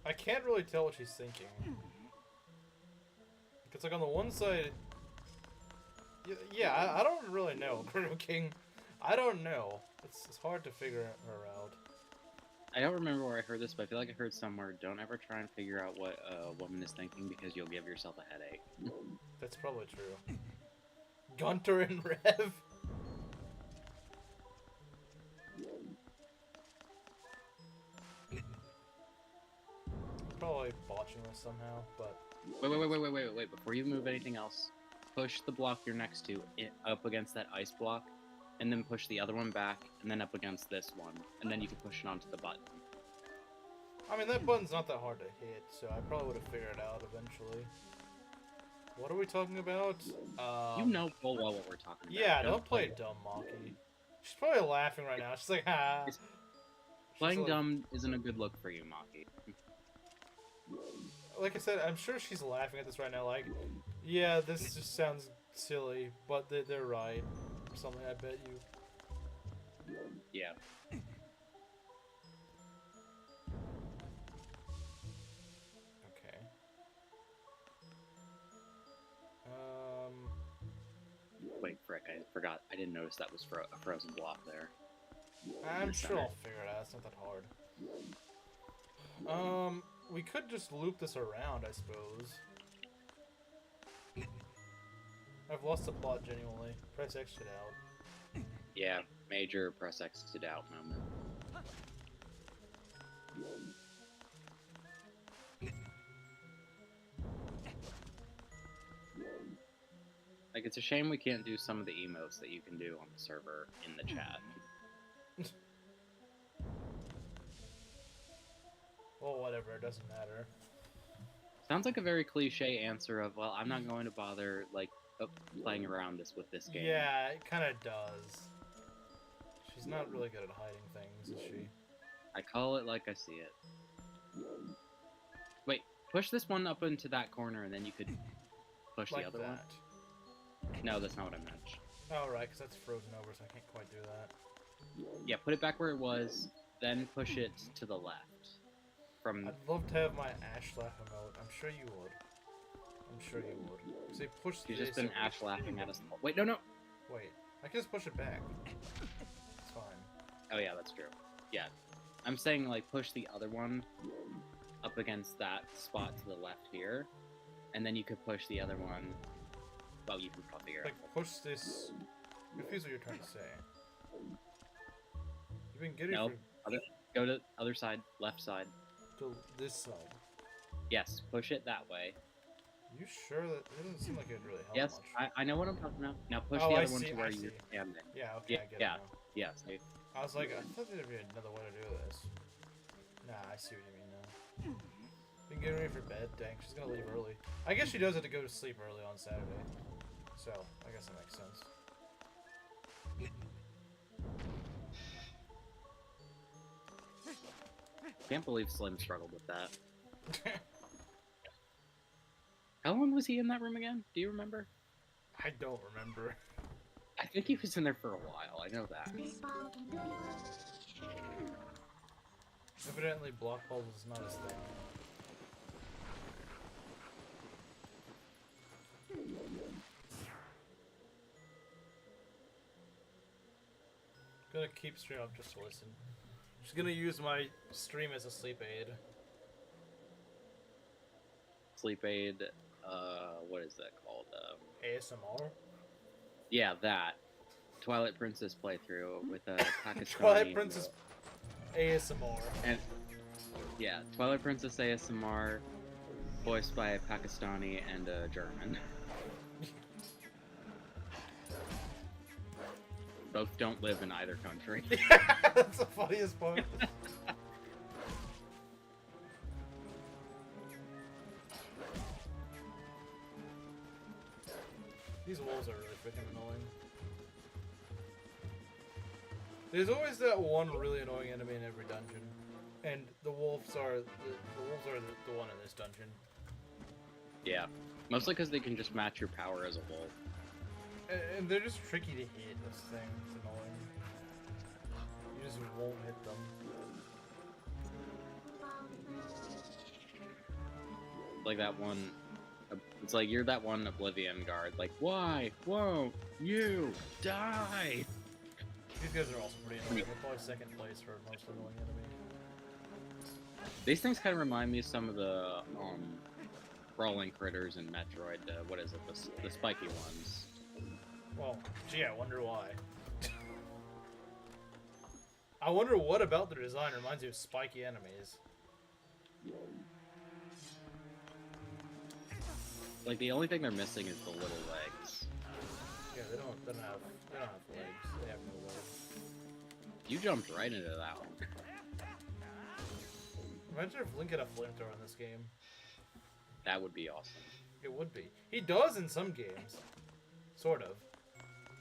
I can't really tell what she's thinking. Because, like, on the one side... Yeah, I don't really know, Gerudo King. I don't know. It's hard to figure her out. I don't remember where I heard this, but I feel like I heard somewhere, don't ever try and figure out what a woman is thinking because you'll give yourself a headache. That's probably true. Gunter and Rev? probably botching this somehow, but... Wait. Before you move anything else, push the block you're next to up against that ice block, and then push the other one back, and then up against this one, and then you can push it onto the button. I mean, that button's not that hard to hit, so I probably would have figured it out eventually. What are we talking about? You know full well what we're talking about. Yeah, don't play dumb, Maki. She's probably laughing right now. She's like, ha. Playing like, dumb isn't a good look for you, Maki. Like I said, I'm sure she's laughing at this right now. Like, yeah, this just sounds silly, but they're right. Or something, I bet you. Yeah. Okay. Wait, frick, I forgot. I didn't notice that was a frozen block there. I'm sure I'll figure it out. It's not that hard. We could just loop this around, I suppose. I've lost the plot genuinely. Press X it out. Yeah, major press X to doubt moment. Like, it's a shame we can't do some of the emotes that you can do on the server in the chat. Well, whatever, it doesn't matter. Sounds like a very cliche answer of, well, I'm not going to bother, like, playing around with this game. Yeah, it kind of does. She's not really good at hiding things, is she? I call it like I see it. Wait, push this one up into that corner, and then you could push Like the other that. one? No, that's not what I meant. Oh, right, because that's frozen over, so I can't quite do that. Yeah, put it back where it was, then push it to the left. From I'd love to have my Ash laugh emote. I'm sure you would. I'm sure you would. So you push You've this just been over- Ash laughing at us. Wait, no. Wait, I can just push it back. It's fine. Oh yeah, that's true. Yeah, I'm saying like push the other one up against that spot to the left here, and then you could push the other one. Well, you can probably figure it Like, out. push this... I'm confused what you're trying to say. You've been getting No, go to other side, left side. to this side. Yes, push it that way. You sure that... It doesn't seem like it would really help Yes, much. I know what I'm talking about. Now push Oh, the I other one see, to where I you're see. standing. Yeah, okay, I get Yeah. it now. Yes. I was like, I thought there'd be another way to do this. Nah, I see what you mean now. Been getting ready for bed? Dang, she's gonna leave early. I guess she does have to go to sleep early on Saturday. So, I guess that makes sense. Can't believe Slim struggled with that. How long was he in that room again? Do you remember? I don't remember. I think he was in there for a while. I know that. Evidently, block puzzles is not his thing. Gonna keep stream up just to listen. Just gonna use my stream as a sleep aid. Sleep aid. What is that called? ASMR? Yeah, that. Twilight Princess playthrough with a Pakistani. Twilight Princess ASMR. And yeah, Twilight Princess ASMR, voiced by a Pakistani and a German. Both don't live in either country. That's the funniest part. These wolves are really freaking annoying. There's always that one really annoying enemy in every dungeon, and the wolves are the one in this dungeon. Yeah, mostly because they can just match your power as a wolf. And they're just tricky to hit. This thing, it's annoying. You just won't hit them. Like that one. It's like you're that one Oblivion guard. Like, why won't you die? These guys are also pretty annoying. They're probably second place for most annoying enemy. These things kind of remind me of some of the crawling critters in Metroid. What is it? The spiky ones. Well, gee, I wonder why. I wonder what about their design reminds you of spiky enemies. Like, the only thing they're missing is the little legs. Yeah, they don't have legs. They have no legs. You jumped right into that one. Imagine if Link had a flamethrower in this game. That would be awesome. It would be. He does in some games. Sort of.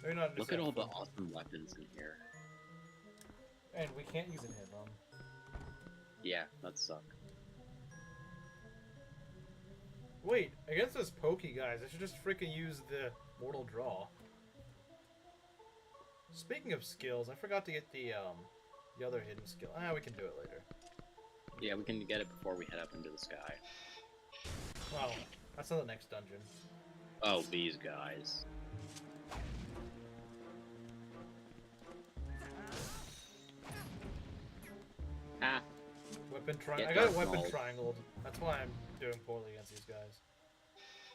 Maybe not. Look at all the awesome weapons in here. And we can't use it in them. Yeah, that suck. Wait, against those pokey guys, I should just freaking use the Mortal Draw. Speaking of skills, I forgot to get the other hidden skill. Ah, we can do it later. Yeah, we can get it before we head up into the sky. Well, that's not the next dungeon. Oh, these guys. Ah. Weapon triangle. Get I got dark weapon mold. triangled. That's why I'm doing poorly against these guys.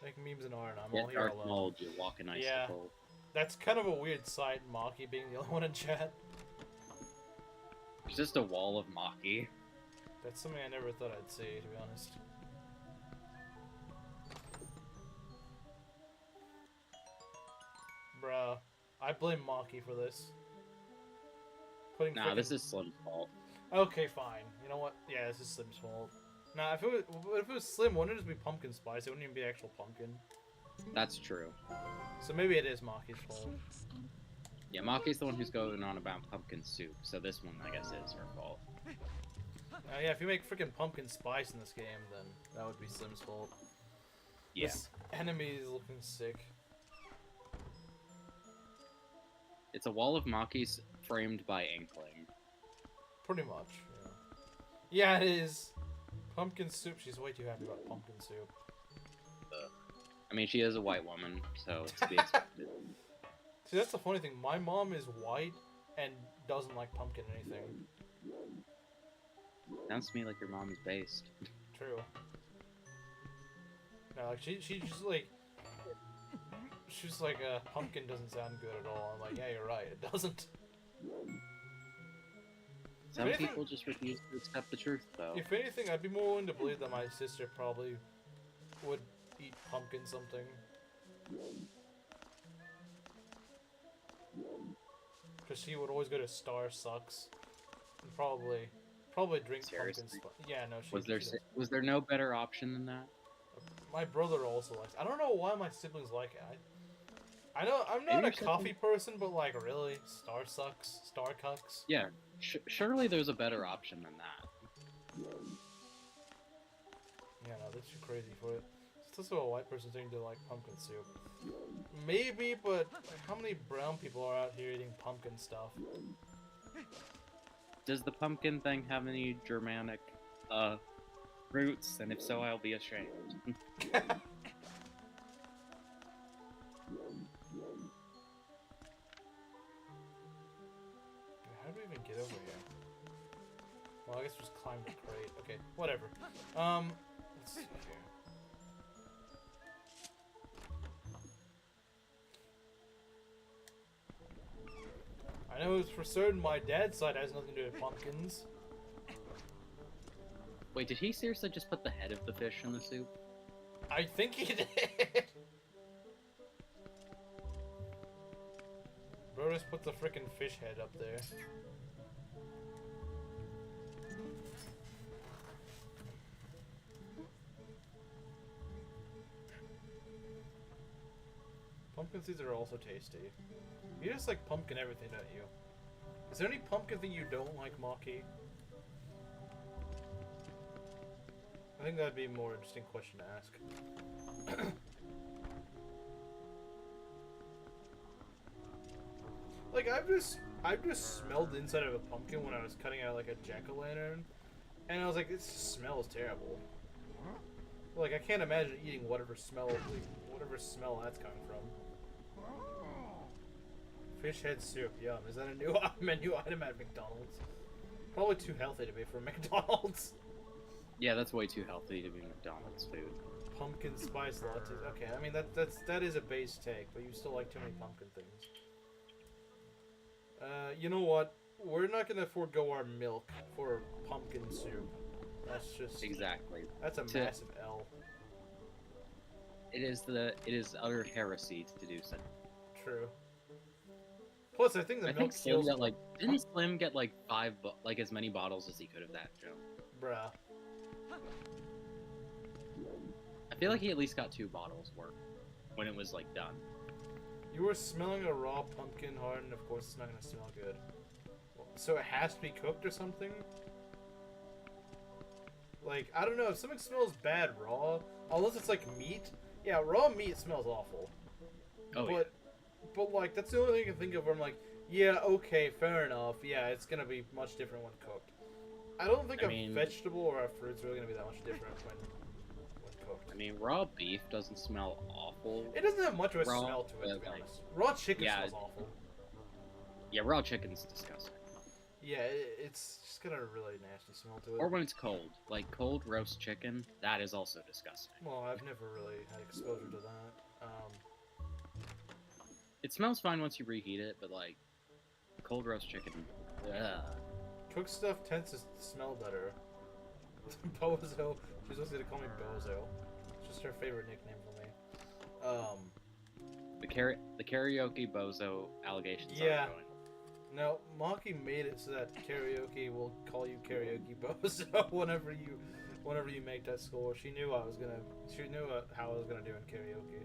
Make memes and art, I'm all Get here dark alone. mold, you walking icicle. Yeah. That's kind of a weird sight, Maki being the only one in chat. It's just a wall of Maki. That's something I never thought I'd see, to be honest. Bruh. I blame Maki for this. Putting Nah, frickin- this is Slim's fault. Okay, fine. You know what? Yeah, this is Slim's fault. Nah, if it was Slim, wouldn't it just be pumpkin spice? It wouldn't even be actual pumpkin. That's true. So maybe it is Maki's fault. Yeah, Maki's the one who's going on about pumpkin soup, so this one, I guess, is her fault. Yeah, if you make freaking pumpkin spice in this game, then that would be Slim's fault. Yeah. This enemy is looking sick. It's a wall of Maki's framed by Inkling. Pretty much, yeah. Yeah, it is. Pumpkin soup. She's way too happy about pumpkin soup. I mean, she is a white woman, so it's to be expected. See, that's the funny thing. My mom is white and doesn't like pumpkin anything. Sounds to me like your mom is based. True. No, like she's just like, she's like, pumpkin doesn't sound good at all. I'm like, yeah, you're right. It doesn't. Some anything- people just refuse to accept the truth, though. If anything, I'd be more willing to believe that my sister probably would eat pumpkin something. Because she would always go to Star Sucks. And probably drink Seriously? pumpkin spice. Yeah, no, she Was there no better option than that? My brother also likes. I don't know why my siblings like it. I know I'm not Maybe a your coffee person, but like really, Star Sucks, Star Cucks. Yeah, surely there's a better option than that. Yeah, no, that's too crazy for it. It's also a white person thing to like pumpkin soup. Maybe, but like, how many brown people are out here eating pumpkin stuff? Does the pumpkin thing have any Germanic, roots? And if so, I'll be ashamed. How do we even get over here? Well, I guess just climb the crate. Okay, whatever. Let's see here. I know for certain my dad's side has nothing to do with pumpkins. Wait, did he seriously just put the head of the fish in the soup? I think he did. Bro just put the frickin' fish head up there. Pumpkin seeds are also tasty. You just like pumpkin everything, don't you? Is there any pumpkin thing you don't like, Maki? I think that'd be a more interesting question to ask. Like I've just smelled the inside of a pumpkin when I was cutting out like a jack-o'-lantern, and I was like, this smells terrible. Like I can't imagine eating whatever smell that's coming from. Fish head soup, yum. Is that a new menu item at McDonald's? Probably too healthy to be for McDonald's. Yeah, that's way too healthy to be McDonald's food. Pumpkin spice lattes. Okay, I mean that is a base take, but you still like too many pumpkin things. You know what? We're not gonna forego our milk for pumpkin soup. That's just Exactly. That's a massive L. it is utter heresy to do so. True. Plus, I think the I milk think Slim kills. got like didn't Slim get like like as many bottles as he could of that Joe? Bruh. I feel like he at least got 2 bottles worth when it was like done. You were smelling a raw pumpkin heart, and of course it's not gonna smell good. So it has to be cooked or something? Like, I don't know, if something smells bad raw, unless it's like meat, yeah, raw meat smells awful. Oh, But like, that's the only thing I can think of where I'm like, yeah, okay, fair enough, yeah, it's gonna be much different when cooked. I don't think a vegetable or a fruit's really gonna be that much different when cooked. I mean, raw beef doesn't smell awful. It doesn't have much of a smell to it, to be honest. Raw chicken smells awful. Yeah, raw chicken's disgusting. Yeah, it's just got a really nasty smell to it. Or when it's cold. Like, cold roast chicken, that is also disgusting. Well, I've never really had exposure to that. It smells fine once you reheat it, but, like, cold roast chicken, ugh. Cooked stuff tends to smell better. Bozo. She's supposed to call me Bozo. It's just her favorite nickname for me. The karaoke bozo allegations are going. No, Maki made it so that karaoke will call you karaoke Bozo whenever you make that score. She knew how I was gonna do in karaoke.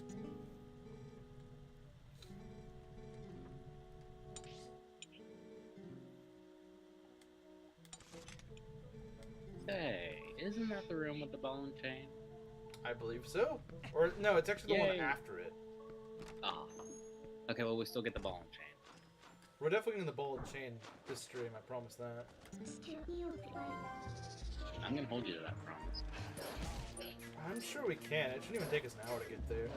Hey, isn't that the room with the ball and chain? I believe so. Or no, it's actually the one after it. Ah. Okay, well we still get the ball and chain. We're definitely getting the ball and chain this stream, I promise that. I'm gonna hold you to that promise. I'm sure we can. It shouldn't even take us an hour to get there.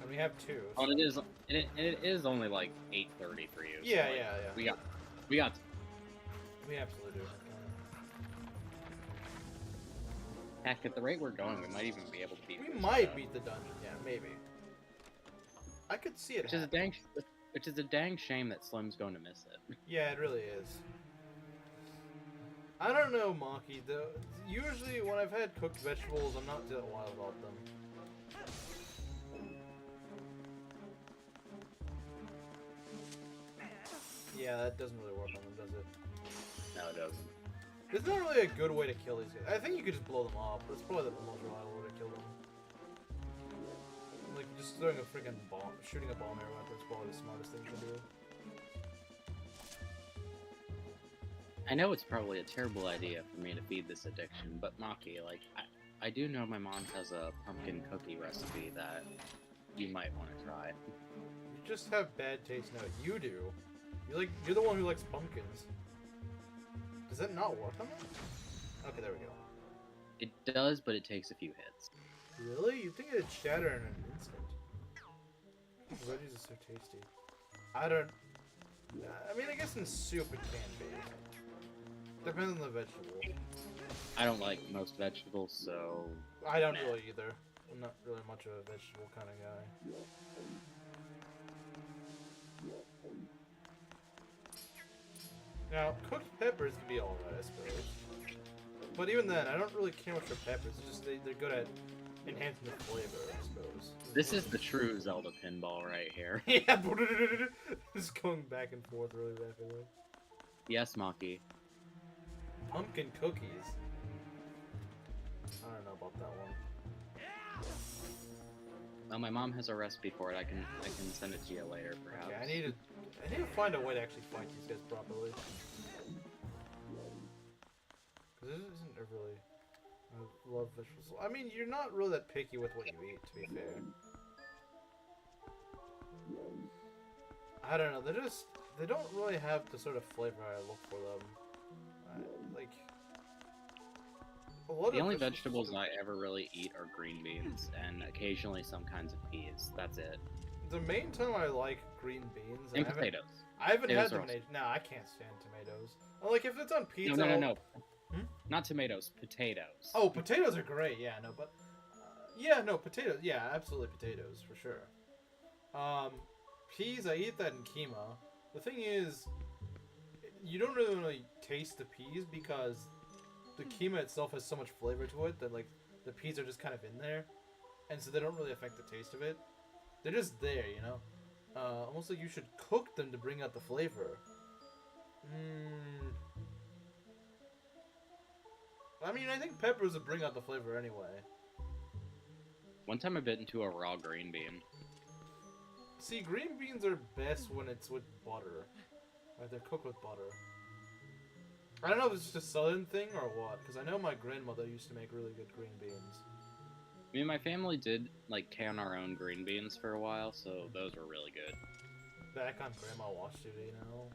And we have 2. So. Oh, it is only like 8:30 for you. Yeah, so, like, yeah. We got. We absolutely do. Heck, at the rate we're going, we might even be able to beat. We might beat the dungeon. Yeah, maybe. I could see it. Which is a dang shame that Slim's going to miss it. Yeah, it really is. I don't know, Maki. Usually when I've had cooked vegetables, I'm not that wild about them. Yeah, that doesn't really work on them, does it? No, it doesn't. There's not really a good way to kill these guys. I think you could just blow them up. That's probably the most reliable way to kill them. Like, just throwing a freaking bomb, shooting a bomb arrow at them is probably the smartest thing to do. I know it's probably a terrible idea for me to feed this addiction, but Maki, like, I do know my mom has a pumpkin cookie recipe that you might want to try. You just have bad taste now. You do. You're the one who likes pumpkins. Does that not work on that? Okay, there we go. It does, but it takes a few hits. Really? You'd think it'd shatter in an instant. Veggies are so tasty. I mean, I guess in soup it can be. Depends on the vegetable. I don't like most vegetables, so... I don't really either. I'm not really much of a vegetable kind of guy. Now, cooked peppers can be alright, I suppose. But even then, I don't really care much for peppers. It's just they're good at enhancing the flavor, I suppose. This is the true Zelda pinball right here. Yeah, just going back and forth really rapidly. Yes, Maki. Pumpkin cookies. I don't know about that one. Well, my mom has a recipe for it. I can send it to you later, perhaps. Okay, I need to find a way to actually fight these guys properly. Because this isn't a really... I love vegetables. I mean, you're not really that picky with what you eat, to be fair. I don't know, they don't really have the sort of flavor I look for them. Like... The only vegetables I ever really eat are green beans, and occasionally some kinds of peas. That's it. The main time I like green beans... And potatoes. I haven't had them in No, I can't stand tomatoes. Like, if it's on pizza... No. Hmm? Not tomatoes, potatoes. Oh, potatoes are great, yeah, no, but... yeah, no, potatoes, yeah, absolutely potatoes, for sure. Peas, I eat that in keema. The thing is, you don't really taste the peas because the keema itself has so much flavor to it that, like, the peas are just kind of in there. and so they don't really affect the taste of it. They're just there, you know? Almost like you should cook them to bring out the flavor. I mean, I think peppers would bring out the flavor anyway. One time I bit into a raw green bean. See, green beans are best when it's with butter. Like, they're cooked with butter. I don't know if it's just a southern thing or what, because I know my grandmother used to make really good green beans. Me and my family did, like, can our own green beans for a while, so those were really good. Back on Grandma Watch duty, you know?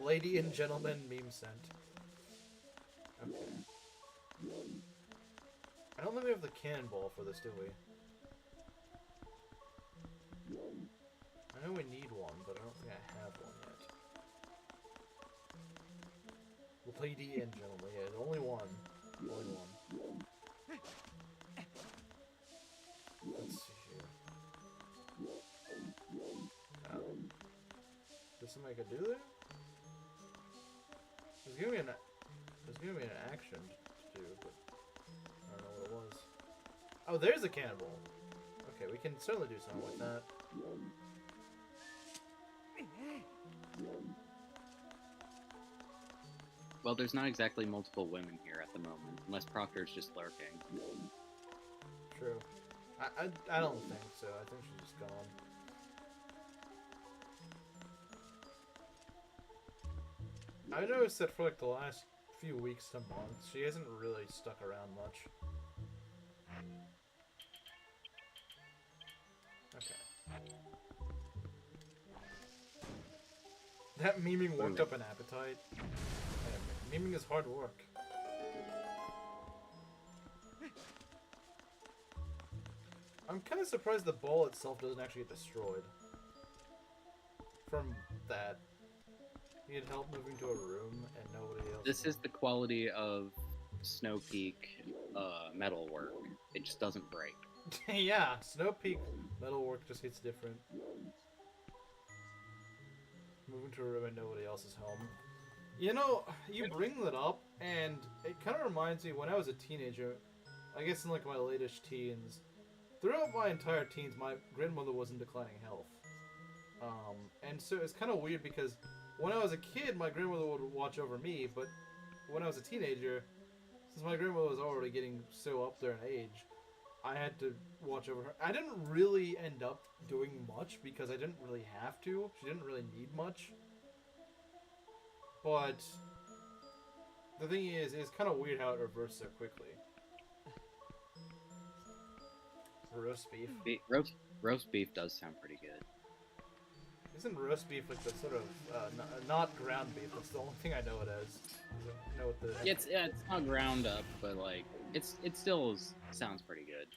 Lady and gentlemen meme sent. Okay. I don't think we have the cannonball for this, do we? I know we need one, but I don't think I have one yet. Lady and gentlemen, yeah, only one. Only one. Let's see here. There's something I could do there? There's gonna be an action to do, but I don't know what it was. Oh, there's a cannonball. Okay, we can certainly do something with that. Well, there's not exactly multiple women here at the moment, unless Proctor's just lurking. True. I don't think so. I think she's just gone. I noticed that for like the last few weeks to months, she hasn't really stuck around much. Okay. That memeing worked up an appetite. Yeah, memeing is hard work. I'm kind of surprised the ball itself doesn't actually get destroyed. From that. Need help moving to a room and nobody else. This is the quality of Snow Peak metalwork. It just doesn't break. Yeah, Snow Peak metalwork just hits different. Moving to a room and nobody else is home. You know, you bring that up, and it kind of reminds me when I was a teenager, I guess in like my latest teens. Throughout my entire teens, my grandmother was in declining health. And so it's kind of weird because when I was a kid, my grandmother would watch over me, but when I was a teenager, since my grandmother was already getting so up there in age, I had to watch over her. I didn't really end up doing much because I didn't really have to. She didn't really need much. But the thing is, it's kind of weird how it reversed so quickly. Roast beef. Roast beef does sound pretty good. Isn't roast beef like the sort of not ground beef? That's the only thing I know it as. I know what the It's not ground up, but like it still sounds pretty good.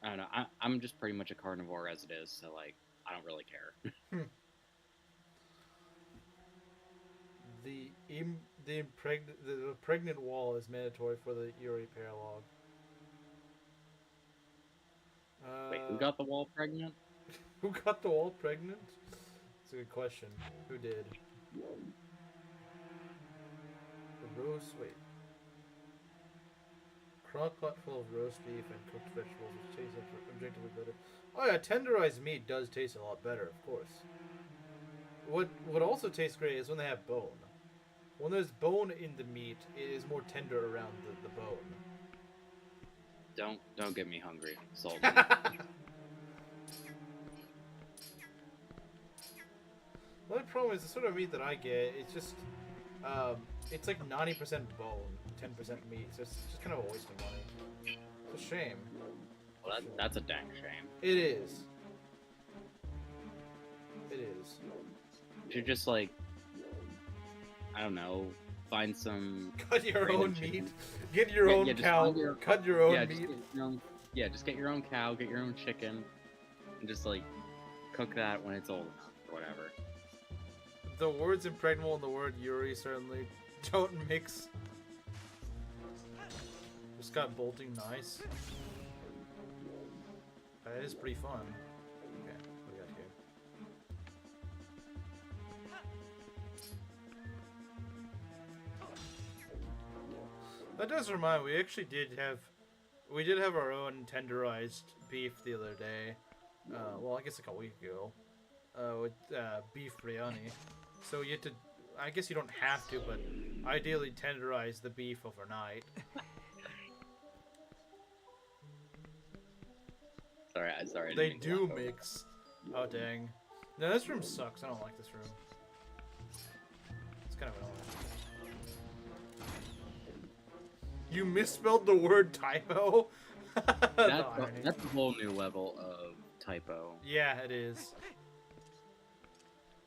I don't know. I'm just pretty much a carnivore as it is, so like I don't really care. The pregnant wall is mandatory for the Yuri paralog. Wait, who got the wall pregnant? Who got the wall pregnant? That's a good question. Who did? The roast. Wait. Crock pot full of roast beef and cooked vegetables, which tastes objectively better. Oh yeah, tenderized meat does taste a lot better, of course. What also tastes great is when they have bone. When there's bone in the meat, it is more tender around the bone. Don't get me hungry. Sold. The only problem is the sort of meat that I get, it's just, it's like 90% bone, 10% meat, so it's just kind of a waste of money. It's a shame. Well, that's a dang shame. It is. It is. You should just like, I don't know, find some. Cut your own chicken. meat. Get your own cow. Cut your own meat. Just get your own cow. Get your own chicken, and just like cook that when it's old enough or whatever. The words impregnable and the word Yuri certainly don't mix. Just got bolting nice. That is pretty fun. Okay, what do we got here? That does remind me, we did have our own tenderized beef the other day. Well, I guess like a week ago. With beef biryani. So you had to, I guess you don't have to, but ideally tenderize the beef overnight. Sorry. They do mix. Oh dang. No, this room sucks. I don't like this room. It's kind of annoying. You misspelled the word typo? That's a whole new level of typo. Yeah, it is.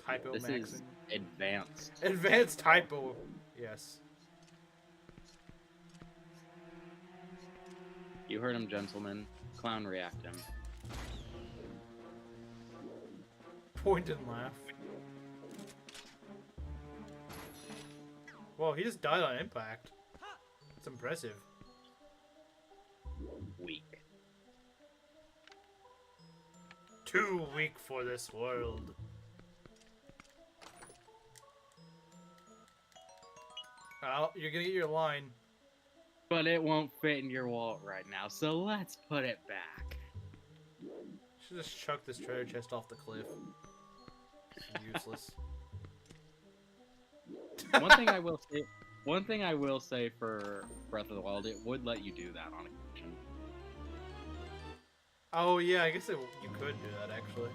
Typo This maxing. is advanced. Advanced typo. Yes. You heard him, gentlemen. Clown react him. Point and laugh. Whoa, he just died on impact. That's impressive. Weak. Too weak for this world. Well, you're gonna get your line. But it won't fit in your wallet right now, so let's put it back. Should just chuck this treasure chest off the cliff. Useless. One thing I will say for Breath of the Wild, it would let you do that on occasion. Oh yeah, I guess you could do that actually,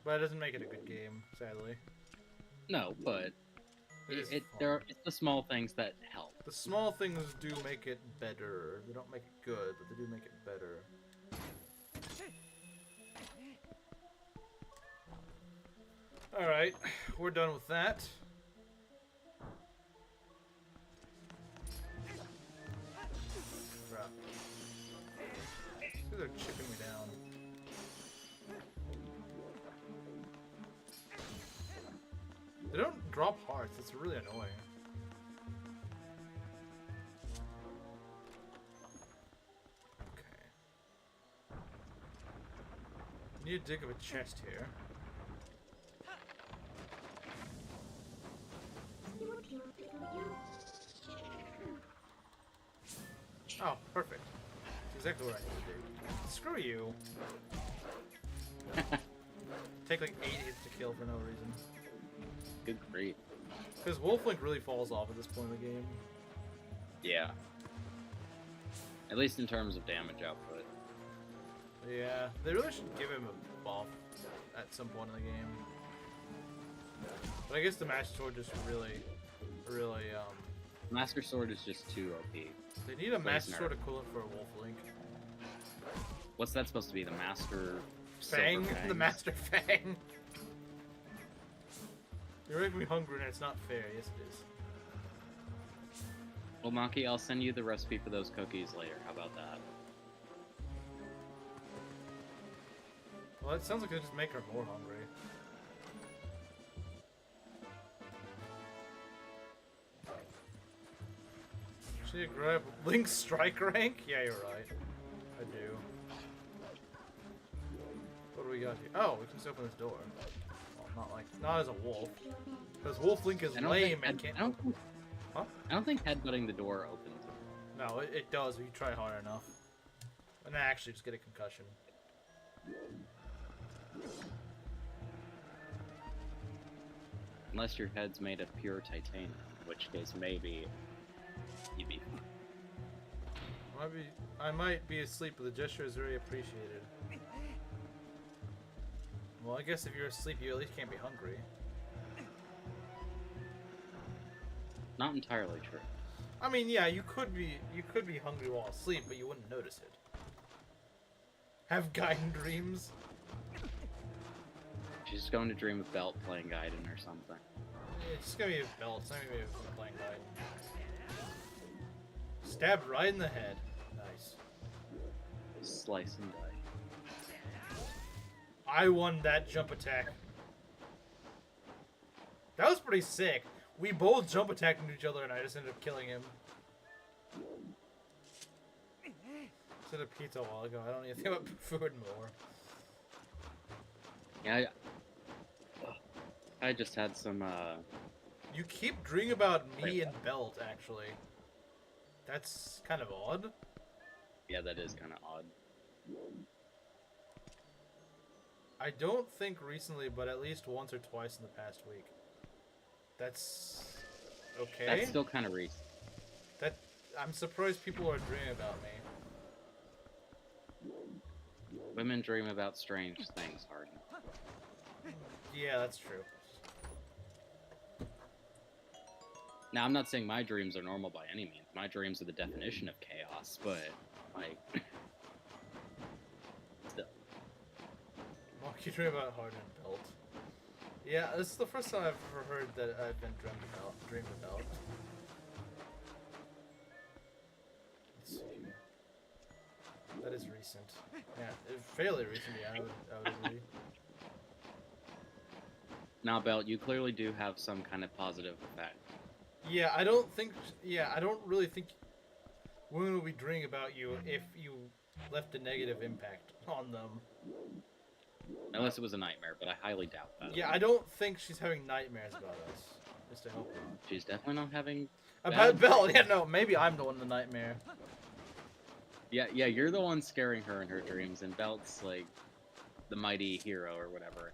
but it doesn't make it a good game, sadly. No, but It's the small things that help. the small things do make it better. They don't make it good, but they do make it better. All right, we're done with that. Crap. These guys are chipping me down. They don't drop hearts. It's really annoying. Okay. Need to dig up a chest here. Oh, perfect. That's exactly what I need to do. Screw you. Take like 8 hits to kill for no reason. Good grief. Because Wolflink really falls off at this point in the game. Yeah. At least in terms of damage output. Yeah, they really should give him a buff at some point in the game. But I guess the Master Sword just really, Master Sword is just too OP. they need a Master Sword equivalent for a Wolflink. What's that supposed to be? The Master Fang? Silver The Fangs? Master Fang? You're making me hungry and it's not fair. Yes, it is. Well, Maki, I'll send you the recipe for those cookies later. How about that? Well, it sounds like they just make her more hungry. Should you grab Link's strike rank? Yeah, you're right. I do. What do we got here? Oh, we can just open this door. Well, not as a wolf. Because Wolf Link is lame and can't. Huh? I don't think headbutting the door opens it. No, it does if you try hard enough. And actually just get a concussion. Unless your head's made of pure titanium, in which case maybe you'd be fine. I might be asleep, but the gesture is very appreciated. Well, I guess if you're asleep, you at least can't be hungry. Not entirely true. I mean, yeah, you could be hungry while asleep, but you wouldn't notice it. Have Gaiden dreams. She's just going to dream of Belt playing Gaiden or something. It's just gonna be a belt. It's not gonna be a playing Gaiden. Stabbed right in the head. Nice. Slice and dice. I won that jump attack. That was pretty sick. We both jump attacked into each other, and I just ended up killing him. Said a pizza a while ago. I don't even think about food more. Yeah, I just had some, You keep dreaming about me and Belt, actually. That's kind of odd. Yeah, that is kind of odd. I don't think recently, but at least once or twice in the past week. That's okay. That's still kind of recent. That I'm surprised people are dreaming about me. Women dream about strange things, Harden. Yeah, that's true. Now, I'm not saying my dreams are normal by any means. My dreams are the definition of chaos, but, like... still. Well, you dream about Harden Belt. Yeah, this is the first time I've ever heard that I've been dreamed about. Let's see. That is recent. Yeah, fairly recent, yeah, I would agree. Now, Belt, you clearly do have some kind of positive effect. Yeah, I don't really think women would be dreaming about you if you left a negative impact on them. Unless it was a nightmare, but I highly doubt that. Yeah, I don't think she's having nightmares about us. Just to help her. She's definitely not having... About Belle, yeah, no, maybe I'm the one in the nightmare. Yeah, you're the one scaring her in her dreams, and Belt's, like, the mighty hero or whatever.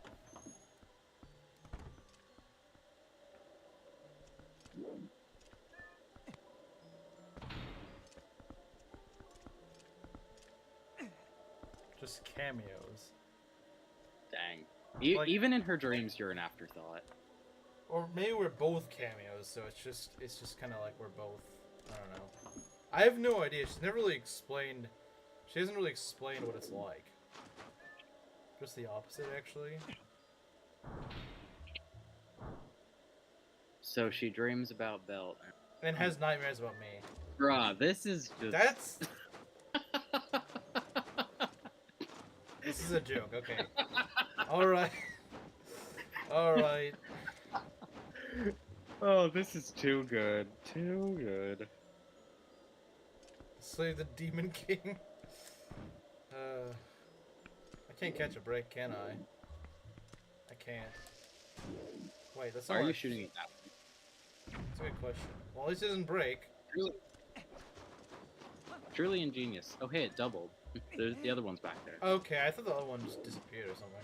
Just cameos. Dang. Like, even in her dreams, you're an afterthought. Or maybe we're both cameos, so it's just kind of like we're both. I don't know. I have no idea. She's never really explained. She hasn't really explained what it's like. Just the opposite, actually. So she dreams about Belt. And has nightmares about me. Bruh, this is just... That's... This is a joke, okay. Alright. Alright. Oh, this is too good. Too good. Slay the Demon King. I can't catch a break, can I? I can't. Wait, that's not Why are you like... shooting at that? That's a good question. Well, at least it doesn't break. Truly ingenious. Oh, hey, it doubled. The other one's back there. Okay, I thought the other one just disappeared or something.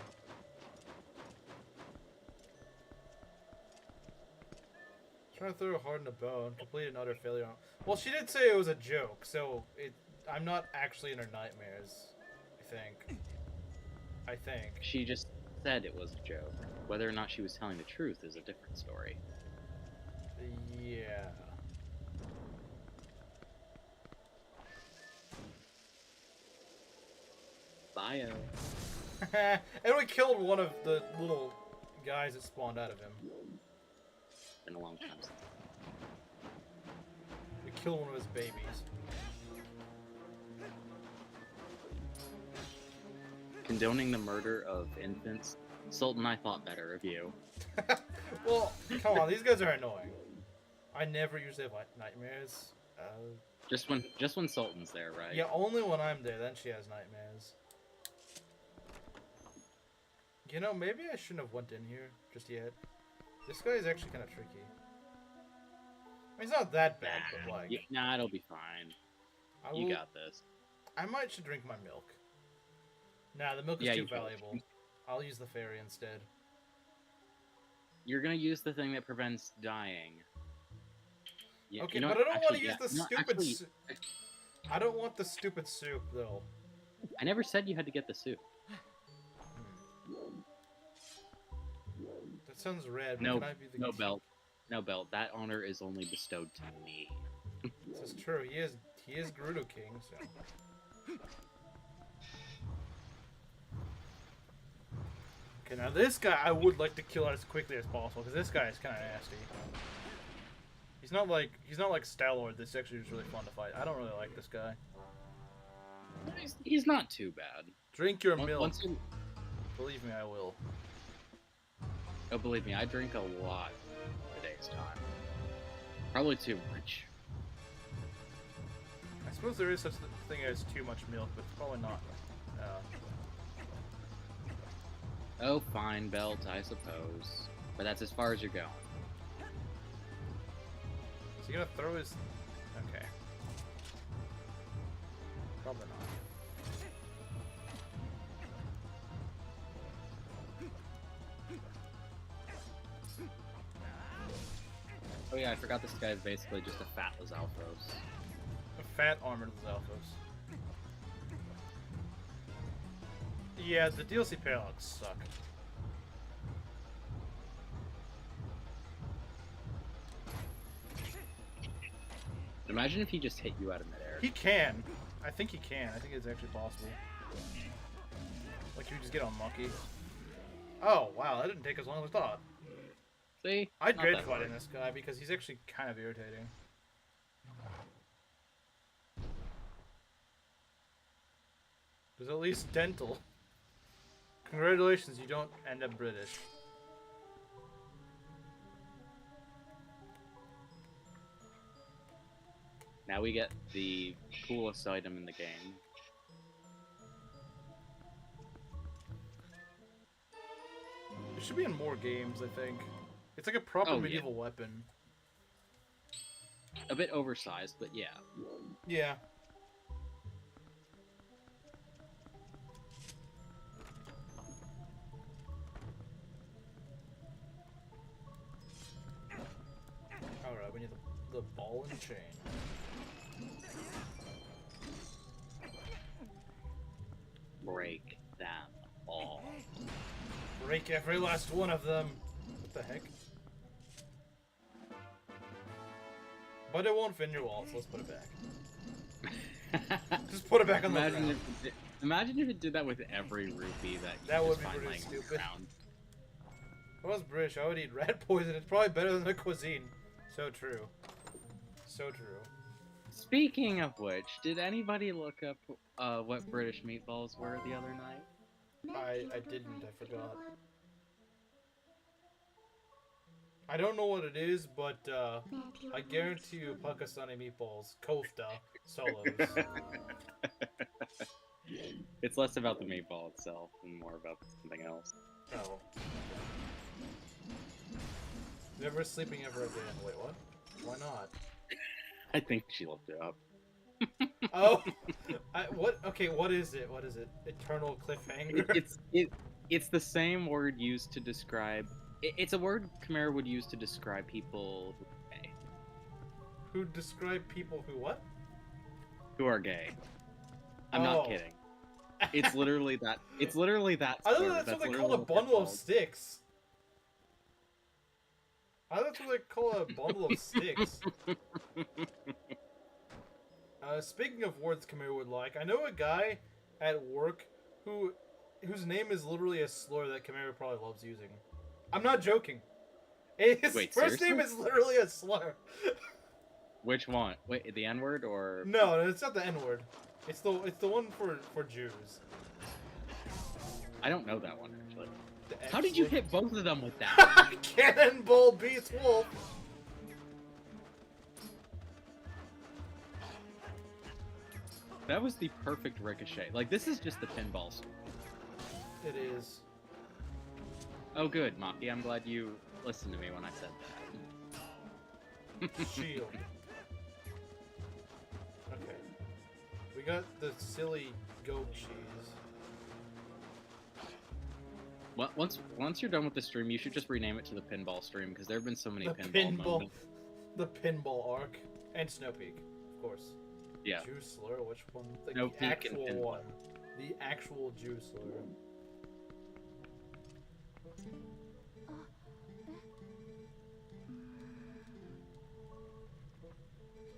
Trying to throw hard in a bow and complete an utter failure. Well, she did say it was a joke, so I'm not actually in her nightmares. I think. She just said it was a joke. Whether or not she was telling the truth is a different story. Yeah. Bio. And we killed one of the little guys that spawned out of him. Been a long time since. We killed one of his babies. Condoning the murder of infants, Sultan, I thought better of you. Well, come on, these guys are annoying. I never usually have nightmares. Just when Sultan's there, right? Yeah, only when I'm there, then she has nightmares. You know, maybe I shouldn't have went in here just yet. This guy is actually kind of tricky. I mean, he's not that bad, but like... Nah, it'll be fine. You got this. I might should drink my milk. Nah, the milk is too valuable. I'll use the fairy instead. You're gonna use the thing that prevents dying. Okay, but I don't want to use the stupid soup. I don't want the stupid soup, though. I never said you had to get the soup. That sounds red. No, can I be the no Belt. No Belt. That honor is only bestowed to me. This is true. He is Gerudo King, so... Okay, now this guy I would like to kill as quickly as possible, because this guy is kind of nasty. He's not like Star-Lord. This actually is really fun to fight. I don't really like this guy. He's not too bad. Drink your milk. Believe me, I will. Oh, believe me, I drink a lot a day's time. Probably too much. I suppose there is such a thing as too much milk, but it's probably not. Oh, fine, Belt, I suppose. But that's as far as you're going. Is he gonna throw his... Okay. Probably not. Oh yeah, I forgot this guy is basically just a fat Lizalfos. A fat armored Zelphos. Yeah, the DLC paralogs suck. Imagine if he just hit you out of midair. He can. I think he can. I think it's actually possible. Like, you just get on Monkey. Oh, wow, that didn't take as long as I thought. See? I'd Not grade that fighting hard. this guy because he's actually kind of irritating. There's at least dental. Congratulations, you don't end up British. Now we get the coolest item in the game. It should be in more games, I think. It's like a proper Oh, yeah. medieval weapon. A bit oversized, but yeah. Yeah. Alright, we need the ball and chain. Break them all. Break every last one of them. What the heck? But it won't fit in your wall, so let's put it back. Just put it back on the ground. Imagine if it did that with every rupee that you That just would be find pretty laying on the stupid. ground. If I was British, I would eat rat poison. It's probably better than the cuisine. So true. So true. Speaking of which, did anybody look up what British meatballs were the other night? I didn't. I forgot. I don't know what it is, but I guarantee you Pakistani meatballs, kofta, solos. It's less about the meatball itself and more about something else. Oh. Never sleeping ever again. Wait, what? Why not? I think she looked it up. Oh! What? Okay, what is it? What is it? Eternal cliffhanger? It's the same word used to describe. It's a word Khmer would use to describe people who are gay. Who describe people who what? Who are gay. I'm Oh. not kidding. It's literally that. It's literally that. I thought slur. that's what they literally call a what they're bundle of called. sticks. I thought that's what they call a bundle of sticks. Speaking of words Khmer would like, I know a guy at work whose name is literally a slur that Khmer probably loves using. I'm not joking. His Wait, first seriously? name is literally a slur. Which one? Wait, the N word or? No, it's not the N word. It's the one for Jews. I don't know that one actually. The How did you X hit both of them with that? Cannonball beats wolf. That was the perfect ricochet. Like this is just the pinball. It is. Oh, good, Maki. I'm glad you listened to me when I said that. Shield. Okay. We got the silly goat cheese. Well, once you're done with the stream, you should just rename it to the pinball stream because there have been so many The pinball moments. The pinball arc. And Snow Peak, of course. Yeah. Jew slur, which one? The Snow Peak and actual pinball. one. The actual Jew slur.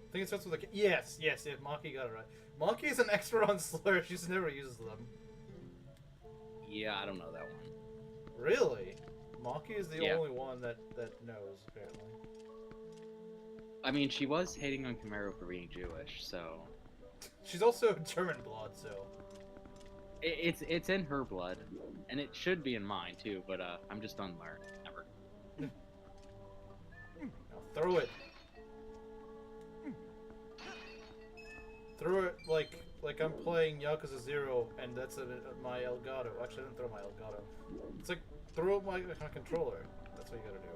I think it starts with a K. Yes, Maki got it right. Maki is an expert on slurs, she just never uses them. Yeah, I don't know that one. Really? Maki is the Yeah. only one that knows, apparently. I mean, she was hating on Camaro for being Jewish, so She's also German blood, so. it's in her blood, and it should be in mine too. But I'm just unlearned. Never. Now throw it. Throw it like I'm playing Yakuza 0, and that's my Elgato. Actually, I didn't throw my Elgato. It's like, throw my controller. That's what you gotta do.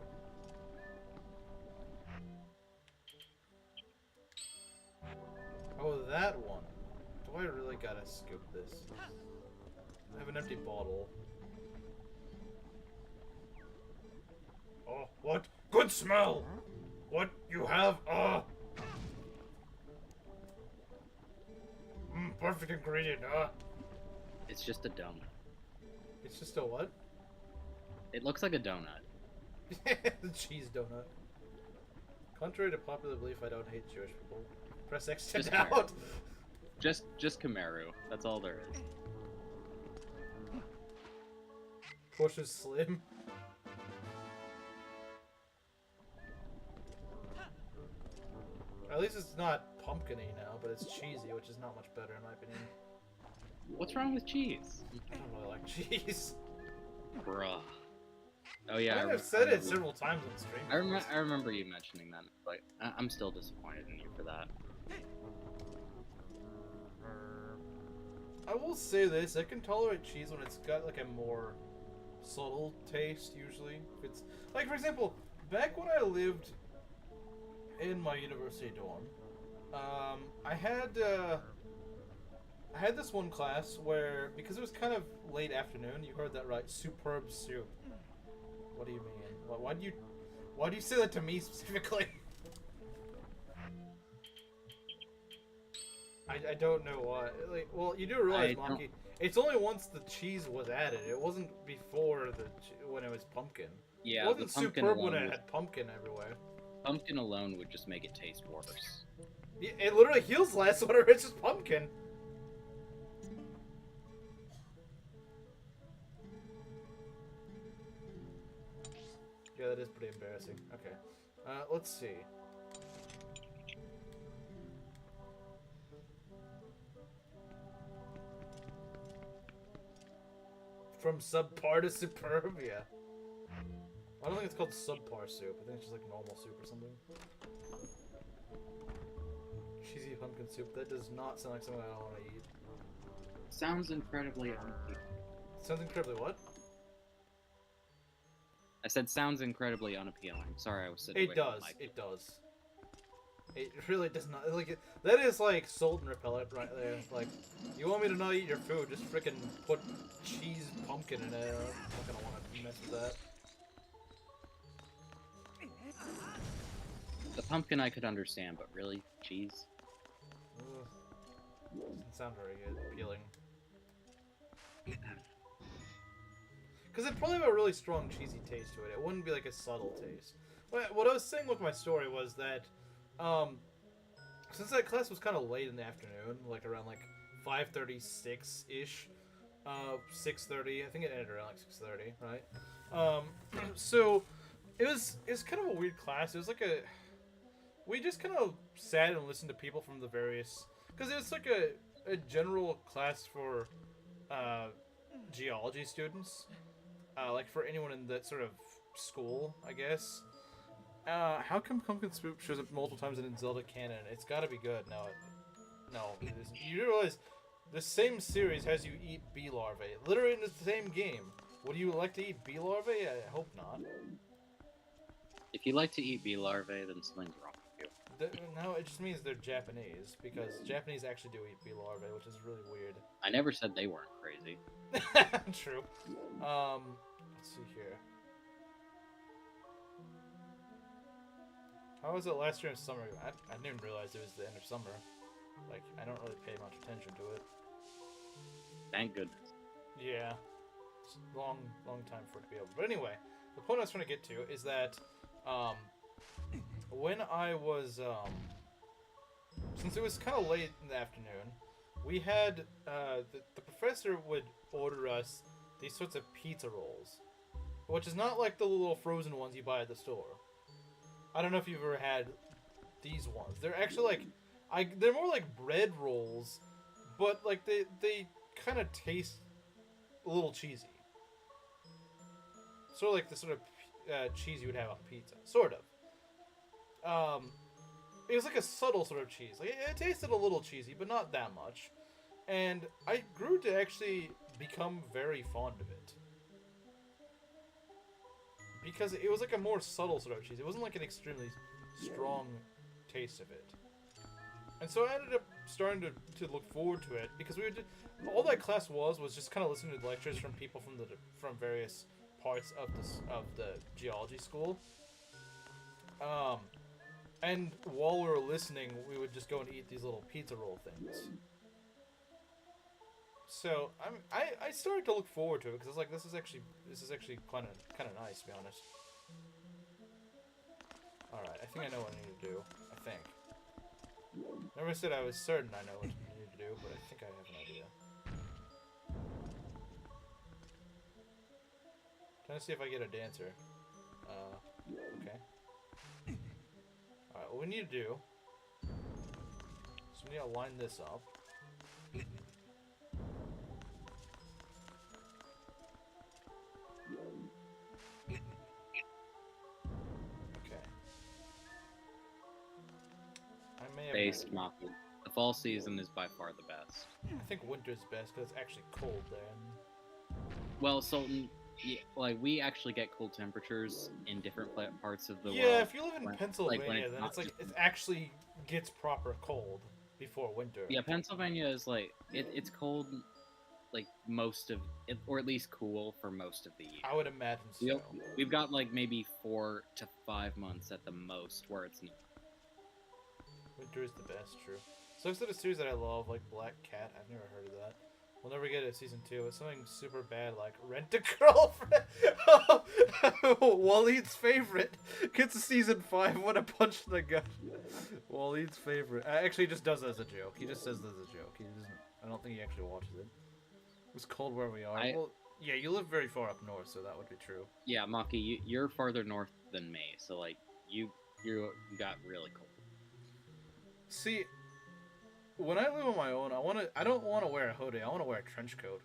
Oh, that one. Do I really gotta scoop this? I have an empty bottle. Oh, what? Good smell! What you have? Perfect ingredient, It's just a donut. It's just a what? It looks like a donut. The cheese donut. Contrary to popular belief, I don't hate Jewish people. Press X to Just doubt. Just Khmeru. That's all there is. Push is slim. At least it's not pumpkin-y now, but it's cheesy, which is not much better in my opinion. What's wrong with cheese? I don't really like cheese. Bruh. Oh yeah, I think I've said it several times on stream. I remember you mentioning that, but I'm still disappointed in you for that. I will say this, I can tolerate cheese when it's got like a more subtle taste usually. If it's like, for example, back when I lived in my university dorm, I had this one class where, because it was kind of late afternoon, you heard that right, superb soup. What do you mean? Why do you say that to me specifically? I don't know why. Like, well, you do realize, Monkey, it's only once the cheese was added. It wasn't before when it was pumpkin. Yeah, it wasn't the pumpkin superb when alone it had pumpkin everywhere. Pumpkin alone would just make it taste worse. Yeah, it literally heals less when it's just pumpkin. Yeah, that is pretty embarrassing. Okay. Let's see. From subpar to superb, yeah. I don't think it's called subpar soup. I think it's just like normal soup or something. Cheesy pumpkin soup. That does not sound like something I want to eat. Sounds incredibly unappealing. Sounds incredibly what? I said sounds incredibly unappealing. Sorry, I was sitting away It does. from the mic. It does. It really does not. Like, that is like salt and repellent right there. Like, you want me to not eat your food, just freaking put cheese pumpkin in it. I'm not gonna want to mess with that. The pumpkin I could understand, but really? Cheese? Ugh. Doesn't sound very good. Appealing. Because it'd probably have a really strong cheesy taste to it. It wouldn't be like a subtle taste. What I was saying with my story was that, since that class was kind of late in the afternoon, like around like 5:36-ish, 6:30, I think it ended around like 6:30, right? So it was kind of a weird class. It was like we just kind of sat and listened to people from the various, because it was like a general class for geology students, like for anyone in that sort of school, I guess. How come pumpkin soup shows up multiple times in Zelda canon? It's got to be good. No, it isn't. You do realize the same series has you eat bee larvae, literally in the same game. Would you like to eat bee larvae? I hope not. If you like to eat bee larvae, then something's wrong with you. No, it just means they're Japanese, because Japanese actually do eat bee larvae, which is really weird. I never said they weren't crazy. True. Let's see here. How was it last year in summer? I didn't even realize it was the end of summer. Like, I don't really pay much attention to it. Thank goodness. Yeah. It's a long time for it to be over. But anyway, the point I was trying to get to is that, when I was, since it was kind of late in the afternoon, we had, the professor would order us these sorts of pizza rolls, which is not like the little frozen ones you buy at the store. I don't know if you've ever had these ones. They're actually like, they're more like bread rolls, but like they kind of taste a little cheesy. Sort of like the sort of cheese you would have on pizza, sort of. It was like a subtle sort of cheese. Like it tasted a little cheesy, but not that much. And I grew to actually become very fond of it. Because it was like a more subtle sort of cheese. It wasn't like an extremely strong taste of it. And so I ended up starting to look forward to it because all that class was just kind of listening to lectures from people from various parts of the geology school. And while we were listening, we would just go and eat these little pizza roll things. So I started to look forward to it because I was like, this is actually kind of nice, to be honest. All right, I think I know what I need to do. I think. Never said I was certain I know what I need to do, but I think I have an idea. Trying to see if I get a dancer. Okay. Alright, what we need to do is we need to line this up. Okay. I may have Based Maki. The fall season is by far the best. I think winter's best because it's actually cold then. Well, Sultan, yeah, like we actually get cold temperatures in different parts of the world. Yeah, if you live in when- Pennsylvania, it's then not it's like just- it actually gets proper cold before winter. Yeah, Pennsylvania is like it's cold, like most of it, or at least cool for most of the year. I would imagine so. We've got like maybe 4 to 5 months at the most where it's not. Winter is the best, true. So instead of a series that I love, like Black Cat, I've never heard of that. We'll never get a season 2. It's something super bad like Rent a Girlfriend. Waleed's favorite gets a season 5. What a punch in the gut. Waleed's favorite. Actually, he just does it as a joke. He just says that as a joke. He doesn't. I don't think he actually watches it. It's cold where we are. Well, yeah, you live very far up north, so that would be true. Yeah, Maki, you're farther north than me, so like you got really cold. See, when I live on my own, I don't want to wear a hoodie. I want to wear a trench coat.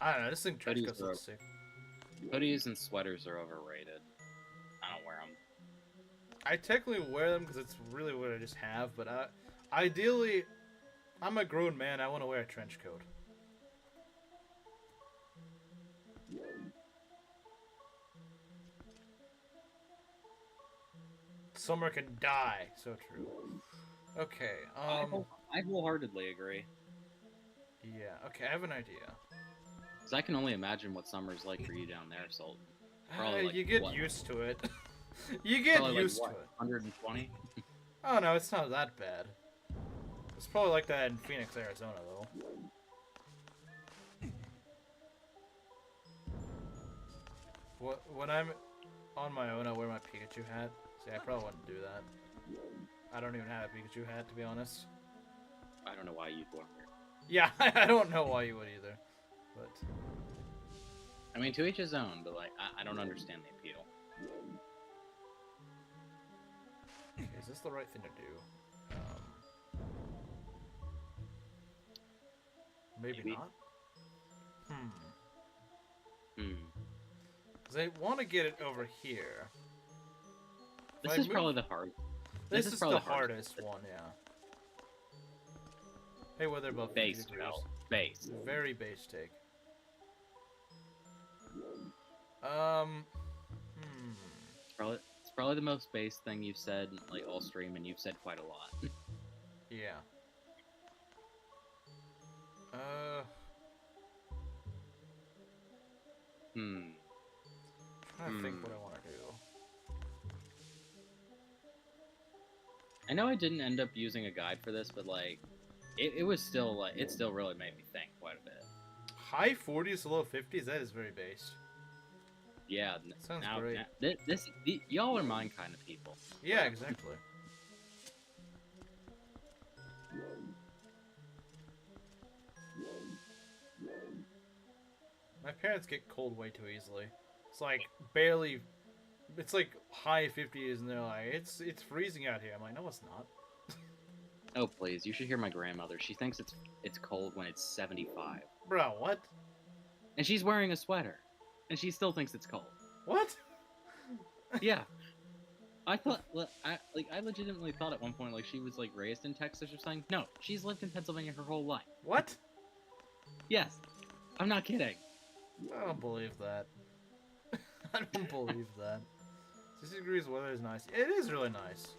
I don't know. This thing trench coat's so sick. Hoodies and sweaters are overrated. I don't wear them. I technically wear them because it's really what I just have, but ideally, I'm a grown man. I want to wear a trench coat. Summer can die. So true. Okay. I wholeheartedly agree. Yeah. Okay. I have an idea. Because I can only imagine what summer's like for you down there, Sultan. Like, you get used to it. You get used to it. 120? Oh no, it's not that bad. It's probably like that in Phoenix, Arizona, though. When I'm on my own, I wear my Pikachu hat. See, I probably wouldn't do that. I don't even have a Pikachu hat, to be honest. I don't know why you'd want it. Yeah, I don't know why you would either. But I mean, to each his own, but like, I don't understand the appeal. okay, is this the right thing to do? Maybe not. Because I want to get it over here. This is probably the hard. This is the hardest one, yeah. Hey, what they're both base, base. Very base take. It's probably the most base thing you've said like all stream, and you've said quite a lot. Yeah. Trying to think what I want to do. I know I didn't end up using a guide for this, but like, it was still like it still really made me think quite a bit. High 40s to low 50s. That is very based. Yeah, sounds great. Y'all are mine kind of people. Yeah, exactly. My parents get cold way too easily. It's like barely. It's like high 50s, and they're like, "It's freezing out here." I'm like, "No, it's not." Oh please! You should hear my grandmother. She thinks it's cold when it's 75. Bro, what? And she's wearing a sweater, and she still thinks it's cold. What? Yeah. I thought, I legitimately thought at one point, like, she was, like, raised in Texas or something. No, she's lived in Pennsylvania her whole life. What? Yes. I'm not kidding. I don't believe that. I don't believe that. 60 degrees weather is nice. It is really nice.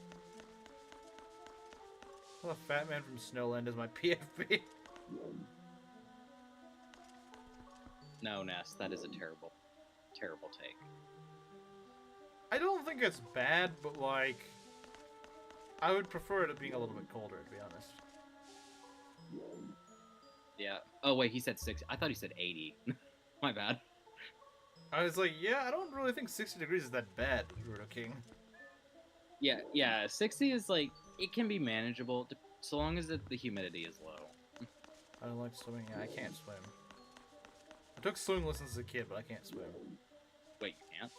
The Fat Man from Snowland is my PFP. No, Ness, that is a terrible, terrible take. I don't think it's bad, but like, I would prefer it being a little bit colder, to be honest. Yeah. Oh wait, he said 60. I thought he said 80. My bad. I was like, yeah, I don't really think 60 degrees is that bad, Gerudo King. Yeah. 60 is like it can be manageable so long as the humidity is low. I don't like swimming. Yeah, I can't swim. I took swimming lessons as a kid, but I can't swim. Wait, you can't?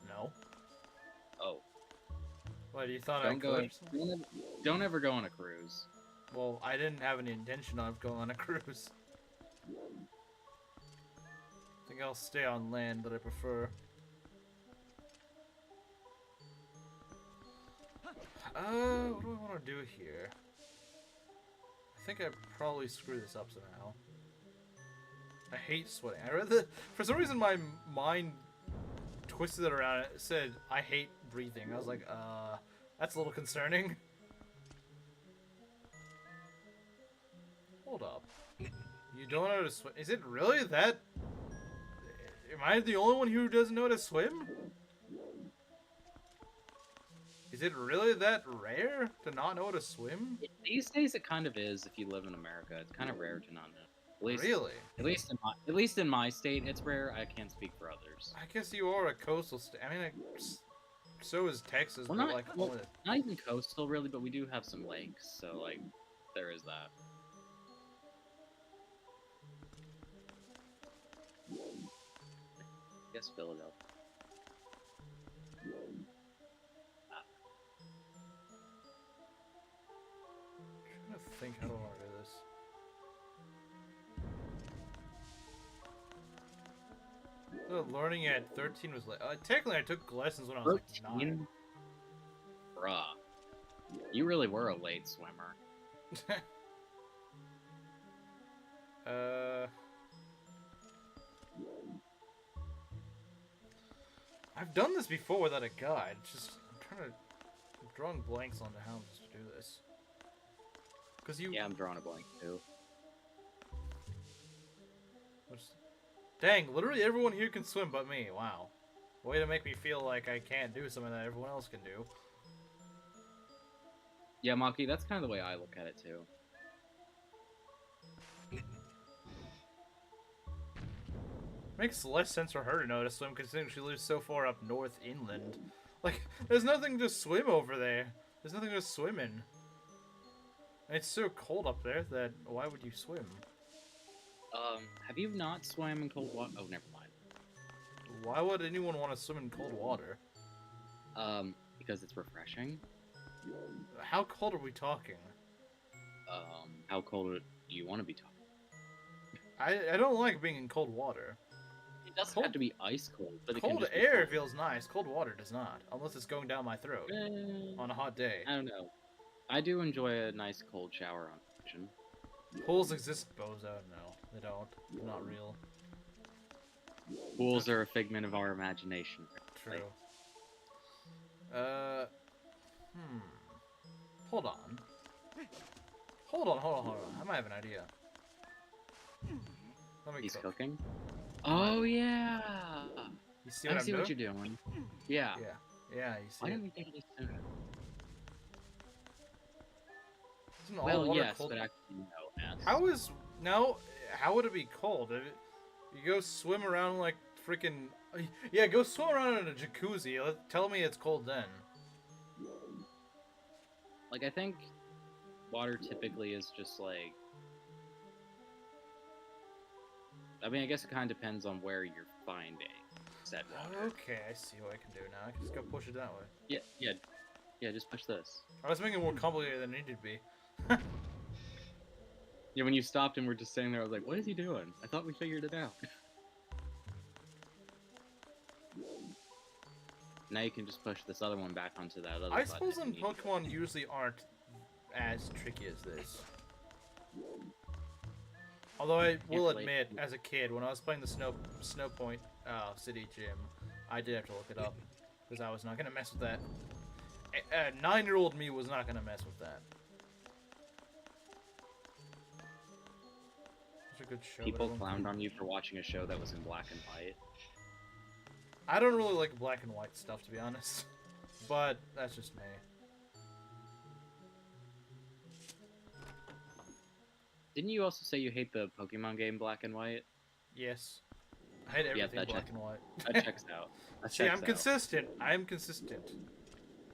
No. Oh. What, you thought Don't I go. could? Don't ever go on a cruise. Well, I didn't have any intention of going on a cruise. I think I'll stay on land, but I prefer. What do I want to do here? I think I probably screw this up somehow. I hate sweating. I read that for some reason my mind twisted it around. It said I hate breathing. I was like, that's a little concerning. Hold up. You don't know how to swim? Is it really that? Am I the only one who doesn't know how to swim? Is it really that rare to not know how to swim? These days, it kind of is. If you live in America, it's kind of rare to not know. At least, Really? At least in my state, it's rare. I can't speak for others. I guess you are a coastal state. I mean, so is Texas, Well, but not, like, well, not even coastal, really, but we do have some lakes, so like, there is that. I guess Philadelphia. I'm trying to think how do I want to do this. So learning at 13 was like, technically I took lessons when I was like 9. Bruh. You really were a late swimmer. I've done this before without a guide. It's just I'm drawing blanks on how I'm supposed to do this. Cause you. Yeah, I'm drawing a blank too. Dang, literally everyone here can swim but me. Wow. Way to make me feel like I can't do something that everyone else can do. Yeah, Maki, that's kind of the way I look at it too. Makes less sense for her to know how to swim considering she lives so far up north inland. Like, there's nothing to swim over there. There's nothing to swim in. And it's so cold up there that why would you swim? Have you not swam in cold water? Oh, never mind. Why would anyone want to swim in cold water? Because it's refreshing. How cold are we talking? How cold do you want to be talking? I don't like being in cold water. It doesn't have to be ice cold, but it can cold just be air cold. feels nice. Cold water does not, unless it's going down my throat on a hot day. I don't know. I do enjoy a nice cold shower on occasion. Pools exist, bozo. No, they don't. They're not real. Pools are a figment of our imagination. True. Hold on. Hold on. I might have an idea. Let me He's cook. cooking? Oh, yeah! You see what I I'm see doing? what you're doing. Yeah. Yeah, you see Why it. didn't we think of this sooner? Isn't all Well, water yes, cold? but actually no. Yes. How would it be cold? You go swim around like freaking... Yeah, go swim around in a jacuzzi. Tell me it's cold then. Like, I think water typically is just like... I mean, I guess it kind of depends on where you're finding said water. Okay, I see what I can do now. I can just go push it that way. Yeah, just push this. I was making it more complicated than it needed to be. Yeah, when you stopped and we're just sitting there, I was like, what is he doing? I thought we figured it out. Now you can just push this other one back onto that other I button suppose if in you need to. Pokemon usually aren't as tricky as this. Although I will admit, as a kid, when I was playing the Snow Point City Gym, I did have to look it up because I was not gonna mess with that. 9-year-old me was not gonna mess with that. good show. People clowned on you for watching a show that was in black and white. I don't really like black and white stuff, to be honest. But that's just me. Didn't you also say you hate the Pokemon game Black and White? Yes. I hate everything black and white. That checks out. See, I'm consistent. I'm consistent.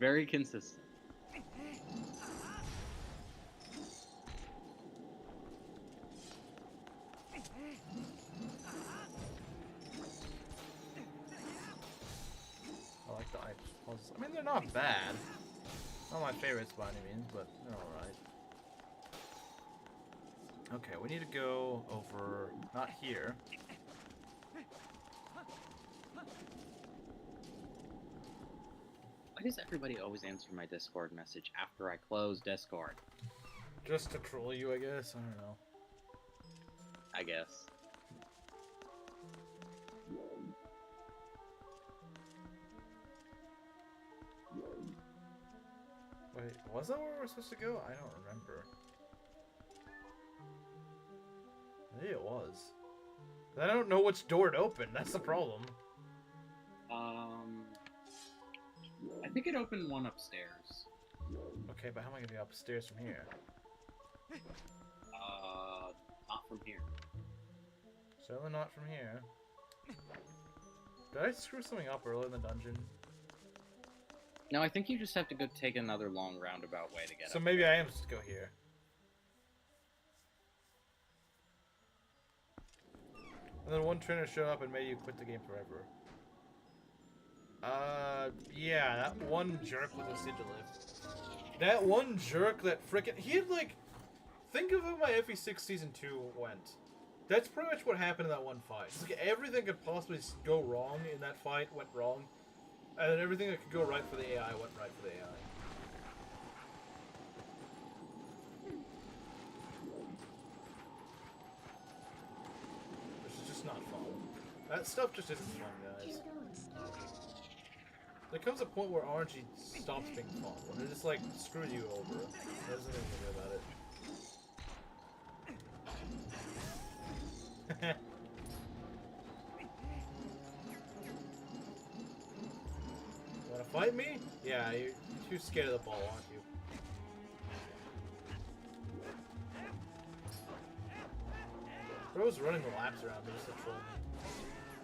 Very consistent. I like the ice puzzles. I mean, they're not bad. Not my favorites by any means, but they're alright. Okay, we need to go over... not here. Why does everybody always answer my Discord message after I close Discord? Just to troll you, I guess. I don't know. I guess. Wait, was that where we were supposed to go? I don't remember. Maybe it was. I don't know which door to open. That's the problem. I think it opened one upstairs. Okay, but how am I gonna get upstairs from here? Not from here. Certainly not from here. Did I screw something up earlier in the dungeon? No, I think you just have to go take another long roundabout way to get So up. maybe I am supposed to go here. And then one trainer showed up and made you quit the game forever. Yeah, that one jerk with a sigilif. That one jerk that frickin' he had like, think of how my FE6 Season 2 went. That's pretty much what happened in that one fight. It's like everything could possibly go wrong in that fight went wrong. And then everything that could go right for the AI went right for the AI. Which is just not fun. That stuff just isn't fun, guys. There comes a point where RNG stops being fun, when it just like screws you over. There's nothing to do about it. You wanna fight me? Yeah, you're too scared of the ball, aren't you? Bro's running the laps around me just to troll me.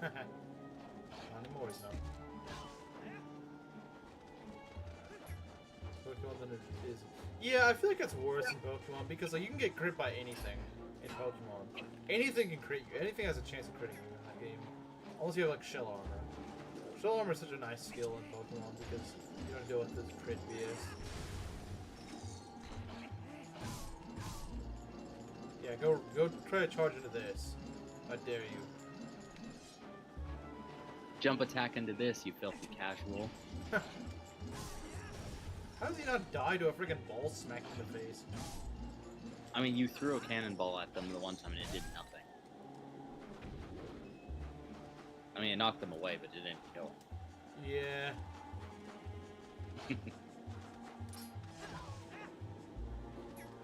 Not anymore, he's not. Pokemon than it is. Yeah, I feel like it's worse in Pokemon because like you can get crit by anything in Pokemon. Anything can crit you. Anything has a chance of critting you in that game. Unless you have like shell armor. Shell armor is such a nice skill in Pokemon because you don't deal with this crit BS. Yeah, go try to charge into this. I dare you. Jump attack into this, you filthy casual. How does he not die to a freaking ball smack in the face? I mean, you threw a cannonball at them the one time and it did nothing. I mean, it knocked them away, but it didn't kill them. Yeah.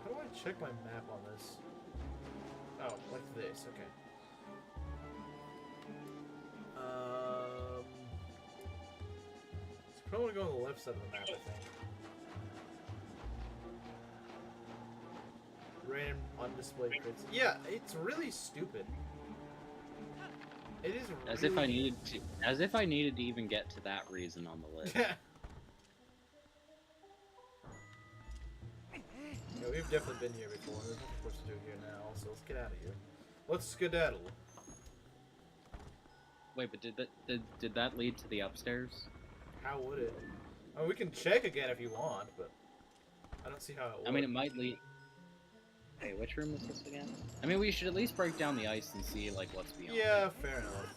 How do I check my map on this? Oh, like this, okay. It's probably going to go on the left side of the map, I think. Random undisplayed crits. Yeah, it's really stupid. It is As really... if I needed to even get to that reason on the list. Yeah. Yeah, we've definitely been here before. There's nothing for us to do here now, so let's get out of here. Let's skedaddle. Wait, but did that lead to the upstairs? How would it? I mean, we can check again if you want, but I don't see how it would. I mean, it might lead... Hey, which room is this again? I mean, we should at least break down the ice and see, like, what's beyond. Yeah, fair enough.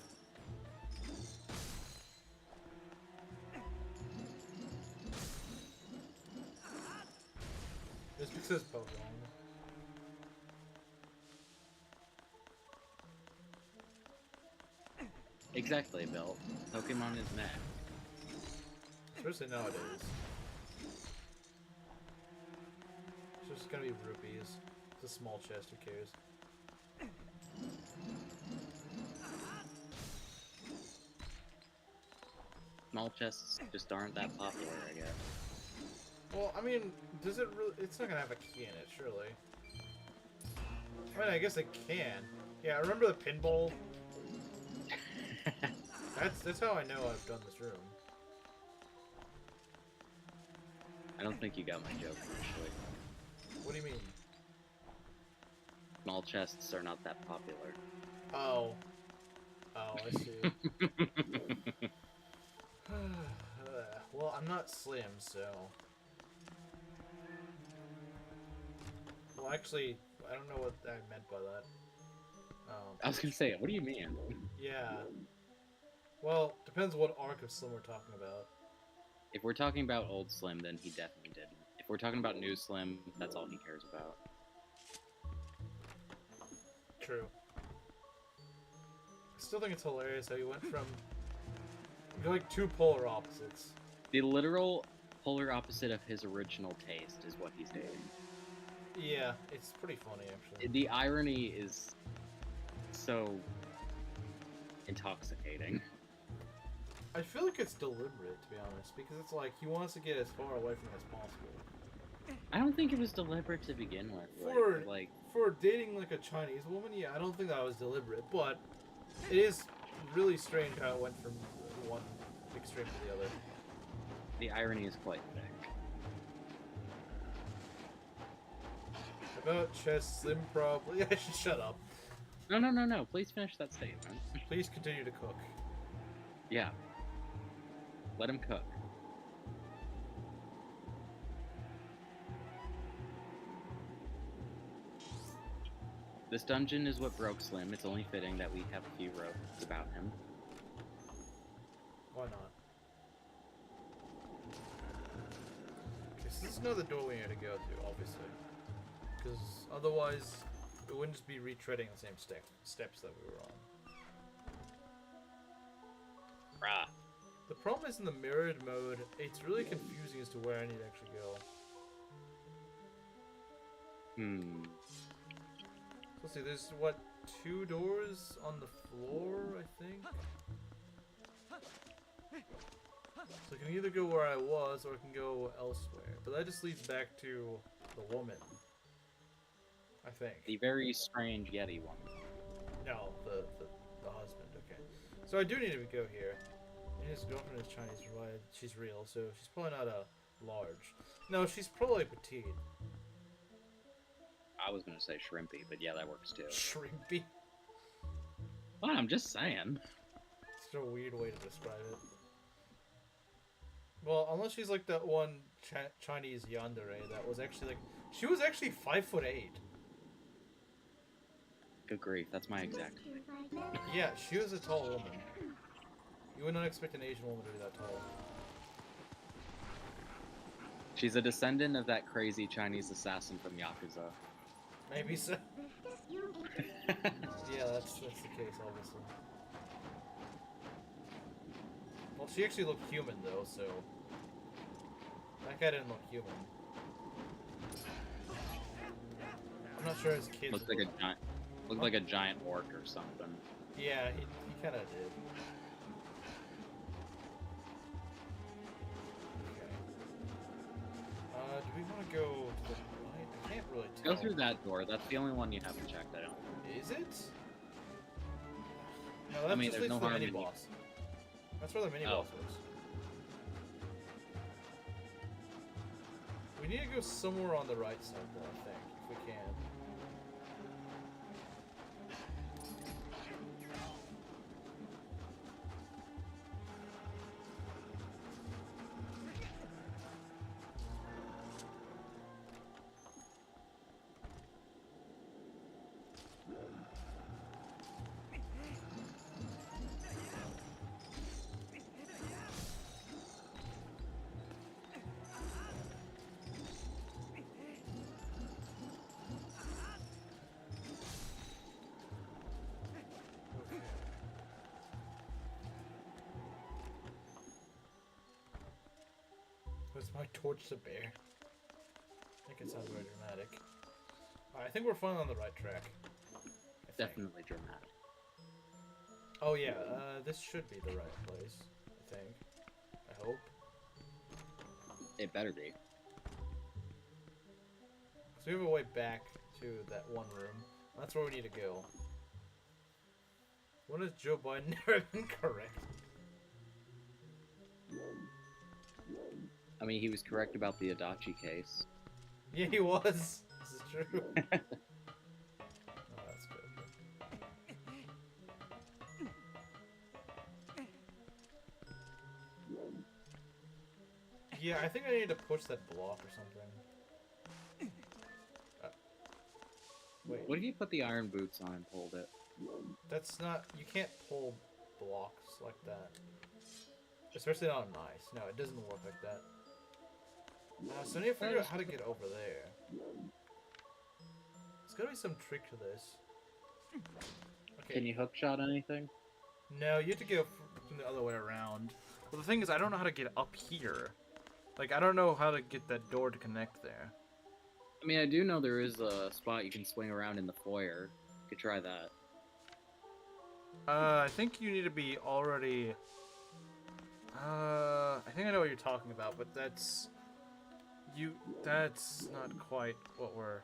This says Pokemon. Exactly, Bill. Pokemon is mad. Especially nowadays. It's just gonna be rupees. It's a small chest, who cares? Small chests just aren't that popular, I guess. Well, I mean, does it really? It's not gonna have a key in it, surely. I mean, I guess it can. Yeah, I remember the pinball. That's how I know I've done this room. I don't think you got my joke, actually. What do you mean? Small chests are not that popular. Oh. Oh, I see. Well, I'm not slim, so... Well, actually, I don't know what I meant by that. I was gonna say, what do you mean? Yeah. Well, depends what arc of Slim we're talking about. If we're talking about old Slim, then he definitely didn't. If we're talking about new Slim, that's all he cares about. True. I still think it's hilarious how you went from... You're like two polar opposites. The literal polar opposite of his original taste is what he's doing. Yeah, it's pretty funny, actually. The irony is so intoxicating. I feel like it's deliberate, to be honest, because it's like he wants to get as far away from it as possible. I don't think it was deliberate to begin with. For dating like a Chinese woman, yeah, I don't think that was deliberate, but it is really strange how it went from one extreme to the other. The irony is quite thick. About chess, Slim probably. I should shut up. No. Please finish that statement. Please continue to cook. Yeah. Let him cook. This dungeon is what broke Slim. It's only fitting that we have a few ropes about him. Why not? Okay, so this is another door we need to go to, obviously. Because otherwise, we wouldn't just be retreading the same steps that we were on. Rah. The problem is in the mirrored mode, it's really confusing as to where I need to actually go. Let's see, there's, what, 2 doors on the floor, I think? So I can either go where I was, or I can go elsewhere. But that just leads back to the woman. I think. The very strange Yeti one. No, the husband, okay. So I do need to go here. And his girlfriend is Chinese, right? She's real, so she's probably not a large. No, she's probably petite. I was gonna say shrimpy, but yeah, that works too. Shrimpy? Well, I'm just saying. It's a weird way to describe it. Well, unless she's like that one Chinese yandere that was actually like... She was actually 5'8". Good grief, that's my exact height. Yeah, she was a tall woman. You would not expect an Asian woman to be that tall. She's a descendant of that crazy Chinese assassin from Yakuza. Maybe so. Yeah, that's the case, obviously. Well, she actually looked human, though, so... That guy didn't look human. I'm not sure his kids Looked like a giant orc or something. Yeah, he kind of did. Okay. Do we want to go to the right? I can't really tell. Go through that door. That's the only one you haven't checked out. Is it? No, that's just there's no the harm in mini-boss. That's where the mini-boss was. We need to go somewhere on the right side, though, I think, if we can. What's my torch to bear? I think it sounds very dramatic. I think we're finally on the right track. Definitely dramatic. Oh yeah, this should be the right place, I think. hope. It better be. So we have a way back to that one room. That's where we need to go. When has Joe Biden never been correct? I mean, he was correct about the Adachi case. Yeah, he was. This is true. Oh, that's good. Yeah, I think I need to push that block or something. Wait, What if you put the iron boots on and pulled it? that's not... You can't pull blocks like that. Especially not on ice. No, it doesn't work like that. So I need to figure out how to get over there. There's gotta be some trick to this. Okay. Can you hookshot anything? No, you have to go from the other way around. Well, the thing is, I don't know how to get up here. Like, I don't know how to get that door to connect there. I mean, I do know there is a spot you can swing around in the foyer. You could try that. I think you need to be already... I think I know what you're talking about, but that's... That's not quite what we're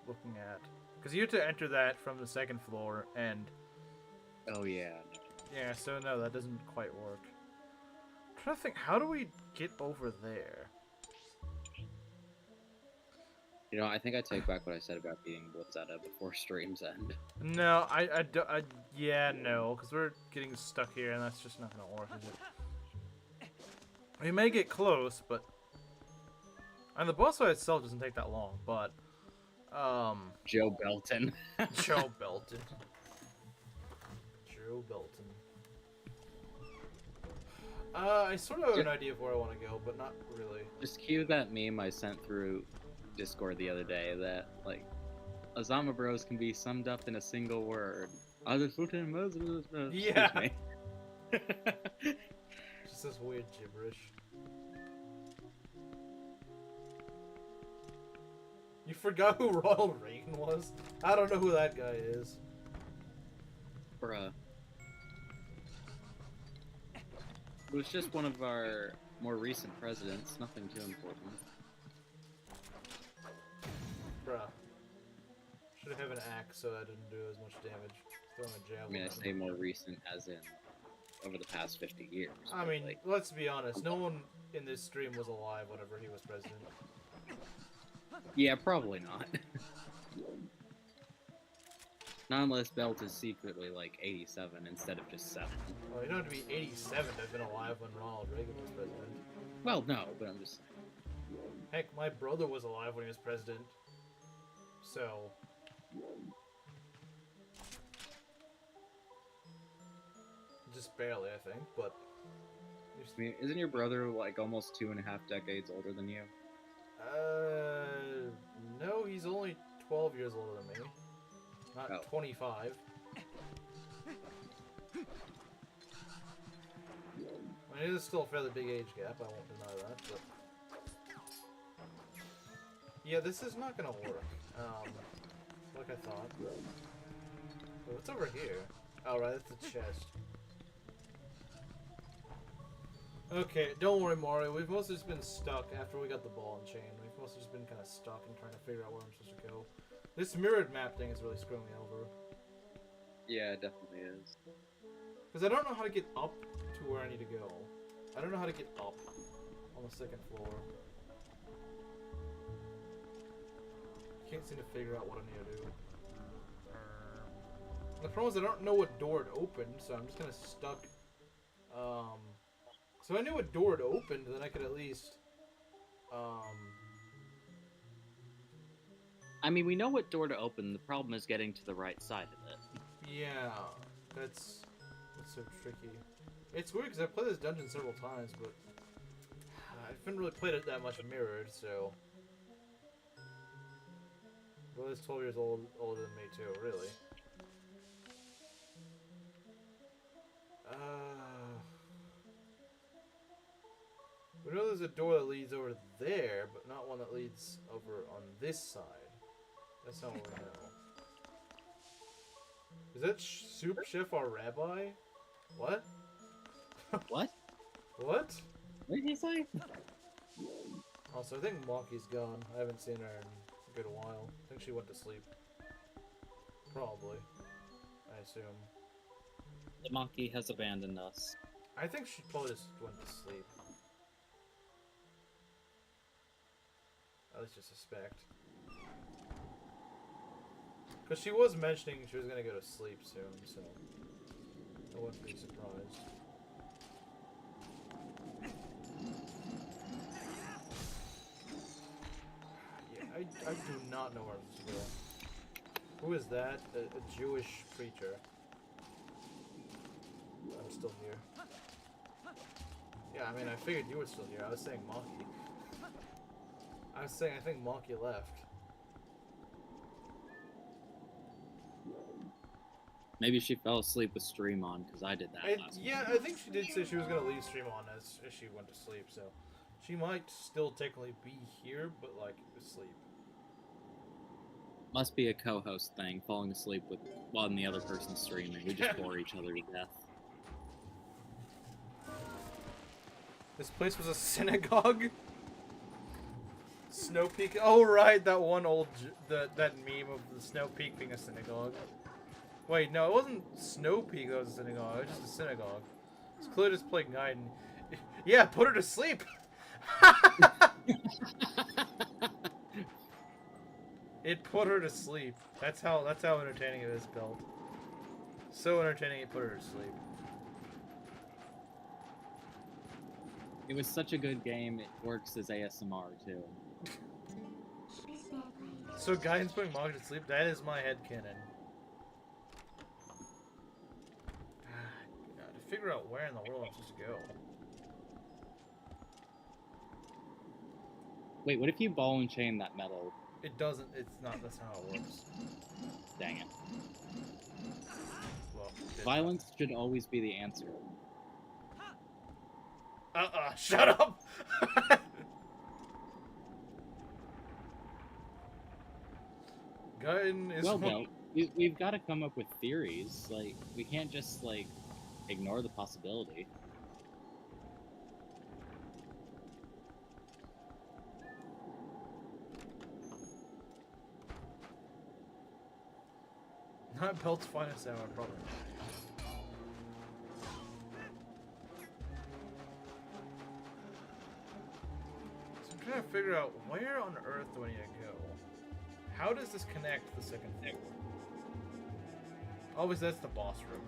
looking at. Because you have to enter that from the second floor, and... Oh, yeah. Yeah, so no, that doesn't quite work. I'm trying to think, how do we get over there? You know, I think I take back what I said about beating Blizzetta before streams end. No, yeah, no, because we're getting stuck here, and that's just not gonna work, is it? We may get close, but... And the boss fight itself doesn't take that long, but... Joe Belton. Joe Belton. Joe Belton. I sort of have an idea of where I want to go, but not really. Just cue that meme I sent through Discord the other day that, like, Azama Bros can be summed up in a single word. I just looked at him. Yeah. Just this weird gibberish. You forgot who Ronald Reagan was? I don't know who that guy is. Bruh. It was just one of our more recent presidents, nothing too important. Bruh. Should have an axe so I didn't do as much damage. Throw him a javelin. I mean, I say more recent as in over the past 50 years. I mean, like, let's be honest. No one in this stream was alive whenever he was president. yeah, probably not. Not unless Belt is secretly like 87 instead of just 7. Well, you don't have to be 87 to have been alive when Ronald Reagan was president. Well, no, but I'm just saying. Heck, my brother was alive when he was president. So... Just barely, I think, but... I mean, isn't your brother like almost 2.5 decades older than you? No, he's only 12 years older than me. Not 25. I mean, it is still a fairly big age gap, I won't deny that, but... Yeah, this is not gonna work. Like I thought. What's over here? Oh, right, that's the chest. Okay, don't worry, Mario. We've mostly just been stuck after we got the ball and chain. We've mostly just been kind of stuck and trying to figure out where I'm supposed to go. This mirrored map thing is really screwing me over. Yeah, it definitely is. Because I don't know how to get up to where I need to go. I don't know how to get up on the second floor. Can't seem to figure out what I need to do. The problem is I don't know what door it opened, so I'm just kind of stuck. So if I knew what door it opened, then I could at least, I mean, we know what door to open. The problem is getting to the right side of it. Yeah, that's so tricky. It's weird because I've played this dungeon several times, but I haven't really played it that much mirrored, so... Well, he's 12 years older than me too, really. We know there's a door that leads over there, but not one that leads over on this side. That's not what we know. Is that Soup Chef our rabbi? What? What? What? What did he say? Also, I think Monkey's gone. I haven't seen her in a good while. I think she went to sleep. Probably. I assume. The monkey has abandoned us. I think she probably just went to sleep. At least I suspect. Because she was mentioning she was going to go to sleep soon, so I wouldn't be surprised. Yeah, I do not know where to go. Who is that? A Jewish preacher. I'm still here. Yeah, I mean, I figured you were still here. I was saying Monkey. I was saying I think Monkey left. Maybe she fell asleep with stream on, because I did that last Yeah, I think she did say she was going to leave stream on as she went to sleep, so she might still technically be here, but, like, asleep. Must be a co-host thing, falling asleep while the other person's streaming. We just bore each other to death. This place was a synagogue? Snow Peak? Oh, right, that one old... that meme of the Snow Peak being a synagogue. Wait, no, it wasn't Snow Peak that was a synagogue. It was just a synagogue. It's clearly just playing Gaiden. Yeah, put her to sleep! It put her to sleep. That's how entertaining it is, Belt. So entertaining it put her to sleep. It was such a good game, it works as ASMR, too. So Gaiden's putting Mog to sleep? That is my headcanon. To figure out where in the world I'm supposed to go. Wait, what if you ball and chain that metal? It doesn't, that's not how it works. Dang it. Well, Violence should always be the answer. Shut up! Gaiden is Well, Bill, we've got to come up with theories. Like, we can't just, like, ignore the possibility. Not Belt's finest hour, probably. So I'm trying to figure out where on earth do I need to go? How does this connect to the second floor? Obviously, that's the boss room.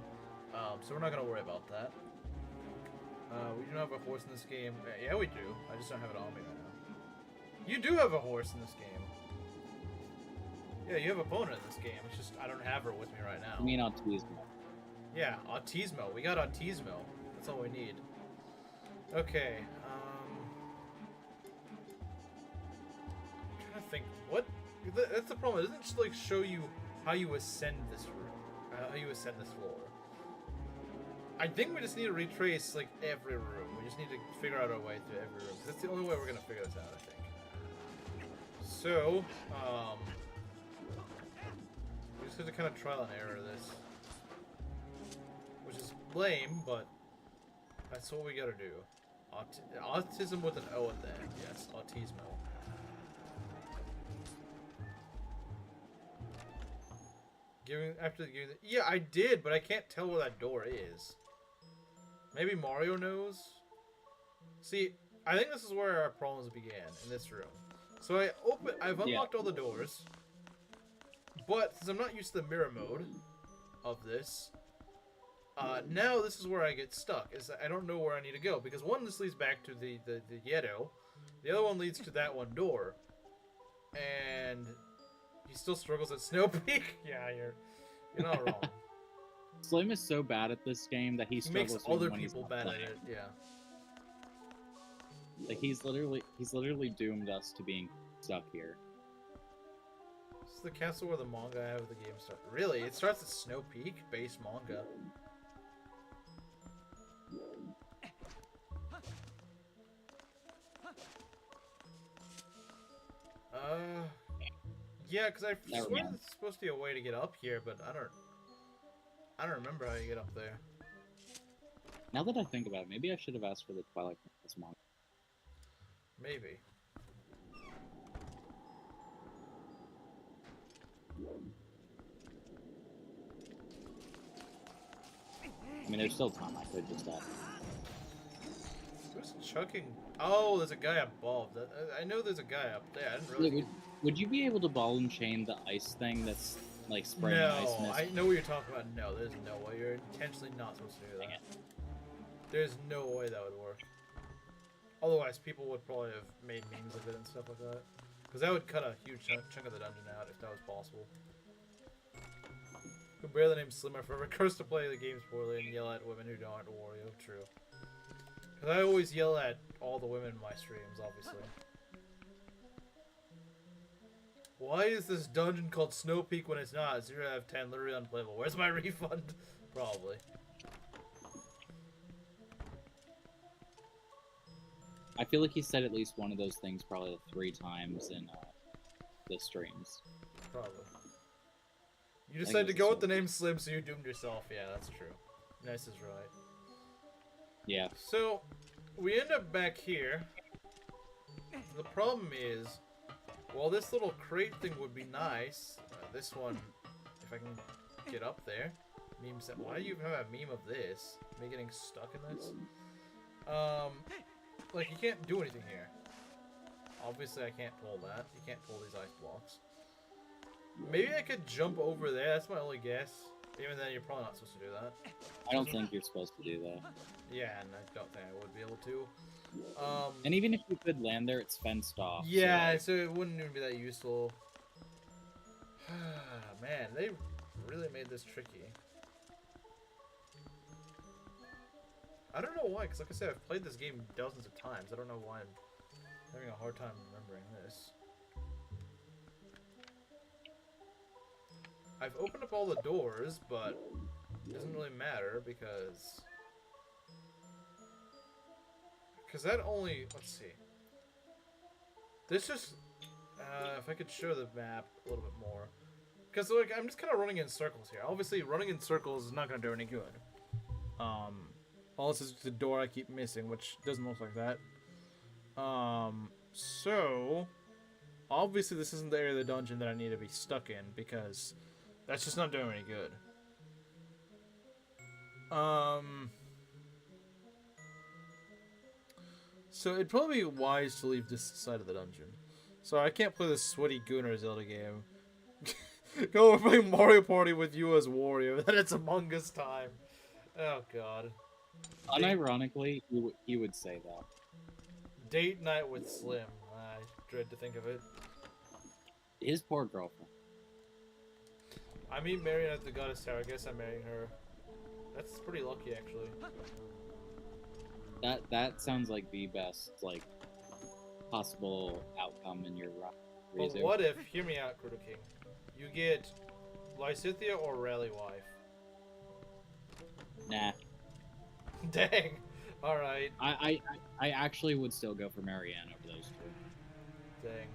So we're not going to worry about that. We don't have a horse in this game. Yeah, we do. I just don't have it on me right now. You do have a horse in this game. Yeah, you have an opponent in this game. It's just I don't have her with me right now. I mean, Autismo. Yeah, Autismo. We got Autismo. That's all we need. Okay. I'm trying to think. What? That's the problem. It doesn't just like show you how you ascend this room, how you ascend this floor. I think we just need to retrace like every room. We just need to figure out our way through every room. That's the only way we're gonna figure this out, I think. So, we just have to kind of trial and error this, which is lame, but that's what we gotta do. Autism with an O at the end. Yes, Autismo. Yeah, I did, but I can't tell where that door is. Maybe Mario knows? See, I think this is where our problems began, in this room. So I've unlocked all the doors, but since I'm not used to the mirror mode of this, now this is where I get stuck, is that I don't know where I need to go, because one, this leads back to the ghetto, the other one leads to that one door, and he still struggles at Snow Peak? Yeah, you're not wrong. Slim is so bad at this game that he struggles makes other when he's people not bad playing. at it, yeah. Like he's literally doomed us to being stuck here. This is the castle where the manga I have of the game starts. Really? It starts at Snow Peak? Base manga. Yeah, because I swear there's supposed to be a way to get up here, but I don't remember how you get up there. Now that I think about it, maybe I should have asked for the Twilight manga. Maybe. I mean, there's still time. I could just Who's chucking? Oh, there's a guy above. I know there's a guy up there. I didn't really. Would you be able to ball and chain the ice thing that's like spraying ice No, mist? I know what you're talking about. No, there's no way. You're intentionally not supposed to do Dang that. it. There's no way that would work. Otherwise, people would probably have made memes of it and stuff like that. Because that would cut a huge chunk of the dungeon out if that was possible. Who bear the name Slimmer forever cursed to play the games poorly and yell at women who aren't Wario. True. Because I always yell at all the women in my streams, obviously. Why is this dungeon called Snow Peak when it's not? 0 out of 10, literally unplayable. Where's my refund? Probably. I feel like he said at least one of those things probably 3 times in the streams. Probably. You decided to go with the name Slim, so you doomed yourself. Yeah, that's true. Nice is right. Yeah. So, we end up back here. The problem is, while this little crate thing would be nice, this one, if I can get up there, meme set. Why do you have a meme of this? Me getting stuck in this? Like, you can't do anything here. Obviously, I can't pull that. You can't pull these ice blocks. Maybe I could jump over there. That's my only guess. Even then, you're probably not supposed to do that. I don't think you're supposed to do that. Yeah, and I don't think I would be able to. And even if you could land there, it's fenced off. Yeah, so it wouldn't even be that useful. Man, they really made this tricky. I don't know why, because like I said, I've played this game dozens of times. I don't know why I'm having a hard time remembering this. I've opened up all the doors, but it doesn't really matter because... Because that only... Let's see. This just... if I could show the map a little bit more. Because, like, I'm just kind of running in circles here. Obviously, running in circles is not going to do any good. All this is the door I keep missing, which doesn't look like that. So... Obviously, this isn't the area of the dungeon that I need to be stuck in, because... That's just not doing any good. So it'd probably be wise to leave this side of the dungeon. So I can't play this sweaty Gooner Zelda game. Go and play Mario Party with you as Wario. Then it's Among Us time. Oh god. Unironically, he would say that. Date night with Slim. I dread to think of it. His poor girlfriend. I meet Marion at the Goddess Tower. I guess I'm marrying her. That's pretty lucky, actually. That sounds like the best, like, possible outcome in your But what if, hear me out, Gerudo King, you get Lysithea or Rally Wife? Nah. Dang. Alright. I actually would still go for Marianne over those two. Dang.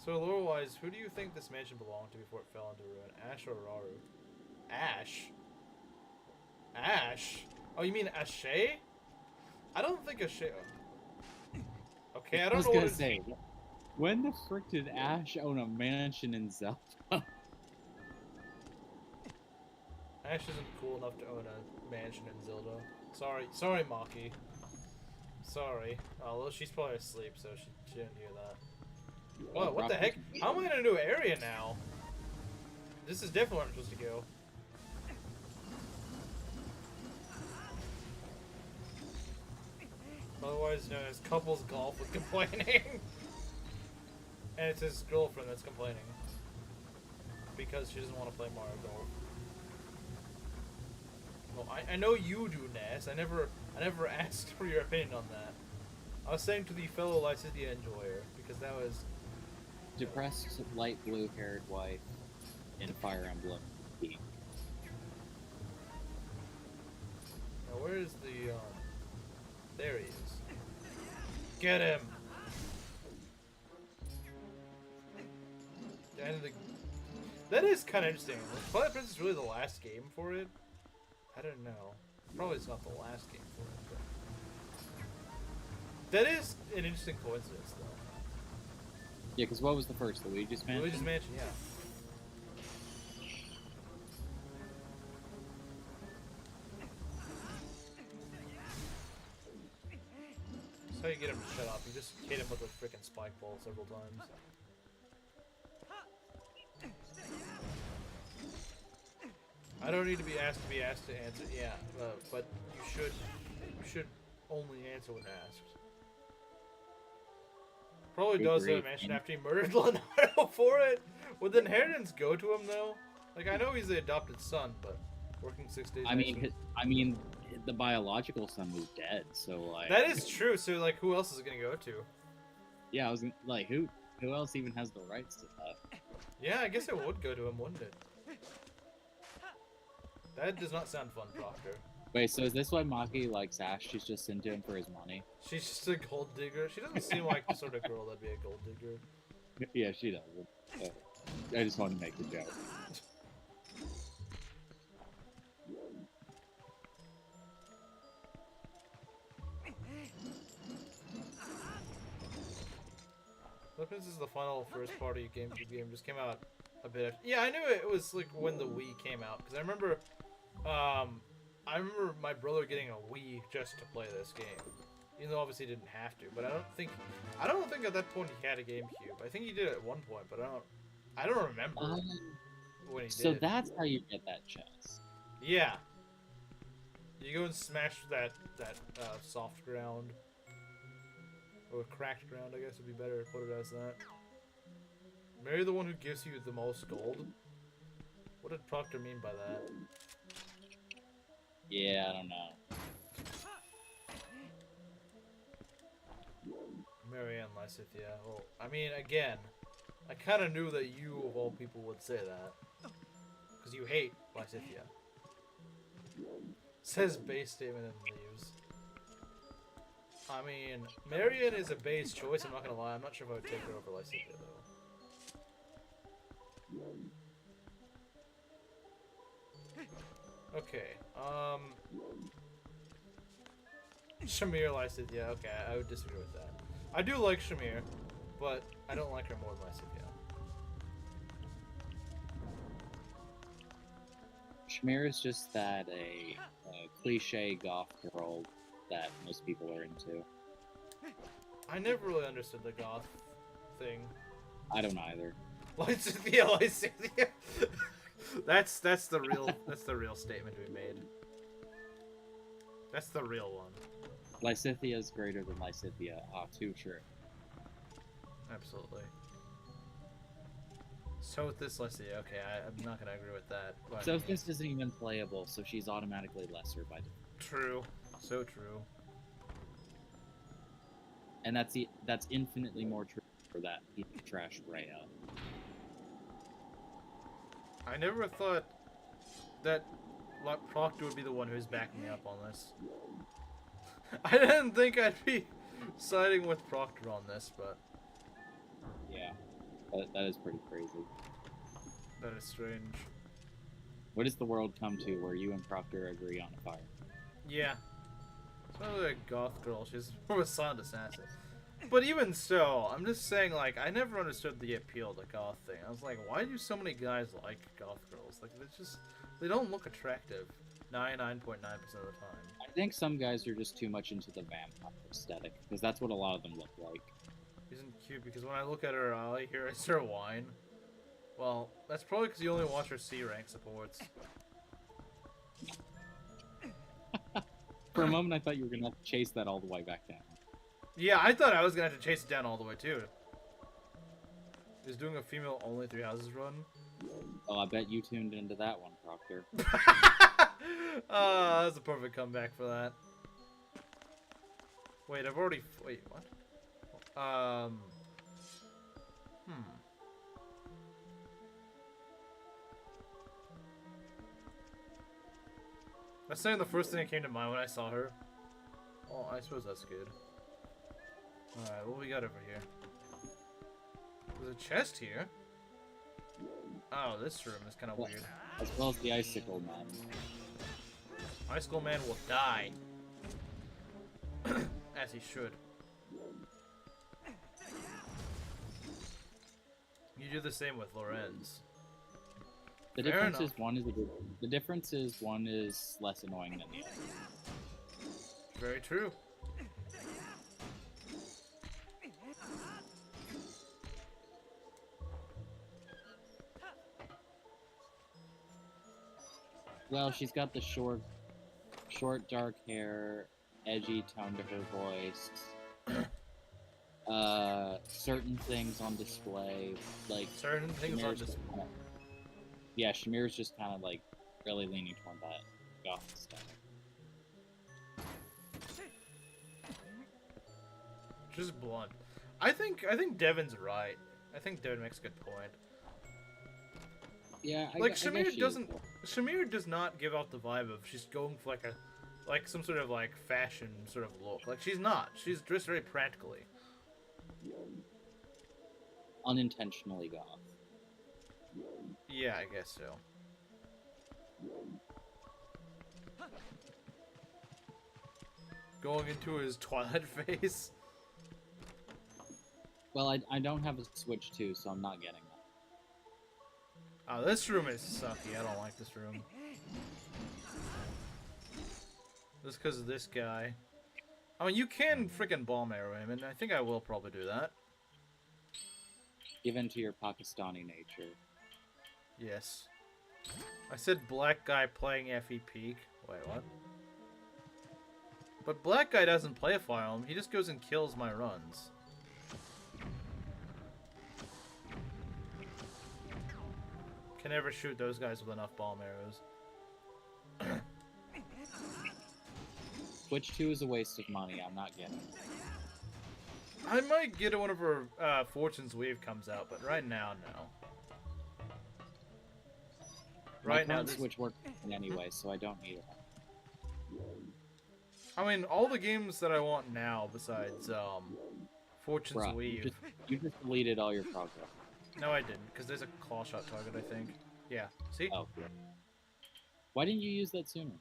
So, lore-wise, who do you think this mansion belonged to before it fell into ruin? Ash or Raru? Ash? Ash? Oh, you mean Ashe? I don't think Ashe... Okay, I don't know I was what gonna say, when the frick did Ash own a mansion in Zelda? Ash isn't cool enough to own a mansion in Zelda. Sorry, Maki. Sorry. Although she's probably asleep, so she didn't hear that. What the heck? How am I in a new area now? This is definitely where I'm supposed to go. Otherwise known as couples golf with complaining. And it's his girlfriend that's complaining. Because she doesn't want to play Mario Golf. Well, I know you do, Ness. I never asked for your opinion on that. I was saying to the fellow Lysithea enjoyer, because that was... Depressed, light blue-haired wife in Fire Emblem. Now, where is the, there he is. Get him! The end of the... That is kind of interesting. Was Twilight Princess really the last game for it? I don't know. Probably it's not the last game for it, but... That is an interesting coincidence, though. Yeah, because what was the first? The Luigi's Mansion? Luigi's Mansion, yeah. That's how you get him to shut up. You just hit him with a freaking spike ball several times. I don't need to be asked to answer. Yeah, but you should only answer when asked. Probably does that mention after he murdered Leonardo for it. Would the inheritance go to him though? Like, I know he's the adopted son, but working 6 days. I mean, the biological son was dead, so like. That is true. So like, who else is it gonna go to? Yeah, I was like, who else even has the rights to that? Yeah, I guess it would go to him, wouldn't it? That does not sound fun, Proctor. Wait, so is this why Maki likes Ash? She's just into him for his money? She's just a gold digger. She doesn't seem like the sort of girl that'd be a gold digger. Yeah, she doesn't. I just wanted to make the joke. Weapons is the final first-party GameCube game. Just came out a bit. Yeah, I knew it was like when the Wii came out because I remember my brother getting a Wii just to play this game. Even though obviously he didn't have to, but I don't think at that point he had a GameCube. I think he did at one point, but I don't remember when he did. So that's how you get that chest. Yeah. You go and smash that soft ground. Or cracked ground, I guess would be better to put it as that. Marry the one who gives you the most gold? What did Proctor mean by that? Yeah, I don't know. Marry and Lysithea. Well, I mean, again, I kind of knew that you, of all people, would say that. Because you hate Lysithea. Says base statement and leaves. I mean, Marion is a base choice, I'm not gonna lie. I'm not sure if I would take her over Lysithea, though. Okay, Shamir, Lysithea, okay, I would disagree with that. I do like Shamir, but I don't like her more than Lysithea. Shamir is just that a cliche goth girl that most people are into. I never really understood the goth thing. I don't either. Lysithea. That's the real statement we made. That's the real one. Lysithea is greater than Lysithea. Ah, too true. Absolutely. So with this Lysithea, okay, I'm not gonna agree with that. But So this isn't even playable, so she's automatically lesser by default. True. So true. And that's infinitely more true for that piece of trash Rhea. I never thought that Proctor would be the one who's backing me up on this. I didn't think I'd be siding with Proctor on this, but Yeah, that is pretty crazy. that is strange. What does the world come to where you and Proctor agree on a fire? Yeah. It's not really a goth girl, she's more of a silent assassin. But even so, I'm just saying, like, I never understood the appeal of the goth thing. I was like, why do so many guys like goth girls? Like, it's just, they don't look attractive 99.9% of the time. I think some guys are just too much into the vampire aesthetic, because that's what a lot of them look like. Isn't cute because when I look at her, all I hear is her whine. Well, that's probably because you only watch her C rank supports. For a moment, I thought you were going to have to chase that all the way back down. Yeah, I thought I was gonna have to chase it down all the way too. Is doing a female only 3 houses run? Oh, I bet you tuned into that one, Proctor. That's a perfect comeback for that. Wait, I've already. Wait, what? That's saying the first thing that came to mind when I saw her. Oh, I suppose that's good. Alright, what we got over here? There's a chest here. Oh, this room is kind of weird. As well as the Icicle Man. Icicle Man will die. As he should. You do the same with Lorenz. The Fair difference enough. is one is less annoying than the other. Very true. Well, she's got the short, dark hair, edgy tone to her voice. Certain things on display, like Certain things on Shamir's display. yeah, Shamir's just kind of like really leaning toward that goth stuff. Just blunt. I think Devin's right. I think Devin makes a good point. Yeah, Like I Shamir guess she doesn't. is. Shamir does not give out the vibe of she's going for like some sort of like fashion sort of look. Like she's not. She's dressed very practically. Unintentionally goth. Yeah, I guess so. Going into his Twilight phase. Well, I don't have a Switch 2, so I'm not getting that. Oh, this room is sucky. I don't like this room. Just because of this guy. I mean, you can freaking bomb arrow him, and I think I will probably do that. Given to your Pakistani nature. Yes. I said black guy playing FE Peak. Wait, what? But black guy doesn't play a Fire Emblem. He just goes and kills my runs. Can never shoot those guys with enough bomb arrows. Switch 2 is a waste of money. I'm not getting it. I might get it whenever Fortune's Weave comes out, but right now, no. My Right now, current this... Switch works anyway, so I don't need it. I mean, all the games that I want now, besides Fortune's Bruh, Weave. you just deleted all your progress. No, I didn't, because there's a claw shot target, I think. Yeah, see? Oh, good. Why didn't you use that sooner?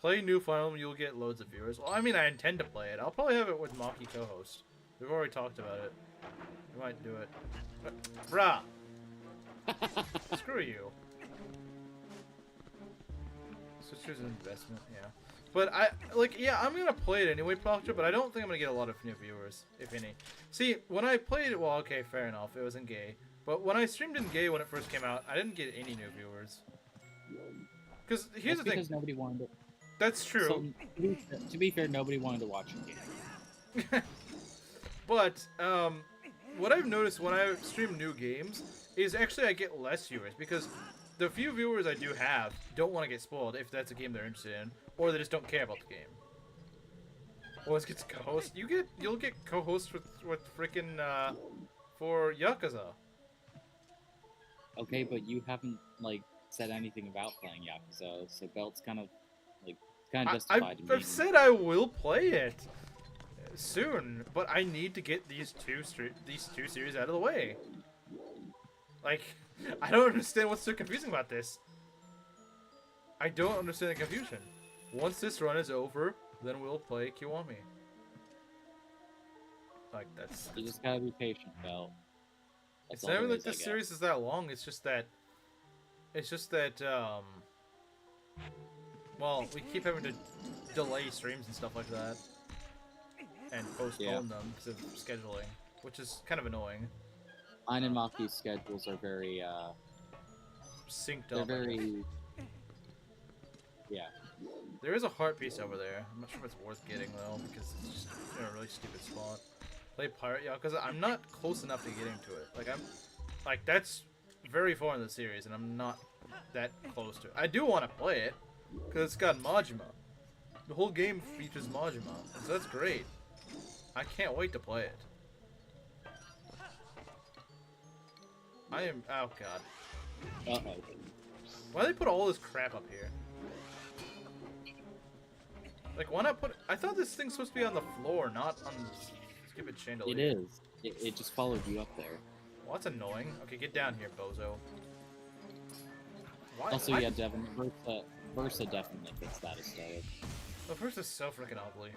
Play New Fire Emblem, you'll get loads of viewers. Well, I mean, I intend to play it. I'll probably have it with Maki co-host. We've already talked about it. We might do it. Bruh! Screw you. Switcher's an investment, yeah. But I'm gonna play it anyway, Proctor, but I don't think I'm gonna get a lot of new viewers, if any. See, when I played it, well, okay, fair enough, it wasn't gay. But when I streamed in gay when it first came out, I didn't get any new viewers. Because here's the thing. Because nobody wanted to. That's true. So, to be fair, nobody wanted to watch the game. But, what I've noticed when I stream new games is actually I get less viewers because the few viewers I do have don't want to get spoiled if that's a game they're interested in, or they just don't care about the game. Always gets co-host. You'll get co-host with freaking for Yakuza. Okay, but you haven't like said anything about playing Yakuza, so Belt's kind of justified. I've said I will play it soon, but I need to get these two series out of the way. Like, I don't understand what's so confusing about this. I don't understand the confusion. Once this run is over, then we'll play Kiwami. Like, that's... You just gotta be patient, Belt. It's not even like this series is that long, it's just that... Well, we keep having to delay streams and stuff like that. And postpone them because of scheduling, which is kind of annoying. Mine and Maki's schedules are very, synced they're up. very... Yeah. There is a heart piece over there. I'm not sure if it's worth getting though, because it's just in a really stupid spot. Play Pirate Yakuza. I'm not close enough to getting to it. That's very far in the series, and I'm not that close to it. I do want to play it, because it's got Majima. The whole game features Majima, so that's great. I can't wait to play it. I am... Oh, God. Uh-oh. Why do they put all this crap up here? Like, why not put... I thought this thing's supposed to be on the floor, not on the stupid chandelier. It is. It just followed you up there. Well, that's annoying. Okay, get down here, bozo. Why? Also, why? yeah, Devin, Versa definitely fits that aesthetic. The first is so freaking ugly.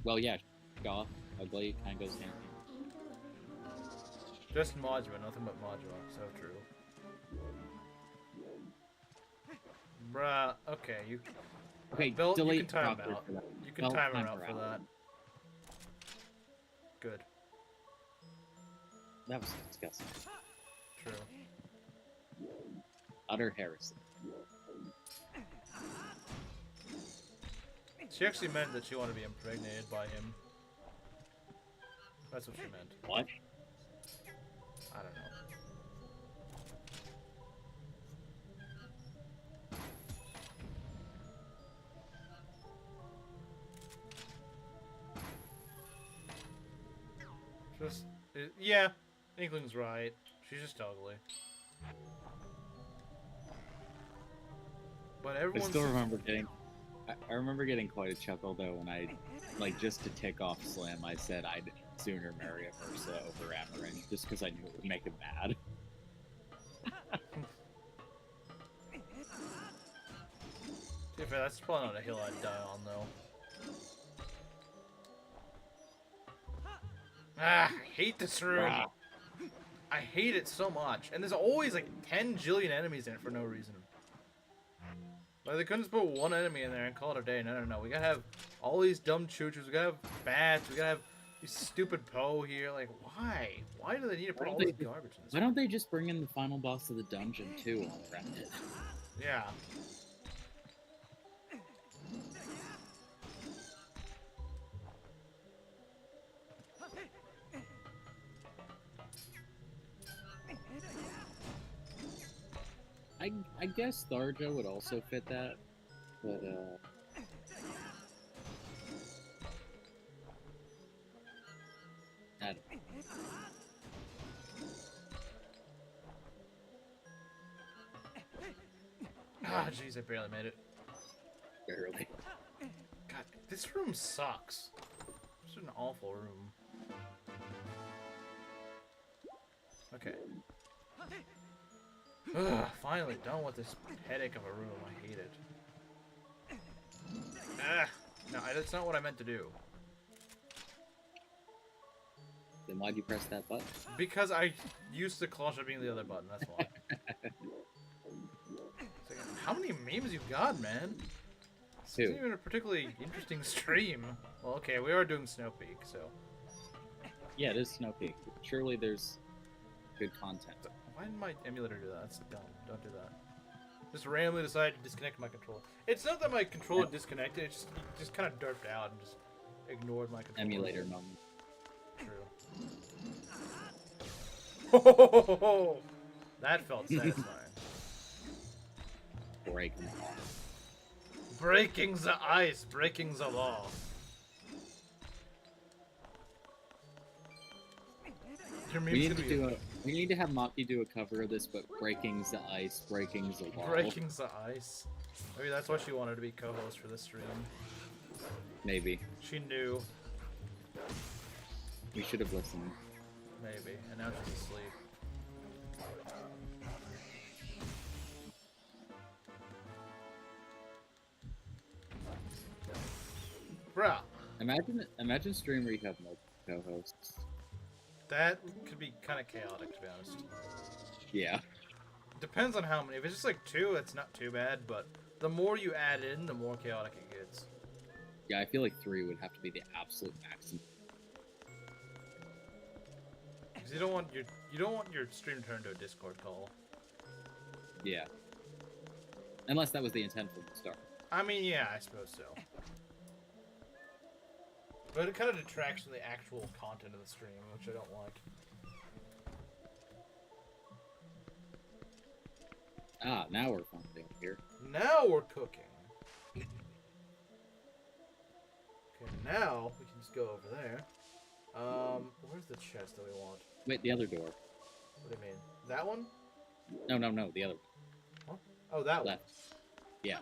Well, yeah, goth, ugly, kind of goes hand in hand. Just Majima, nothing but Majima. So true. Bruh, okay, you... Okay, Bill, you delete can time him Proctor out. for that. You can Bill, time him time out her for out. that. Good. That was disgusting. True. Utter heresy. She actually meant that she wanted to be impregnated by him. That's what she meant. What? I don't know. Just, yeah, Inkling's right. She's just ugly. But I everyone still remember getting... I remember getting quite a chuckle, though, when I... Like, just to tick off Slim, I said I'd sooner marry a Ursa over Amarin, just because I knew it would make him mad. To be fair, that's probably not a hill I'd die on, though. Ah, I hate this room. Wow. I hate it so much. And there's always like 10 jillion enemies in it for no reason. Like, they couldn't just put one enemy in there and call it a day. No, no, no. We gotta have all these dumb choo-choos. We gotta have bats. We gotta have these stupid Poe here. Like, why? Why do they need to put all this garbage in this? Why don't they just bring in the final boss of the dungeon, too, on Reddit? Yeah. I guess Tharja would also fit that, but, I don't know. Ah, jeez, I barely made it. Barely. God, this room sucks. It's an awful room. Okay. Ugh, finally done with this headache of a room. I hate it. Ah, no, that's not what I meant to do. Then why'd you press that button? Because I used the claw shot being the other button, that's why. It's like, how many memes you got, man? This isn't even a particularly interesting stream. Well, okay, we are doing Snow Peak, so... Yeah, it is Snow Peak. Surely there's good content. Why did my emulator do that? That's dumb. Don't do that. Just randomly decided to disconnect my controller. It's not that my controller disconnected, it just kind of derped out and just ignored my controller. Emulator moment. True. Ho! That felt satisfying. Break them all. Breaking the ice, breaking the law. Your We meme's need gonna to be do a. We need to have Maki do a cover of this, but breaking the ice, breaking the wall. breaking the ice. Maybe that's why she wanted to be co-host for this stream. Maybe. She knew. We should have listened. Maybe. And now she's asleep. Bruh. Imagine stream where you have multiple co-hosts. That could be kind of chaotic, to be honest. Yeah. Depends on how many. If it's just like 2, it's not too bad, but the more you add in, the more chaotic it gets. Yeah, I feel like 3 would have to be the absolute maximum. Because you don't want your stream turned to a Discord call. Yeah. Unless that was the intent from the start. I mean, yeah, I suppose so. But it kind of detracts from the actual content of the stream, which I don't like. Ah, now we're finally up here. Now we're cooking. Okay, now we can just go over there. Where's the chest that we want? Wait, the other door. What do you mean? That one? No, the other one. Huh? Oh, that Left. Yeah.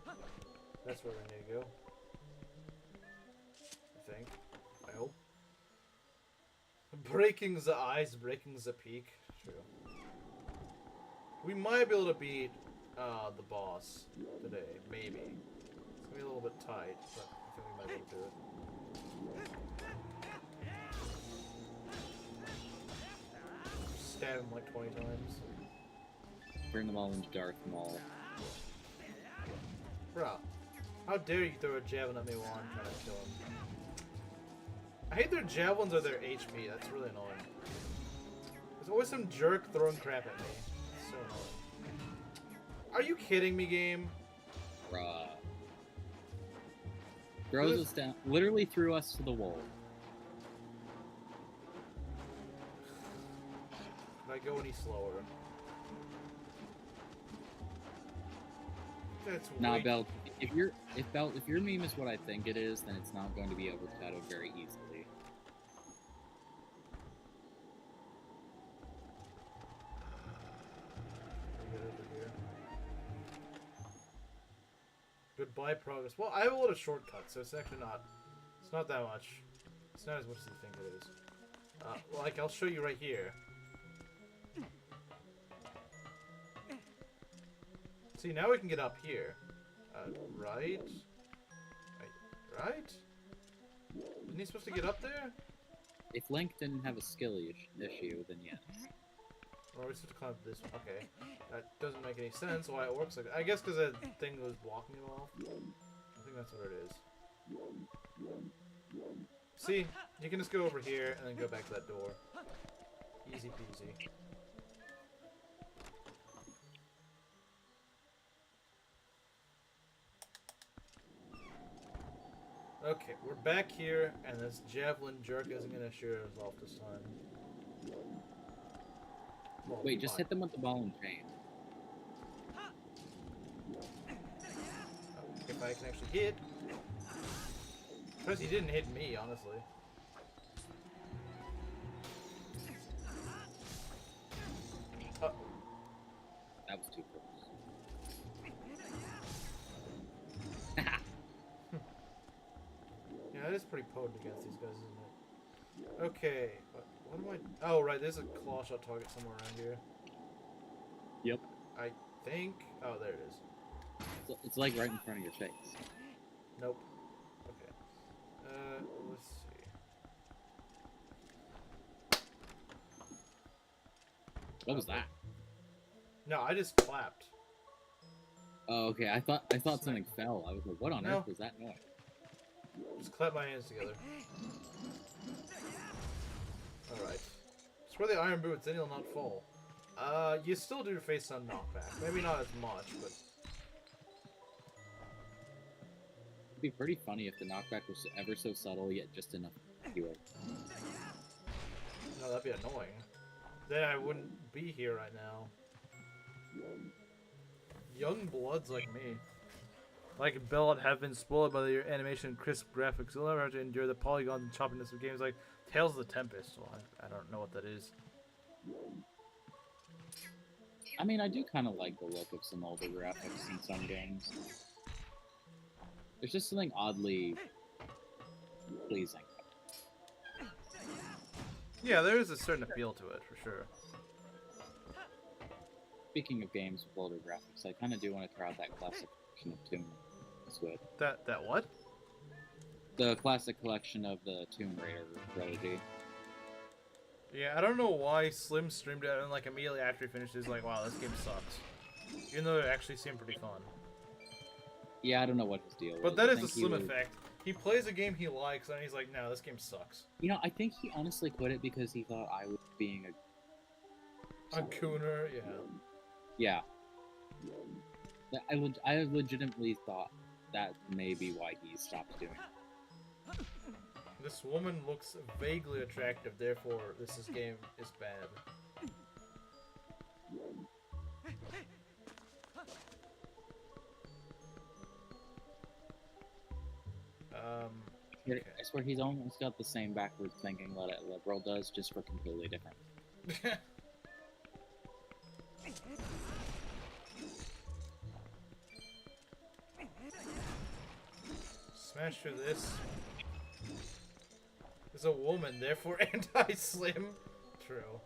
one. That's where we need to go. I think. I hope. Breaking the ice, breaking the peak. True. We might be able to beat the boss today. Maybe. It's gonna be a little bit tight, but I think we might be able to do it. stab him like 20 times. Bring them all into Darth Maul. Bruh, how dare you throw a javelin at me while I'm trying to kill him? I hate their javelins or their HP. That's really annoying. There's always some jerk throwing crap at me. It's so annoying. Are you kidding me, game? Bruh. Throws us down. Literally threw us to the wall. Can I go any slower? That's Nah, way- Belt. If your meme is what I think it is, then it's not going to be overshadowed very easily. Get over here. Goodbye, progress. Well, I have a lot of shortcuts, so it's actually not. It's not that much. It's not as much as you think it is. Like, I'll show you right here. See, now we can get up here. Right? Right? Isn't he supposed to get up there? If Link didn't have a skill issue, then yes. Or are we supposed to climb this one? Okay. That doesn't make any sense why it works like that. I guess because that thing was blocking him off. I think that's what it is. See? You can just go over here and then go back to that door. Easy peasy. Okay, we're back here, and this javelin jerk isn't gonna shoot us off this time. Well, Wait, just fine. hit them with the ball and chain. If I can actually hit. Because he didn't hit me, honestly. That was too close. Yeah, that is pretty potent against these guys, isn't it? Okay, what am I... Oh, right, there's a claw shot target somewhere around here. Yep. I think... Oh, there it is. It's like right in front of your face. Nope. Okay. Let's see. What was that? No, I just clapped. Oh, okay. I thought something fell. I was like, what on No. earth was that noise? Just clap my hands together. Alright. Just wear the iron boots, then you'll not fall. You still do face some knockback. Maybe not as much, but... It'd be pretty funny if the knockback was ever so subtle, yet just enough to heal. No, that'd be annoying. Then I wouldn't be here right now. Young bloods like me. Like Belt have been spoiled by their animation and crisp graphics. They'll never have to endure the polygons and choppiness of games like Tales of the Tempest. Well, I don't know what that is. I mean, I do kind of like the look of some older graphics in some games. There's just something oddly pleasing. Yeah, there is a certain appeal to it, for sure. Speaking of games with older graphics, I kind of do want to try out that classic collection of Tomb Raider. That what? The classic collection of the Tomb Raider trilogy. Yeah, I don't know why Slim streamed it and like immediately after he finished, he's like, "Wow, this game sucks." Even though it actually seemed pretty fun. Yeah, I don't know what his deal But was. that I is a think he Slim was- effect. He plays a game he likes, and he's like, "No, this game sucks." You know, I think he honestly quit it because he thought I was being a... A Cooner, yeah. Yeah. I legitimately thought that may be why he stopped doing it. This woman looks vaguely attractive, therefore this game is bad. Okay. I swear he's almost got the same backwards thinking that a liberal does, just for completely different. Smash through this. There's a woman, therefore anti-slim. True.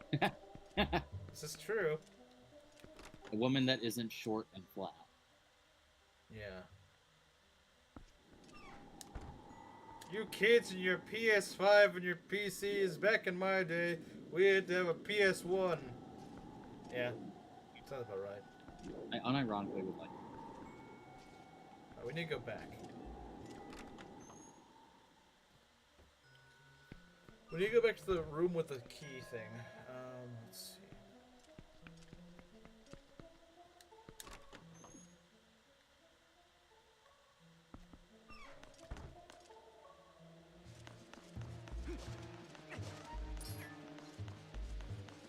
This is true. A woman that isn't short and flat. Yeah. You kids and your PS5 and your PCs, back in my day, we had to have a PS1. Yeah, sounds about right. I unironically would like. Alright, we need to go back. We need to go back to the room with the key thing. Let's see.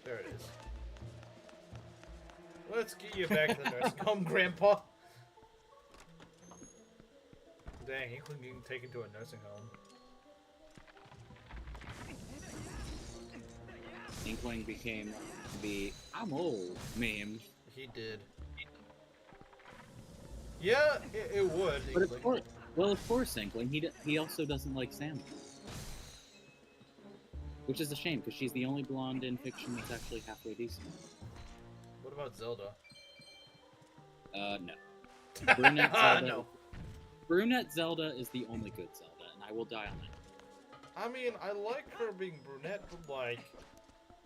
There it is. Let's get you back to the nursing home, Grandpa. Dang, Inkling getting taken to a nursing home. Inkling became the "I'm old" meme. He did. Yeah, it would. But Inkling. of course, well, of course, Inkling. He also doesn't like Sam, which is a shame because she's the only blonde in fiction that's actually halfway decent. What about Zelda? No. Brunette Zelda. No. Brunette Zelda is the only good Zelda, and I will die on that. I mean, I like her being brunette, but like,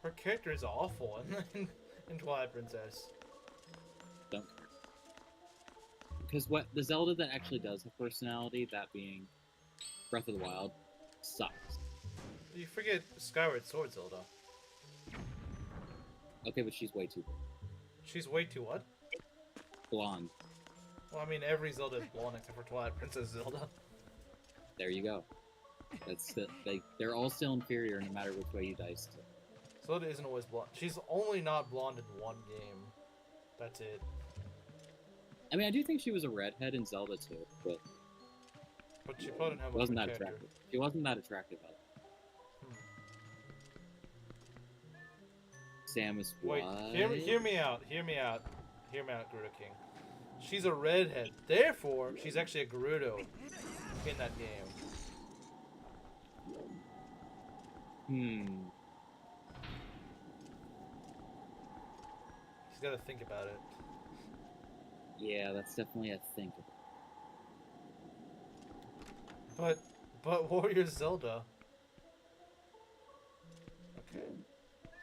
her character is awful in Twilight Princess. Don't care. Because what the Zelda that actually does have personality, that being Breath of the Wild, sucks. You forget Skyward Sword Zelda. Okay, but she's way too She's way too what? blonde. Well, I mean, every Zelda is blonde except for Twilight Princess Zelda. There you go. They're all still inferior no matter which way you dice it. Zelda isn't always blonde. She's only not blonde in one game. That's it. I mean, I do think she was a redhead in Zelda too, but But she probably didn't have much wasn't of a that character. attractive. She wasn't that attractive. Samus Wait, what? hear me out. Hear me out, Gerudo King. She's a redhead. Therefore, she's actually a Gerudo in that game. He's got to think about it. Yeah, that's definitely a thing. But Warrior Zelda. Okay.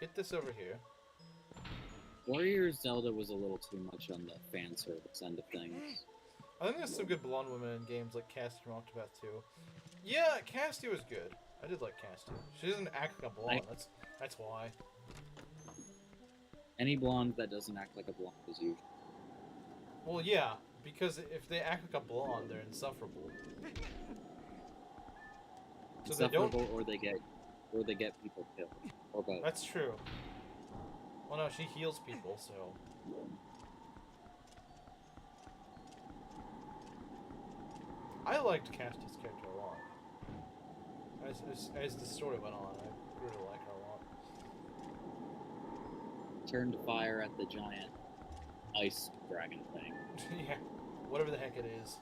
Get this over here. Warrior Zelda was a little too much on the fan service end of things. I think there's some good blonde women in games like Cassie from Octopath 2. Yeah, Cassie was good. I did like Cassie. She doesn't act like a blonde. That's why. Any blonde that doesn't act like a blonde is usually. Well, yeah, because if they act like a blonde, they're insufferable. So Insufferable, or they get people killed, or both. That's true. Well, no, she heals people, so. I liked Cassie's character a lot. As the story went on, I grew to like her a lot. Turn to fire at the giant ice dragon thing. Yeah, whatever the heck it is.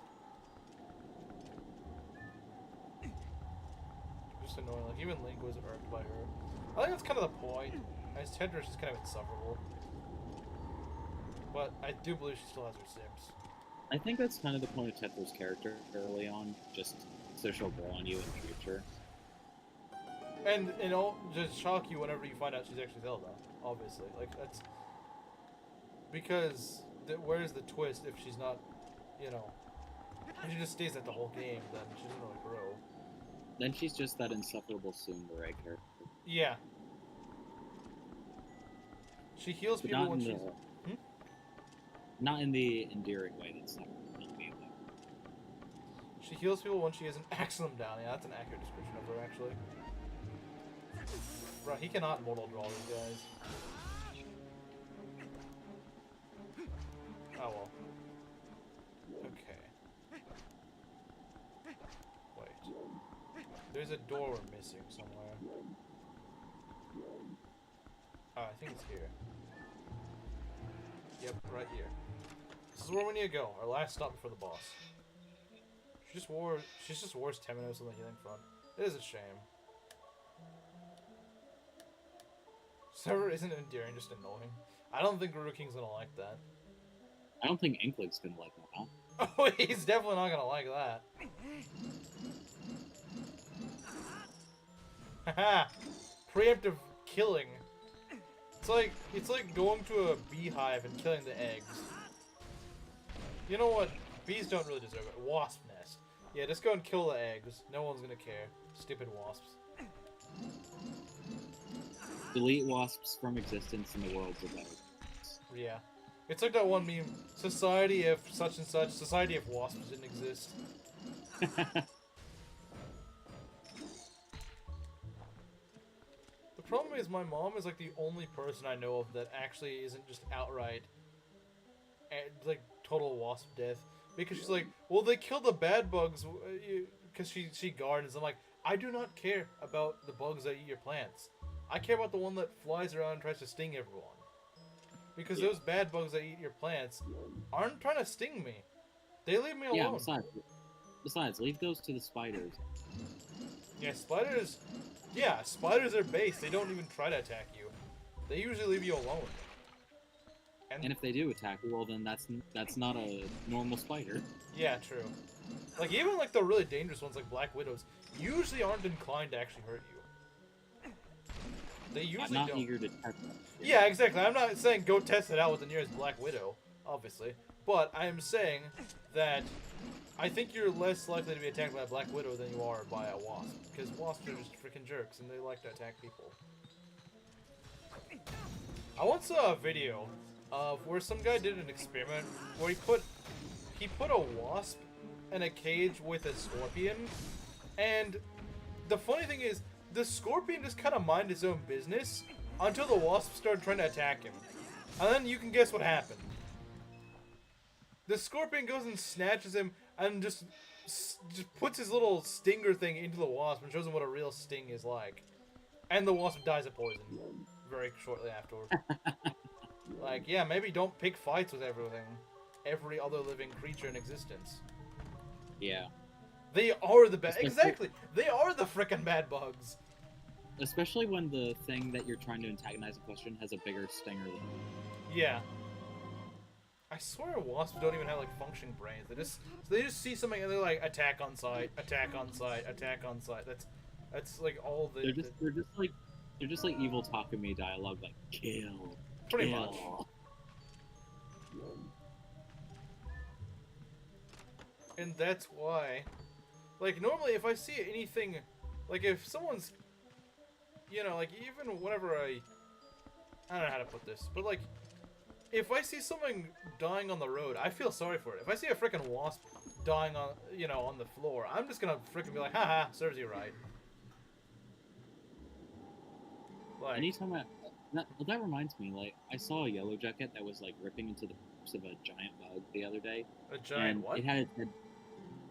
Just annoying. Like, even Link was irked by her. I think that's kind of the point. As Tedra's just kind of insufferable. But I do believe she still has her sims. I think that's kind of the point of Tetra's character early on, just so she'll grow on you in the future. And it'll just shock you whenever you find out she's actually Zelda, obviously. Like, that's... Because, where's the twist if she's not, you know... If she just stays at the whole game, then she doesn't really grow. Then she's just that insufferable tsundere character. Yeah. She heals But people not when in she's... the, not in the endearing way that's not me. She heals people when she isn't axing them down. Yeah, that's an accurate description of her, actually. Right, he cannot mortal draw these guys. Oh well. Okay. Wait. There's a door we're missing somewhere. Oh, I think it's here. Yep, right here. This is where we need to go. Our last stop before the boss. She's just worse 10 minutes on the healing front. It is a shame. Server isn't endearing, just annoying. I don't think Gerudo King's gonna like that. I don't think Inkling's gonna like that. Oh, he's definitely not gonna like that. Haha! Preemptive killing. It's like going to a beehive and killing the eggs. You know what? Bees don't really deserve it. Wasp nest. Yeah, just go and kill the eggs. No one's gonna care. Stupid wasps. Delete wasps from existence and the world's a better. Yeah. It's like that one meme. Society if such and such. Society if wasps didn't exist. The problem is my mom is like the only person I know of that actually isn't just outright like total wasp death. Because she's like, well, they kill the bad bugs because she gardens. I'm like, I do not care about the bugs that eat your plants. I care about the one that flies around and tries to sting everyone. Because those bad bugs that eat your plants aren't trying to sting me. They leave me alone. Yeah, besides, leave those to the spiders. Yeah, spiders... Yeah, spiders are base. They don't even try to attack you. They usually leave you alone. And if they do attack you, well then that's not a normal spider. Yeah, true. Like, even like the really dangerous ones like Black Widows usually aren't inclined to actually hurt you. They usually I'm not don't. eager to test that. Yeah, exactly. I'm not saying go test it out with the nearest Black Widow, obviously. But I am saying that I think you're less likely to be attacked by a Black Widow than you are by a wasp. Because wasps are just freaking jerks and they like to attack people. I once saw a video of where some guy did an experiment where he put a wasp in a cage with a scorpion, and the funny thing is the scorpion just kind of minded its own business until the wasp started trying to attack him, and then you can guess what happened. The scorpion goes and snatches him and just puts his little stinger thing into the wasp and shows him what a real sting is like, and the wasp dies of poison very shortly afterward. Like, yeah, maybe don't pick fights with every other living creature in existence. Yeah. They are the bad. Exactly. They are the frickin' bad bugs. Especially when the thing that you're trying to antagonize in question has a bigger stinger than you. Yeah. I swear wasps don't even have like functioning brains. They just see something and they're like attack on sight, attack on sight, attack on sight. That's like all the. They're just like evil Takumi dialogue, like kill. Pretty much. And that's why, like, normally if I see anything, like, if someone's, you know, like, even whenever I don't know how to put this, but, like, if I see something dying on the road, I feel sorry for it. If I see a freaking wasp dying on, you know, on the floor, I'm just gonna freaking be like, haha, serves you right. Like, Anytime that reminds me, like, I saw a yellow jacket that was, like, ripping into the corpse of a giant bug the other day. a giant And what? it had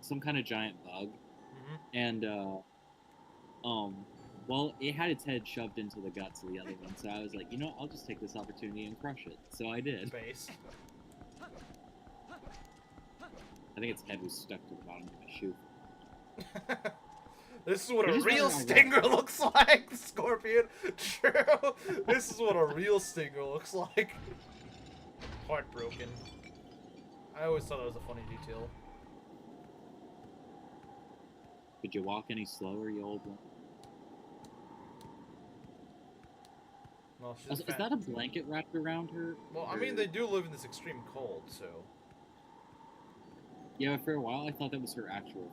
some kind of giant bug. Mm-hmm. And, well, it had its head shoved into the guts of the other one, so I was like, you know what, I'll just take this opportunity and crush it. So I did. Base. I think its head was stuck to the bottom of my shoe. This is what Which a is real what I stinger looks like, Scorpion. True. This is what a real stinger looks like. Heartbroken. I always thought that was a funny detail. Could you walk any slower, you old one? Well, she's Is that a blanket wrapped around her? Well, I mean, they do live in this extreme cold, so. Yeah, for a while I thought that was her actual.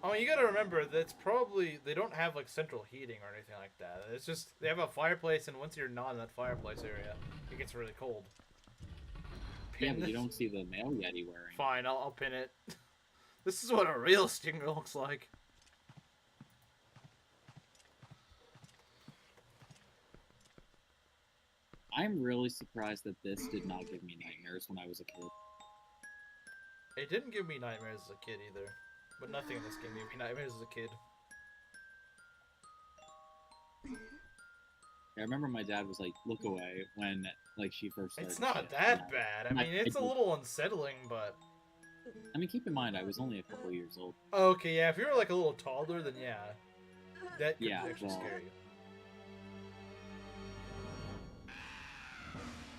I mean, you gotta remember that's probably they don't have like central heating or anything like that. It's just they have a fireplace, and once you're not in that fireplace area, it gets really cold. Yeah, but you don't see the male Yeti wearing. Fine, I'll pin it. This is what a real stinger looks like. I'm really surprised that this did not give me nightmares when I was a kid. It didn't give me nightmares as a kid either, but nothing in this game gave me nightmares as a kid. I remember my dad was like, "Look away," when like she first started. It's not shit. that bad. I And I- mean, it's a little unsettling, but I mean, keep in mind, I was only a couple years old. okay, yeah. If you were like a little toddler, then yeah, that could Yeah, actually well- scare you.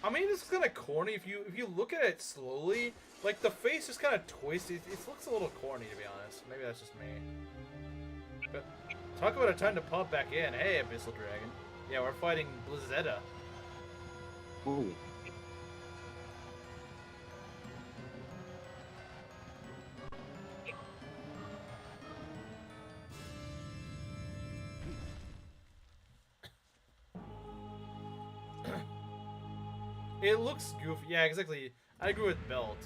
I mean, it's kind of corny if you look at it slowly. Like the face is kind of twisted. It looks a little corny, to be honest. Maybe that's just me. But talk about a time to pop back in. Hey, Abyssal Dragon. Yeah, we're fighting Blizzetta. Holy. It looks goofy. Yeah, exactly. I agree with Belt.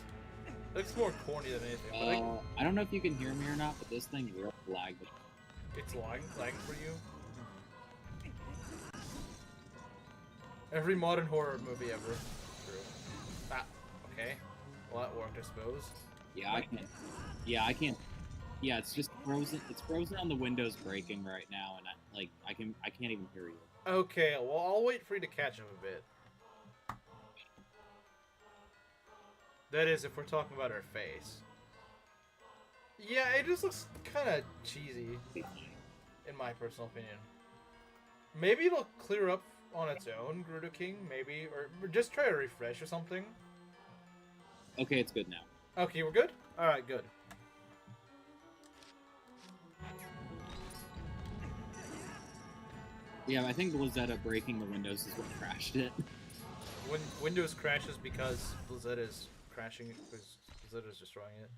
It looks more corny than anything. But I don't know if you can hear me or not, but this thing real lagged. it's lagging for you. Every modern horror movie ever. True. Ah, okay. Well, that worked, I suppose. Yeah, I can't. Yeah, I can't. Yeah, it's just frozen. It's frozen on the windows breaking right now, and I can't even hear you. Okay, well, I'll wait for you to catch up a bit. That is, if we're talking about her face. Yeah, it just looks kind of cheesy, in my personal opinion. Maybe it'll clear up on its own, Gerudo King, maybe, or just try a refresh or something. Okay, it's good now. Okay, we're good? Alright, good. Yeah, I think Blizzetta breaking the windows is what crashed it. When Windows crashes because Blizzetta is crashing, because Blizzetta is destroying it.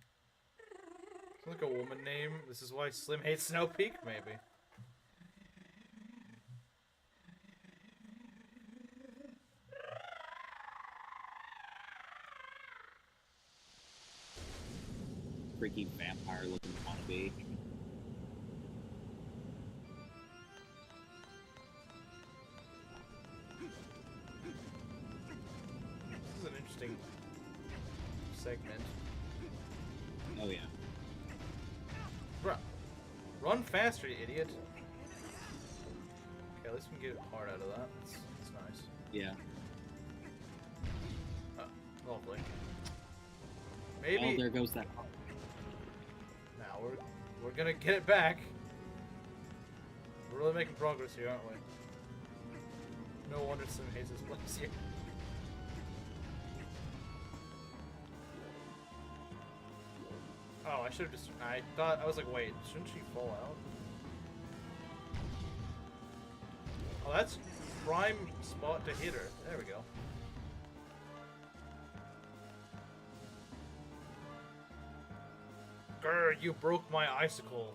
It's like a woman name. This is why Slim hates Snow Peak, maybe. Freaky vampire looking wannabe. This is an interesting segment. Oh yeah. Bruh. Run faster, you idiot. Okay, at least we can get a heart out of that. That's nice. Yeah. Oh, lovely. Oh, Maybe... there goes that heart. Now we're gonna get it back. We're really making progress here, aren't we? No wonder Sim hates this place here. Oh, I should have just... I was like, wait, shouldn't she fall out? Oh, that's prime spot to hit her. There we go. Grr, you broke my icicle.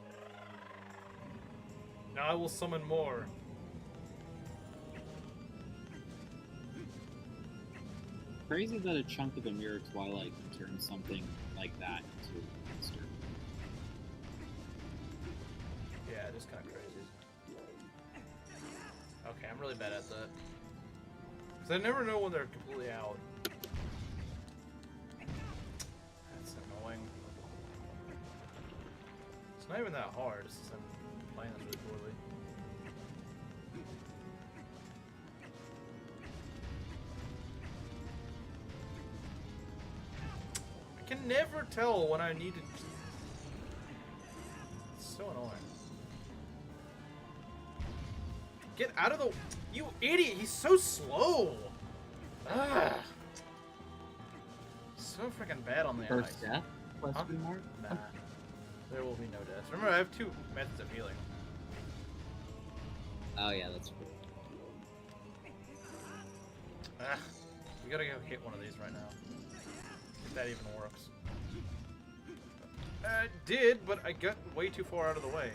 Now I will summon more. Crazy that a chunk of the mirror Twilight can turn something like that into a monster. Yeah, it is kind of crazy. Okay, I'm really bad at that. Because I never know when they're completely out. That's annoying. It's not even that hard, it's just I'm playing this really poorly. I can never tell when I need to... It's so annoying. Get out of the... You idiot! He's so slow! Ah. So freaking bad on the First ice. death? Question mark? Nah. There will be no deaths. Remember, I have 2 methods of healing. Oh yeah, that's true. Ah. We gotta go hit one of these right now. If that even works. I did, but I got way too far out of the way.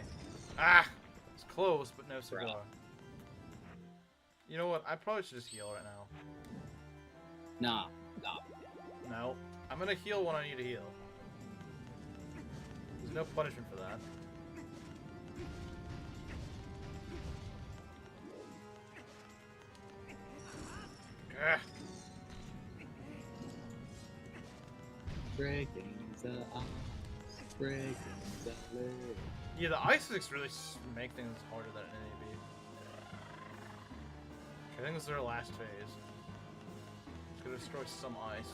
Ah! It's close, but no cigar. You know what? I probably should just heal right now. Nah. No. I'm gonna heal when I need to heal. There's no punishment for that. Ah. Breaking the ice, breaking the lid. Yeah, the ice physics really make things harder than it need to be. Okay, I think this is our last phase. It's gonna destroy some ice.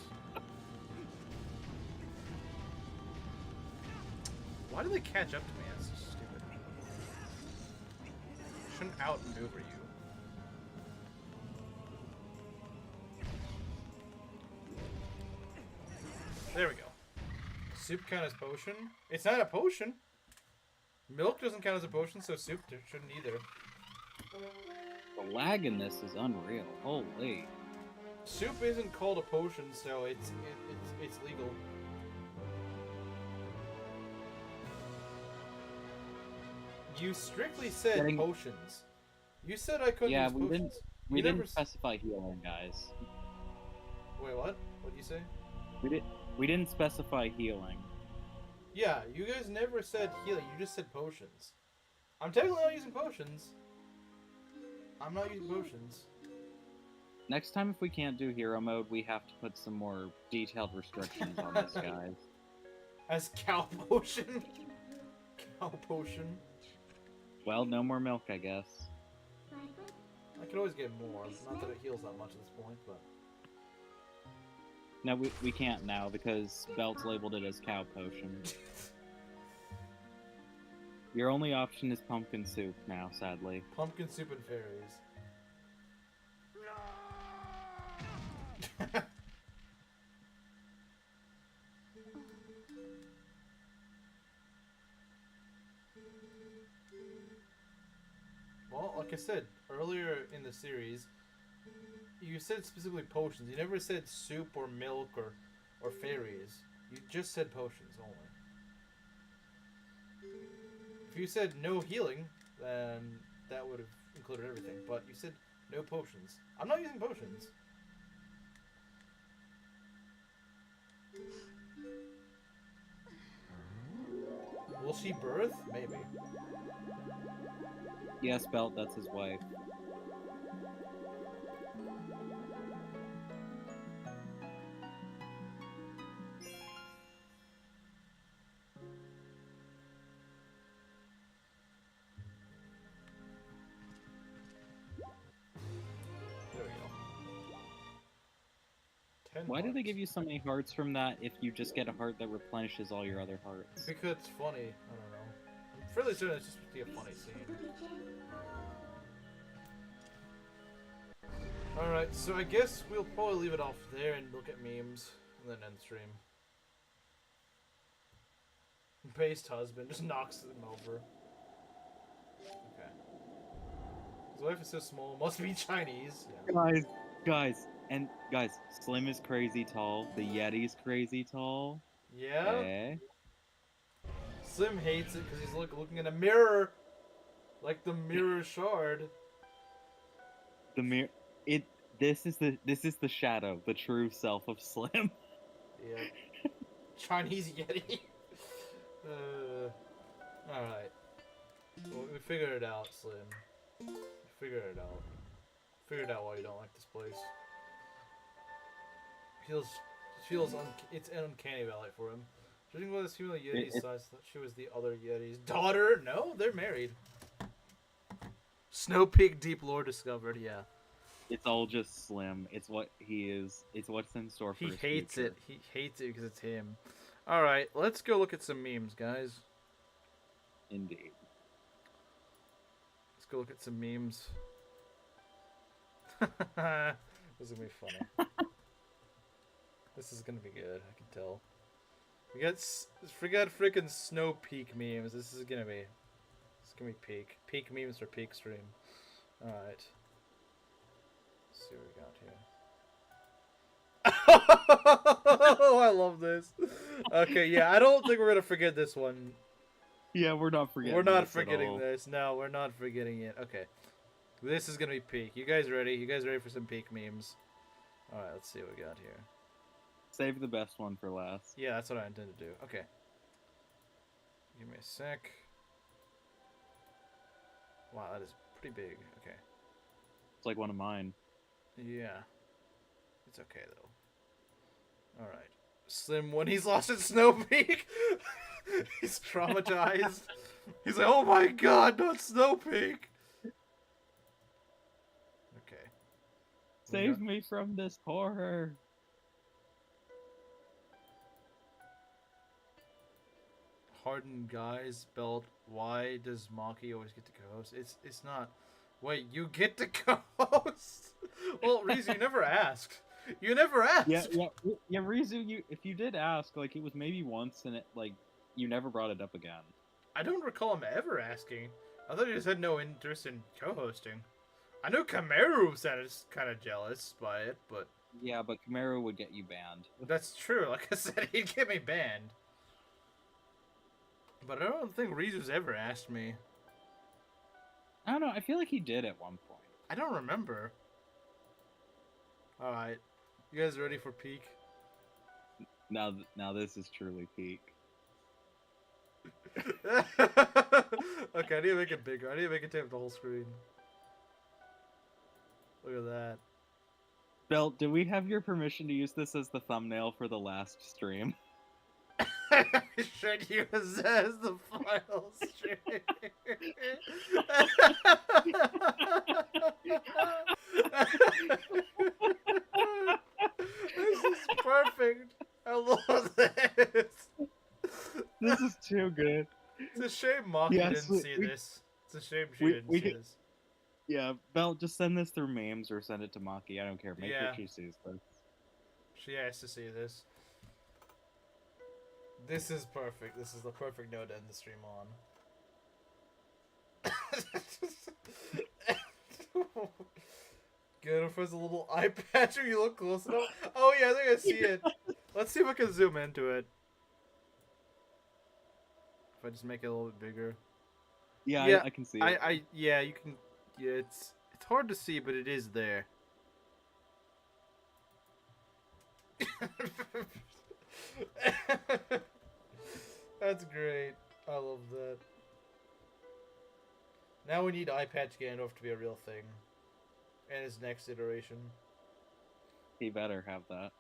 Why do they catch up to me? That's so stupid. I shouldn't outmaneuver you. There we go. Soup count as potion? It's not a potion. Milk doesn't count as a potion, so soup shouldn't either. The lag in this is unreal. Holy. Soup isn't called a potion, so it's legal. You strictly said Getting- potions. You said I couldn't Yeah, use we potions. didn't. We You didn't never specify healing, guys. Wait, what? What did you say? We didn't specify healing. Yeah, you guys never said healing. You just said potions. I'm technically not using potions. I'm not using potions. Next time, if we can't do hero mode, we have to put some more detailed restrictions on this, guys. As cow potion? Cow potion? Well, no more milk, I guess. I could always get more. Not that it heals that much at this point, but... No, we can't now because Belt's labeled it as cow potion. Your only option is pumpkin soup now, sadly. Pumpkin soup and fairies. Well, like I said earlier in the series, you said specifically potions. You never said soup or milk or fairies. You just said potions only. If you said no healing, then that would have included everything. But you said no potions. I'm not using potions. Will she birth? Maybe. Yes, Belt, that's his wife. There we go. 10 Why do they hearts. give you so many hearts from that if you just get a heart that replenishes all your other hearts? Because it's funny. I don't know. I'm fairly certain it's just supposed to be a funny scene. Alright, so I guess we'll probably leave it off there and look at memes and then end stream. Based husband just knocks them over. Okay. His wife is so small, must be Chinese. Yeah. Guys, Slim is crazy tall. The Yeti's crazy tall. Yeah? Okay. Slim hates it because he's looking in a mirror. Like the mirror shard. The mirror. This is the shadow, the true self of Slim. Yeah. Chinese Yeti. Alright. Well, we figured it out, Slim. We figured it out. Figured out why you don't like this place. It's an uncanny valley for him. Judging by this female Yeti's size, I thought she was the other Yeti's daughter. No, they're married. Snow Peak Deep Lore discovered, yeah. It's all just Slim. It's what he is. It's what's in store for He his hates future. it. He hates it because it's him. Alright, let's go look at some memes, guys. Indeed. Let's go look at some memes. This is gonna be funny. This is gonna be good, I can tell. Forgot freaking Snow Peak memes. This is gonna be peak. Peak memes for peak stream. Alright. Let's see what we got here. Oh, I love this. Okay, yeah, I don't think we're gonna forget this one. Yeah, we're not forgetting. We're not this at forgetting all. this. No, we're not forgetting it. Okay. This is gonna be peak. You guys ready? You guys ready for some peak memes? Alright, let's see what we got here. Save the best one for last. Yeah, that's what I intend to do. Okay. Give me a sec. Wow, that is pretty big. Okay. It's like one of mine. Yeah. It's okay, though. Alright. Slim, when he's lost at Snow Peak, he's traumatized. He's like, oh my god, not Snow Peak! Okay. Save me from this horror. Hardened guys, Belt. Why does Maki always get to co-host? It's not. Wait, you get to co-host? Well, Rizu, you never asked. You never asked. Yeah, Rizu. If you did ask, like it was maybe once, and you never brought it up again. I don't recall him ever asking. I thought he just had no interest in co-hosting. I know Kameru sounded kind of jealous by it, but Yeah, but Camaro would get you banned. That's true. Like I said, he'd get me banned. But I don't think Rizu's ever asked me. I don't know. I feel like he did at one point. I don't remember. Alright. You guys ready for peak? Now this is truly peak. Okay, I need to make it bigger. I need to make it take up the whole screen. Look at that. Belt, do we have your permission to use this as the thumbnail for the last stream? I should use as the final stream. This is perfect. I love this. This is too good. It's a shame Maki Yes, didn't see this. It's a shame she we- didn't we see could- this. Yeah, Belt, just send this through memes or send it to Maki. I don't care. Make Yeah. sure she sees this. She has to see this. This is perfect. This is the perfect note to end the stream on. Good, if there's a little eye patch, you look close enough. Oh yeah, I think I see it. Let's see if I can zoom into it. If I just make it a little bit bigger. Yeah, Yeah, I can see it. Yeah, you can. Yeah, it's hard to see, but it is there. That's great. I love that. Now we need eye patch Gandalf to be a real thing, and his next iteration. He better have that.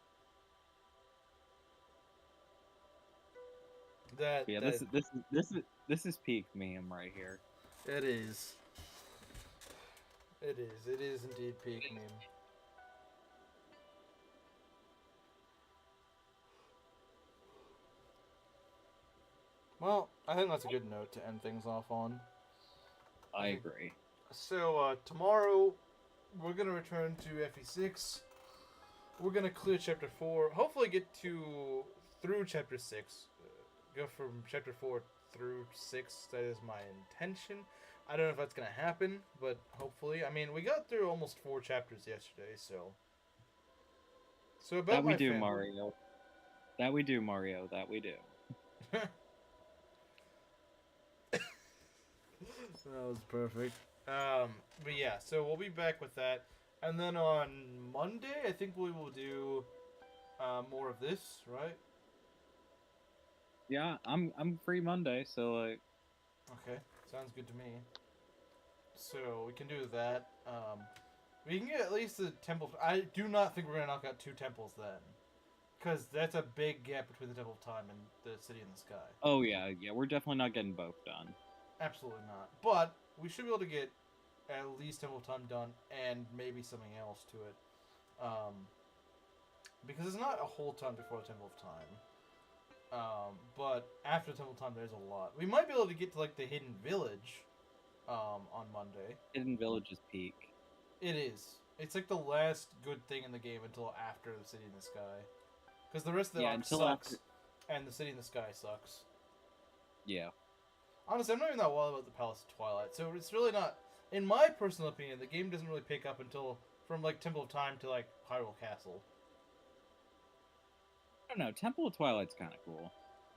That Yeah, that, this is peak meme right here. it is. It is. It is indeed peak meme. Well, I think that's a good note to end things off on. I agree. So, tomorrow, we're going to return to FE6. We're going to clear Chapter 4. Hopefully get through Chapter 6. Go from Chapter 4 through 6. That is my intention. I don't know if that's going to happen, but hopefully. I mean, we got through almost 4 chapters yesterday, so... So about That we my do, family. Mario. That we do, Mario. That we do. That was perfect. But yeah, so we'll be back with that. And then on Monday, I think we will do more of this, right? Yeah, I'm free Monday, so like. Okay, sounds good to me. So we can do that. We can get at least the temple. I do not think we're gonna knock out 2 temples then, because that's a big gap between the Temple of Time and the City in the Sky. Oh yeah, we're definitely not getting both done. Absolutely not. But we should be able to get at least Temple of Time done and maybe something else to it. Because it's not a whole ton before the Temple of Time. But after Temple of Time, there's a lot. We might be able to get to like the Hidden Village on Monday. Hidden Village is peak. It is. It's like the last good thing in the game until after the City in the Sky. Because the rest of the arc sucks, and the City in the Sky sucks. Yeah. Honestly, I'm not even that wild about the Palace of Twilight, so it's really not... In my personal opinion, the game doesn't really pick up until... From, like, Temple of Time to, like, Hyrule Castle. I don't know. Temple of Twilight's kind of cool.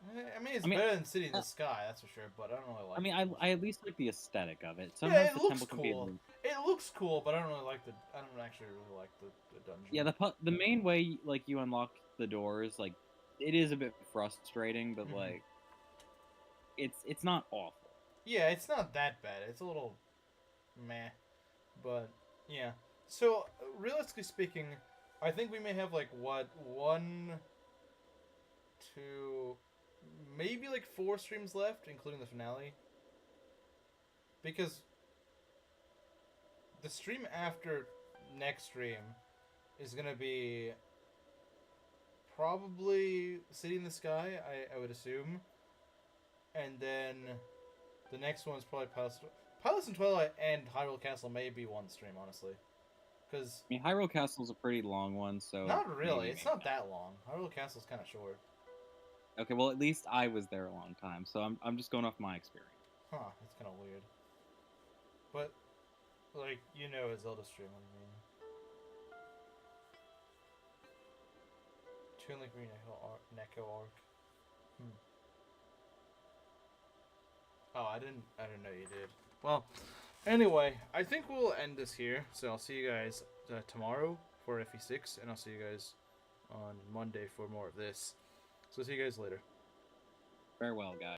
I mean, it's better than City in the Sky, that's for sure, but I don't really like it. I at least like the aesthetic of it. Yeah, Sometimes it the looks temple can be. cool. It looks cool, but I don't really like the... I don't actually really like the dungeon. Yeah, the main way like you unlock the doors, like it is a bit frustrating, but like it's not awful. Yeah, it's not that bad. It's a little meh, but yeah. So realistically speaking, I think we may have like 1, 2, maybe like 4 streams left, including the finale. Because the stream after next stream is gonna be probably City in the Sky, I would assume. And then the next one is probably Palace and Twilight and Hyrule Castle may be one stream, honestly. Because I mean, Hyrule Castle's a pretty long one, so not really. maybe, It's not that long. Hyrule Castle's kind of short. Okay, well at least I was there a long time, so I'm just going off my experience. Huh? That's kind of weird. But like, you know, a Zelda stream. Feeling like Neko arc. Oh, I didn't know you did. Well, anyway, I think we'll end this here. So I'll see you guys tomorrow for FE6, and I'll see you guys on Monday for more of this. So see you guys later. Farewell, guys.